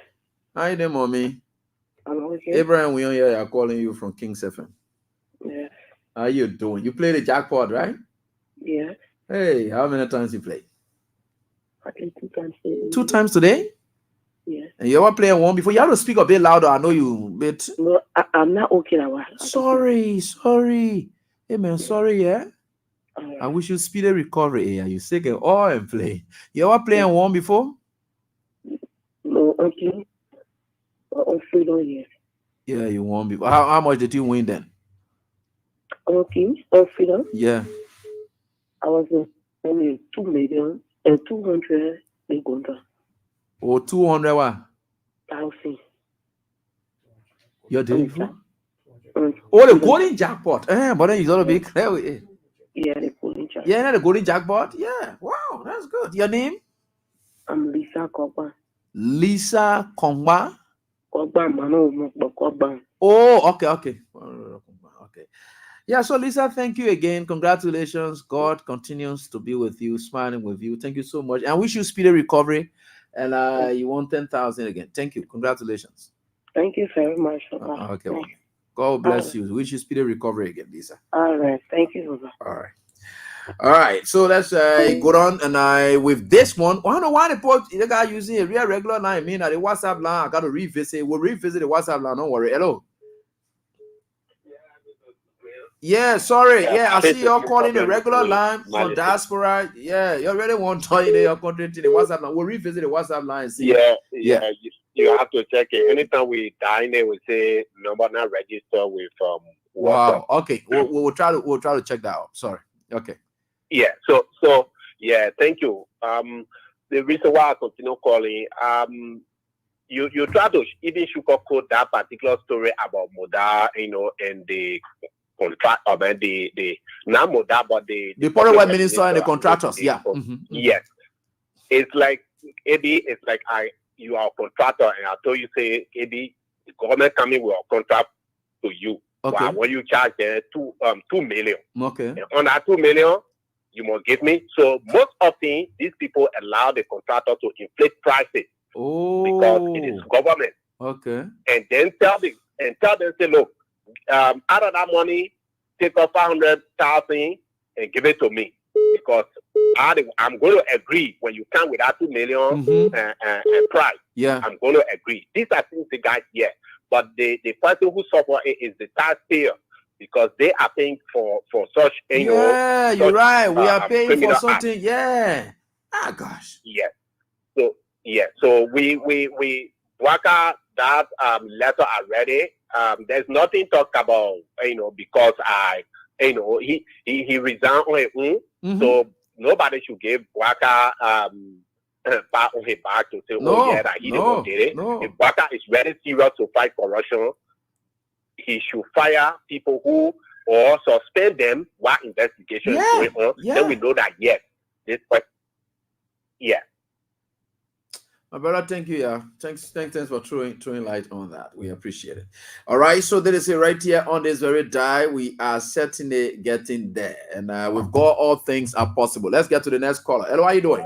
How you doing, mommy? I'm okay. Abraham, we on here are calling you from King's FM. Yes. How you doing? You play the jackpot, right? Yes. Hey, how many times you play? I played 2 times today. 2 times today? Yes. And you ever play one before? You have to speak a bit louder. I know you bit. No, I'm not okay now. Sorry. Hey man, sorry, yeah. I wish you speedy recovery. Yeah, you sick and all and play. You ever play one before? No, okay. I'm freedom here. Yeah, you won before. How much did you win then? Okay, on freedom. Yeah. I was in 2,200,000 in Gonda. Oh, 200 what? 1,000. You're doing oh, the golden jackpot. But then you gotta be clear with it. Yeah, the golden jackpot. Yeah, the golden jackpot. Yeah. Wow, that's good. Your name? I'm Lisa Kongba. Lisa Kongba? Oh, okay. Yeah, so Lisa, thank you again. Congratulations. God continues to be with you, smiling with you. Thank you so much. And wish you speedy recovery. And you won 10,000 again. Thank you. Congratulations. Thank you very much. Okay. Well, God bless you. Wish you speedy recovery again, Lisa. All right. Thank you. All right. So let's go on. And with this one, I don't know why the guy using a real regular line. I mean, the WhatsApp line, I got to revisit. We'll revisit the WhatsApp line. Don't worry. Hello. Yeah, sorry. Yeah, I see you're calling the regular line from diaspora. Yeah, you already want to join your country to the WhatsApp line. We'll revisit the WhatsApp line. And see. Yeah. You have to check it. Anytime we dine, we say number not register with WhatsApp. Wow. Okay. We'll try to check that out. Sorry. Okay. Yeah. So yeah. Thank you. The reason why I continue calling, you try to even sugarcoat that particular story about Mora, and the contract about the not Mora, but the Procurement minister and the contractors. Yeah. Yes. It's like it's like you are a contractor, and I told you say the government coming with a contract to you. Okay. Wow, when you charge them 2 million. Okay. And on that 2 million, you must give me. So most often these people allow the contractor to inflate prices. Oh. Because it is government. Okay. And then tell them, say, look, out of that money, take off 500,000 and give it to me. Because I'm going to agree when you come with that 2 million price. Yeah. I'm going to agree. These are things the guys hear. But the person who suffer is the taxpayer, because they are paying for such, Yeah, you're right. We are paying for something. Act. Yeah. Ah, gosh. Yes. So we work out that letter already. There's nothing talk about, because he resigned on his own. So nobody should give Waka back on his back to say, that he didn't get it. If Waka is very serious to fight corruption, he should fire people who, or suspend them while investigation is going on. Then we know that, yes, this person, My brother, thank you. Yeah, thanks for throwing light on that. We appreciate it. All right, so there is a right here on this very die. We are certainly getting there, and we've got all things are possible. Let's get to the next caller. Hello, how you doing?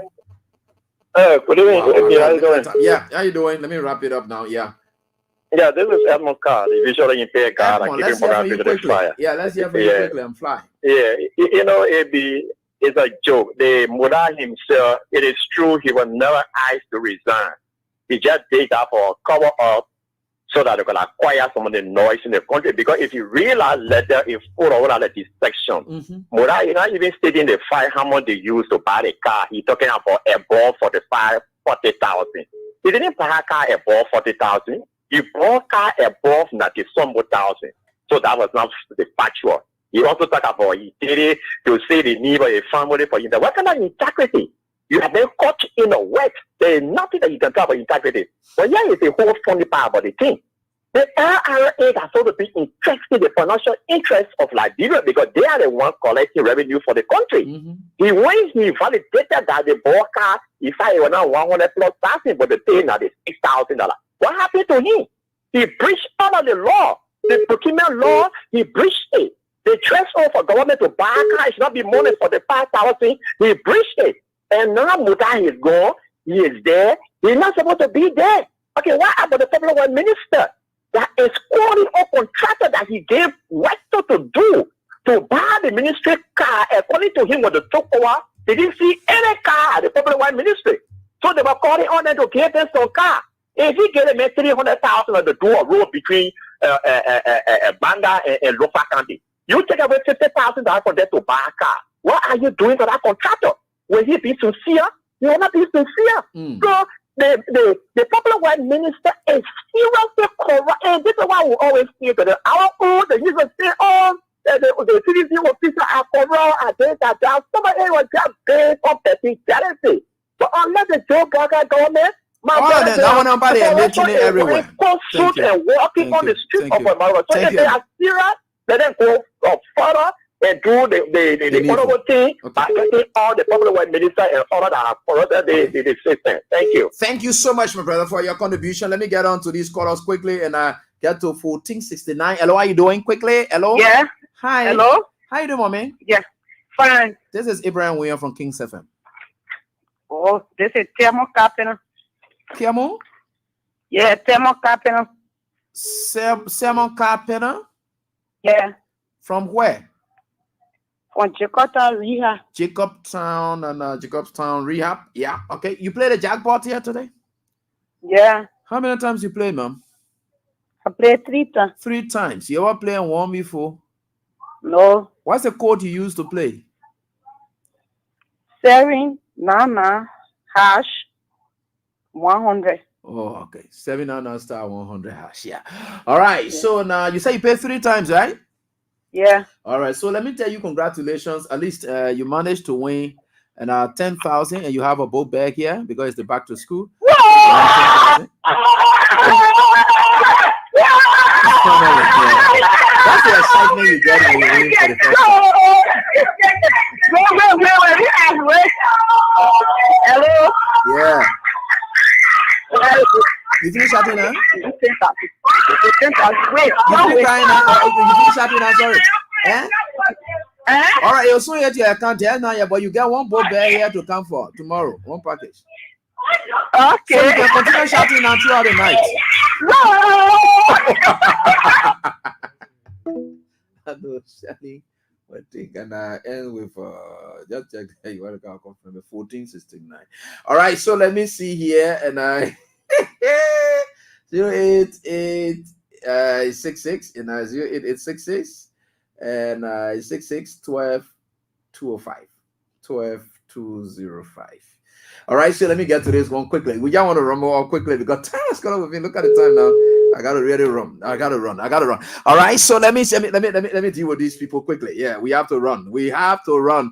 Good evening. How you doing? Yeah, how you doing? Let me wrap it up now. Yeah, this is Edmund Carr, the visually impaired guy. Let's hear from you quickly. Yeah, let's hear from you quickly. I'm flying. Yeah, it's a joke. The Mora himself, it is true, he was never asked to resign. He just did that for cover up so that they could acquire some of the noise in the country. Because if you realize later, if all over this section, Mora is not even stating the how much they used to buy the car. He's talking about above 40,000. He didn't buy a car above 40,000. He bought a car above 90,000. So that was not the factual. He also talked about he did it to say the need of a family for integrity. What kind of integrity? You have been caught in the wet. There is nothing that you can talk about integrity. But here is the whole funny part about the thing. The LRA is supposed to be interested in the financial interests of Liberia because they are the ones collecting revenue for the country. When he validated that the ball car, he said it was not 100,000+, but the pay now is $6,000. What happened to him? He breached all of the law. The procurement law, he breached it. The threshold for government to buy a car should not be money for the 5,000. He breached it. And now Mora is gone. He is there. He's not supposed to be there. Okay, what about the federal one minister that is calling a contractor that he gave Wester to do to buy the ministry car? According to him, when they took over, they didn't see any car at the federal one ministry. So they were calling on them to give them some car. If he get them 300,000 on the door road between Banda and Lofa County, you take away $50,000 for them to buy a car. What are you doing to that contractor? Will he be sincere? He will not be sincere. So the popular white minister is seriously corrupt. And this is why we always say to our own, the users say, the CDC officials are corrupt, are this, are that. Somebody was just based on jealousy. But unless the Joe Gaga government, nobody are making it everywhere. And walking on the street of Mora. So if they are serious, let them go further and do the honorable thing by getting all the public work minister and all that have corrupted the system. Thank you. Thank you so much, my brother, for your contribution. Let me get on to these callers quickly and get to 1469. Hello, how you doing? Quickly. Hello. Yeah. Hi. Hello. How you doing, mommy? Yeah. Fine. This is Abraham William from Kings FM. Oh, this is Thermo Carpenter. Thermo? Yeah, Thermo Carpenter. Thermo Carpenter? Yeah. From where? From Jacobtown Rehab. Jacobtown and Jacobstown Rehab. Yeah. Okay. You played the jackpot here today? Yeah. How many times you played, ma'am? I played 3 times. 3 times. You ever played one before? No. What's the code you used to play? 799#100. Oh, okay. 799*100#. Yeah. All right. Yeah. So now you say you paid 3 times, right? Yeah. All right. So let me tell you, congratulations. At least you managed to win 10,000, and you have a boat bag here because it's the back to school. That's the excitement you get when you win for the first time. Hello. Yeah. You finish shouting now? Wait. You finish crying now? You finish shouting now? Sorry. Eh? All right, you'll soon get your account here now, but you get one boat bear here to come for tomorrow. One package. Okay. So you can continue shouting now throughout the night. Hello, Shani. One thing, and I end with just check. Hey, you want to confirm 1469. All right, so let me see here, and I 08866 and 08866 and 66 12 205 12 205. All right, so let me get to this one quickly. We just want to run more quickly because time is coming with me. Look at the time now. I gotta really run. I gotta run. All right, so let me deal with these people quickly. Yeah, we have to run.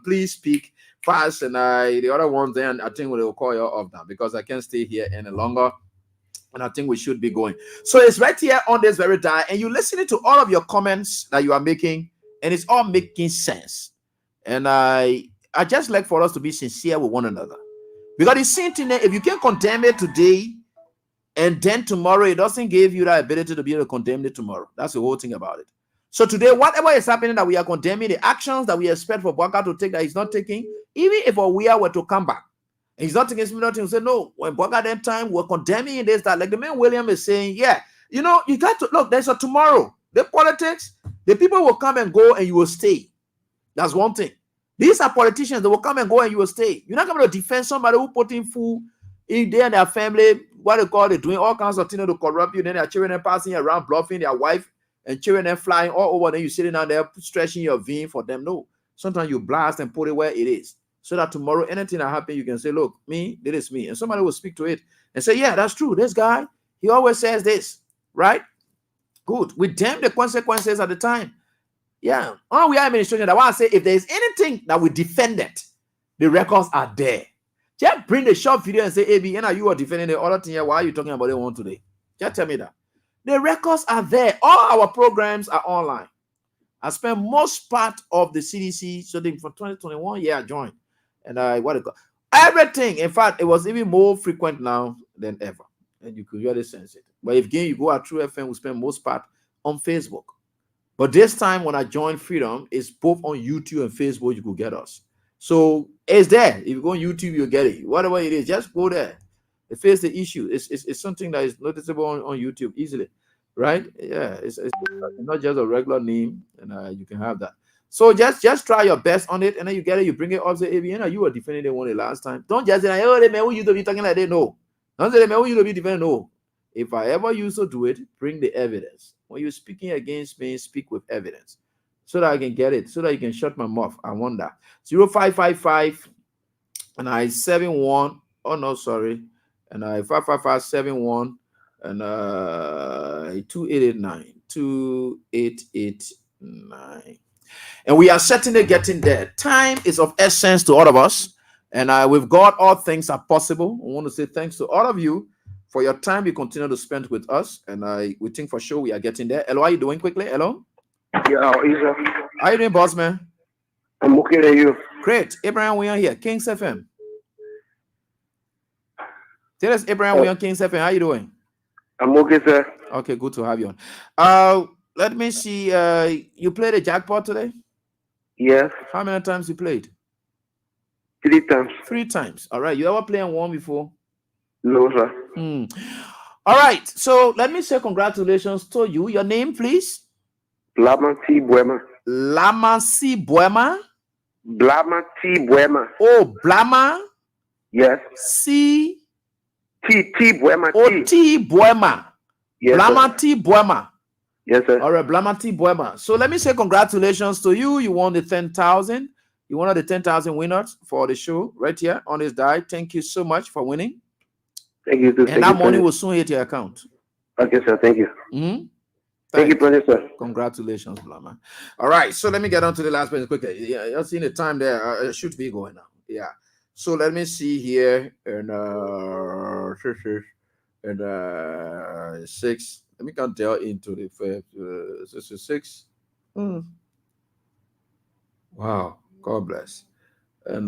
Please speak fast, and the other ones then I think we'll call you off now because I can't stay here any longer. And I think we should be going. So it's right here on this very dial, and you're listening to all of your comments that you are making, and it's all making sense. And I just like for us to be sincere with one another. Because the same thing, if you can condemn it today, and then tomorrow it doesn't give you that ability to be able to condemn it tomorrow. That's the whole thing about it. So today, whatever is happening that we are condemning, the actions that we expect for Bwaka to take that he's not taking, even if we were to come back, and he's not taking nothing, say no, when Bwaka that time, we're condemning this, that. Like the man William is saying, yeah, you know, you got to look, there's a tomorrow. The politics, the people will come and go and you will stay. That's one thing. These are politicians that will come and go and you will stay. You're not going to defend somebody who put in food in there and their family, what they call it, doing all kinds of things to corrupt you. Then their children are passing around, bluffing their wife, and children are flying all over. Then you're sitting down there stretching your vein for them. No. Sometimes you blast and put it where it is. So that tomorrow, anything that happens, you can say, look, this is me. And somebody will speak to it and say, yeah, that's true. This guy, he always says this, right? Good. We damn the consequences at the time. Yeah. We are administration. I want to say, if there's anything that we defended, the records are there. Just bring the short video and say, AB, you are defending the other thing here. Why are you talking about it one today? Just tell me that. The records are there. All our programs are online. I spent most part of the CDC studying from 2021. Yeah, I joined. And everything. In fact, it was even more frequent now than ever. And you could really sense it. But if again, you go out through FM, we spend most part on Facebook. But this time when I joined Freedom, it's both on YouTube and Facebook, you could get us. So it's there. If you go on YouTube, you'll get it. Whatever it is, just go there. It face the issue. It's something that is noticeable on YouTube easily. Right? Yeah, it's not just a regular name, and you can have that. So just try your best on it, and then you get it, you bring it up, say, hey, you were defending the one the last time. Don't just say, oh, man, who you to be talking like that? No. Don't say, man, who you to be defending? No. If I ever used to do it, bring the evidence. When you're speaking against me, speak with evidence so that I can get it, so that you can shut my mouth. I want that. 0555 and I 71. Oh, no, sorry. And I 55571 and 2889. 2889. And we are certainly getting there. Time is of essence to all of us. And with God, all things are possible. I want to say thanks to all of you for your time you continue to spend with us. And we think for sure we are getting there. Hello, how are you doing quickly? Hello? Yeah, how you doing, boss man? I'm okay with you. Great. Abraham, we are here. Kings FM. Tell us, Abraham, we are on Kings FM. How you doing? I'm okay, sir. Okay, good to have you on. Let me see. You played a jackpot today? Yes. How many times you played? 3 times. 3 times. All right. You ever played and won before? No, sir. All right. So let me say congratulations to you. Your name, please? Blama T. Buema. Lama C. Buema? Blama T. Buema. Oh, Blama? Yes. C. T. Buema. Oh, T. Buema. Yes, Blama sir. T. Buema. Yes, sir. All right, Blama T. Buema. So let me say congratulations to you. You won the 10,000. You one of the 10,000 winners for the show right here on this die. Thank you so much for winning. Thank you, sir. And that money will soon hit your account. Okay, sir. Thank you. Thank you, sir. Congratulations, Blama. All right, so let me get on to the last page quickly. Yeah, you're seeing the time there. It should be going now. Yeah. So let me see here. And 6. Let me count down into the 66. Wow. God bless. And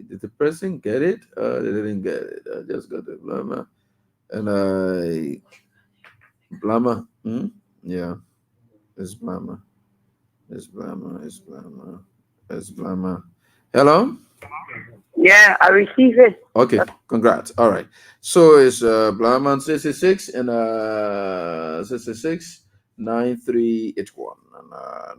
did the person get it? They didn't get it. I just got the Blama. And Blama. Yeah. It's Blama. It's Blama. It's Blama. It's Blama. Hello? Yeah, I received it. Okay, congrats. All right. So it's Blama 66 and 66 9381 and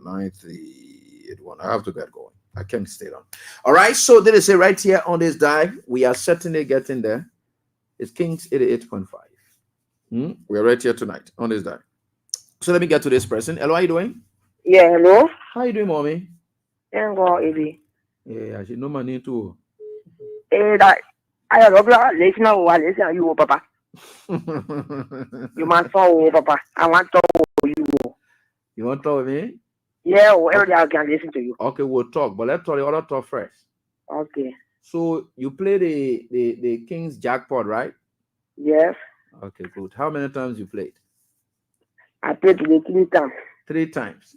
9381. I have to get going. I can't stay down. All right. So did it say right here on this die? We are certainly getting there. It's Kings 88.5. We are right here tonight on this die. So let me get to this person. Hello, how you doing? Yeah, hello. How you doing, mommy? Yeah, go, Eddie. Yeah, she know my name too. That I love listen to you, Papa. You must follow, Papa. I want to talk to you. You want to talk with me? Yeah, every day I can listen to you. Okay, we'll talk, but let's talk the other talk first. Okay. So you play the King's jackpot, right? Yes. Okay, good. How many times you played? I played today 3 times. 3 times.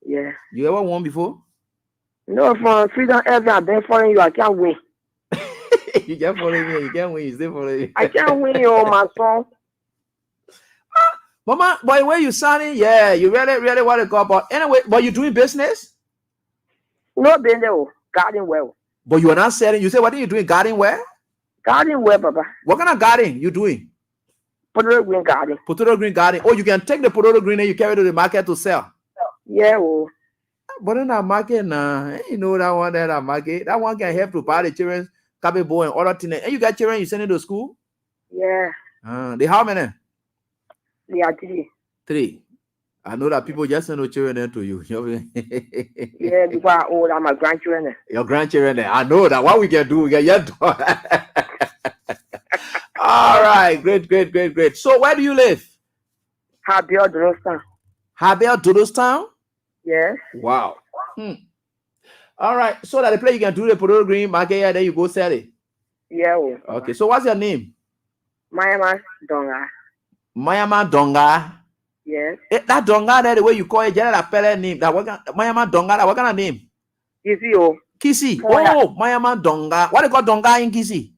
Yeah. You ever won before? No, for freedom ever I've been following you, I can't win. You can't follow me, you can't win, you still follow me. I can't win you, my son. Mama, boy, where you signing? Yeah, you really want to go about. Anyway, but you doing business? No business, garden well. But you are not selling. You say, what are you doing? Garden where? Garden well, Papa. What kind of garden you doing? Potato green garden. Potato green garden. Oh, you can take the potato green and you carry it to the market to sell. Yeah, oh. But in that market now, you know that one there, that market, that one can help to buy the children's cabin boy and other things. And you got children, you send it to school? Yeah. They how many? They are 3. 3. I know that people just send no children there to you. Yeah, because I'm old, I'm my grandchildren. Your grandchildren there. I know that. What we can do, we can yet do. All right, great. So where do you live? Habel, Donostown. Habel, Donostown? Yes. Wow. All right. So that the place you can do the potato green market, then you go sell it. Yeah. Okay. So what's your name? Mayama Donga. Mayama Donga. Yes. That Donga there, the way you call it, general appellate name. That what Mayama Donga? That what kind of name? Kisi. Oh. Kisi. Oh, Mayama Donga. What they call Donga in Kisi?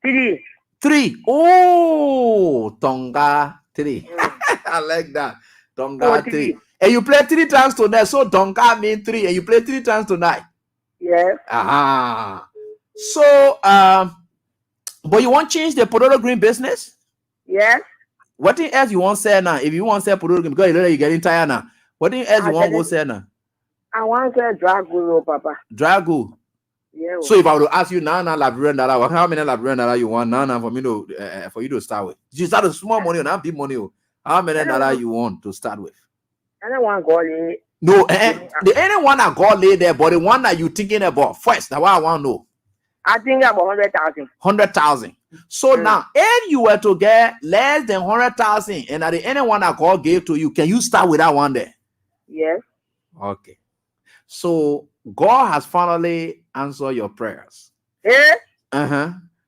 3. 3. Oh, Donga 3. I like that. Donga 3. And you play 3 times tonight. So Donga mean 3. And you play 3 times tonight. Yes. So, but you want to change the potato green business? Yes. What else you want to say now? If you want to sell potato green, because you know that you're getting tired now. What else you want to go sell now? I want to sell Drago, Papa. Drago. Yeah. So if I were to ask you now, $1,000, how many $1,000 you want now for me to for you to start with? You start with small money or not big money. How many $1 you want to start with? I don't want to go lay. No, the any one that God lay there, but the one that you thinking about first. That's what I want to know. I think about 100,000. 100,000. So now, if you were to get less than 100,000, and at the any one that God gave to you, can you start with that one there? Yes. Okay. So God has finally answered your prayers. Yeah.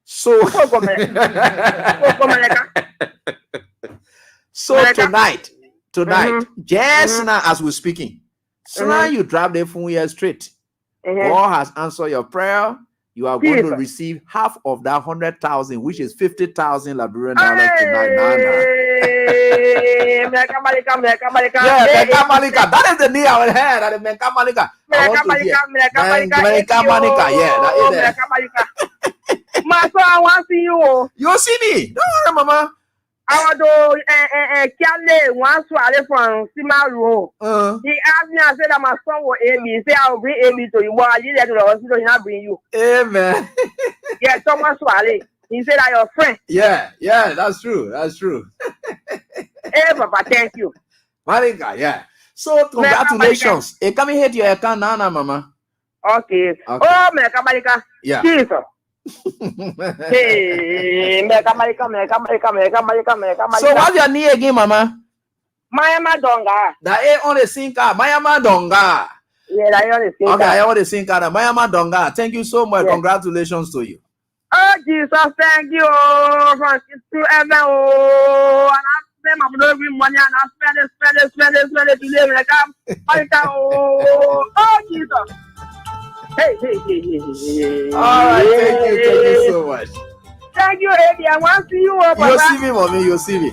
So, so tonight, just now as we're speaking, So you drop the phone here straight. God has answered your prayer. You are going to receive half of that 100,000, which is 50,000 Liberian dollars tonight. Yeah, Mekamalika. That is the name I would have. That is Mekamalika. I want to hear. Mekamalika. Yeah, that is it. I want to see you. You see me? Don't worry, Mama. I want to once from Simaru. He asked me, I said, I'm a son with Amy. He said, I'll bring Amy to you. Well, I did that to the hospital, he'll not bring you. Amen. Yeah, Thomas Wale. He said, I'm your friend. Yeah, that's true. That's true. Hey, Papa, thank you. Malika, yeah. So, congratulations. Hey, come here to your account now, Mama. Okay. Oh, Malika. Yeah. Jesus. Hey, Malika. So, what's your name again, Mama? Mayama Donga. That ain't on the sinker. Mayama Donga. Yeah, that ain't on the sinker. Okay, I want the sinker. Mayama Donga. Thank you so much. Yeah. Congratulations to you. Oh, Jesus, thank you. From to ever. And I spend my money and I spend it to live like oh, Jesus. Hey. All right, thank you so much. Thank you, Eddie. I want to see you. You'll see me, mommy. You'll see me.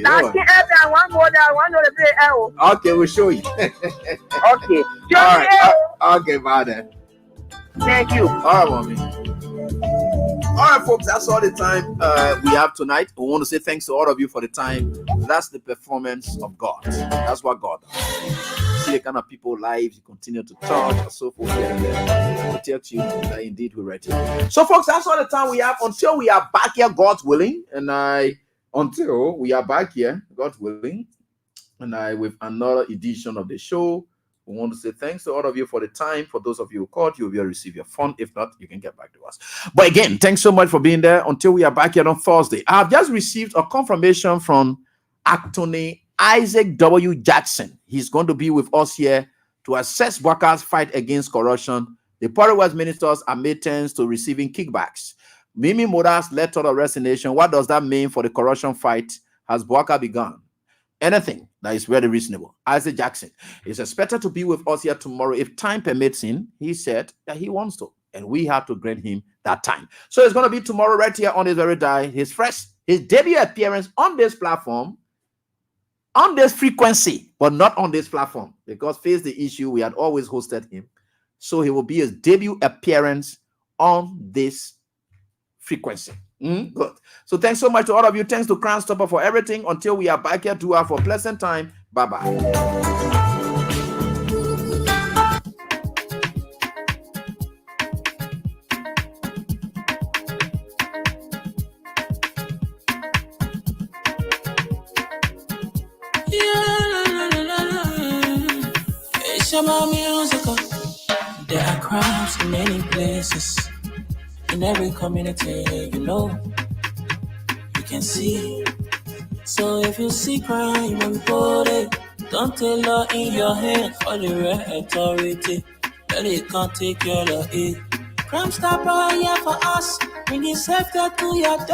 That's it, Eddie. I want to go there. I want to play L. Okay, we'll show you. Okay. All right. Okay, bye then. Thank you. All right, mommy. All right, folks, that's all the time we have tonight. We want to say thanks to all of you for the time. That's the performance of God. That's what God does. See the kind of people lives you continue to touch and so forth here and there. Protect you that indeed we're ready. So, folks, that's all the time we have until we are back here, God willing. And until we are back here, God willing, and with another edition of the show. We want to say thanks to all of you for the time. For those of you who called, you will receive your fund. If not, you can get back to us. But again, thanks so much for being there until we are back here on Thursday. I have just received a confirmation from Attorney Isaac W. Jackson. He's going to be with us here to assess Bwaka's fight against corruption. The Port West ministers are made tense to receiving kickbacks. Mimi Mora's letter of resignation. What does that mean for the corruption fight? Has Bwaka begun? Anything that is very reasonable. Isaac Jackson is expected to be with us here tomorrow. If time permits him, he said that he wants to, and we have to grant him that time. So it's going to be tomorrow right here on this very day. His debut appearance on this platform, on this frequency, but not on this platform, because face the issue, we had always hosted him. So he will be his debut appearance on this frequency. Good. So thanks so much to all of you. Thanks to Crown Stopper for everything. Until we are back here to have a pleasant time. Bye-bye. There are crowds in many places. In every community, you know, you can see. So if you see crime, report it. Don't take law in your hands for the right authority. That it can't take care of it. Crime stopper here for us. Bring it safety to your door.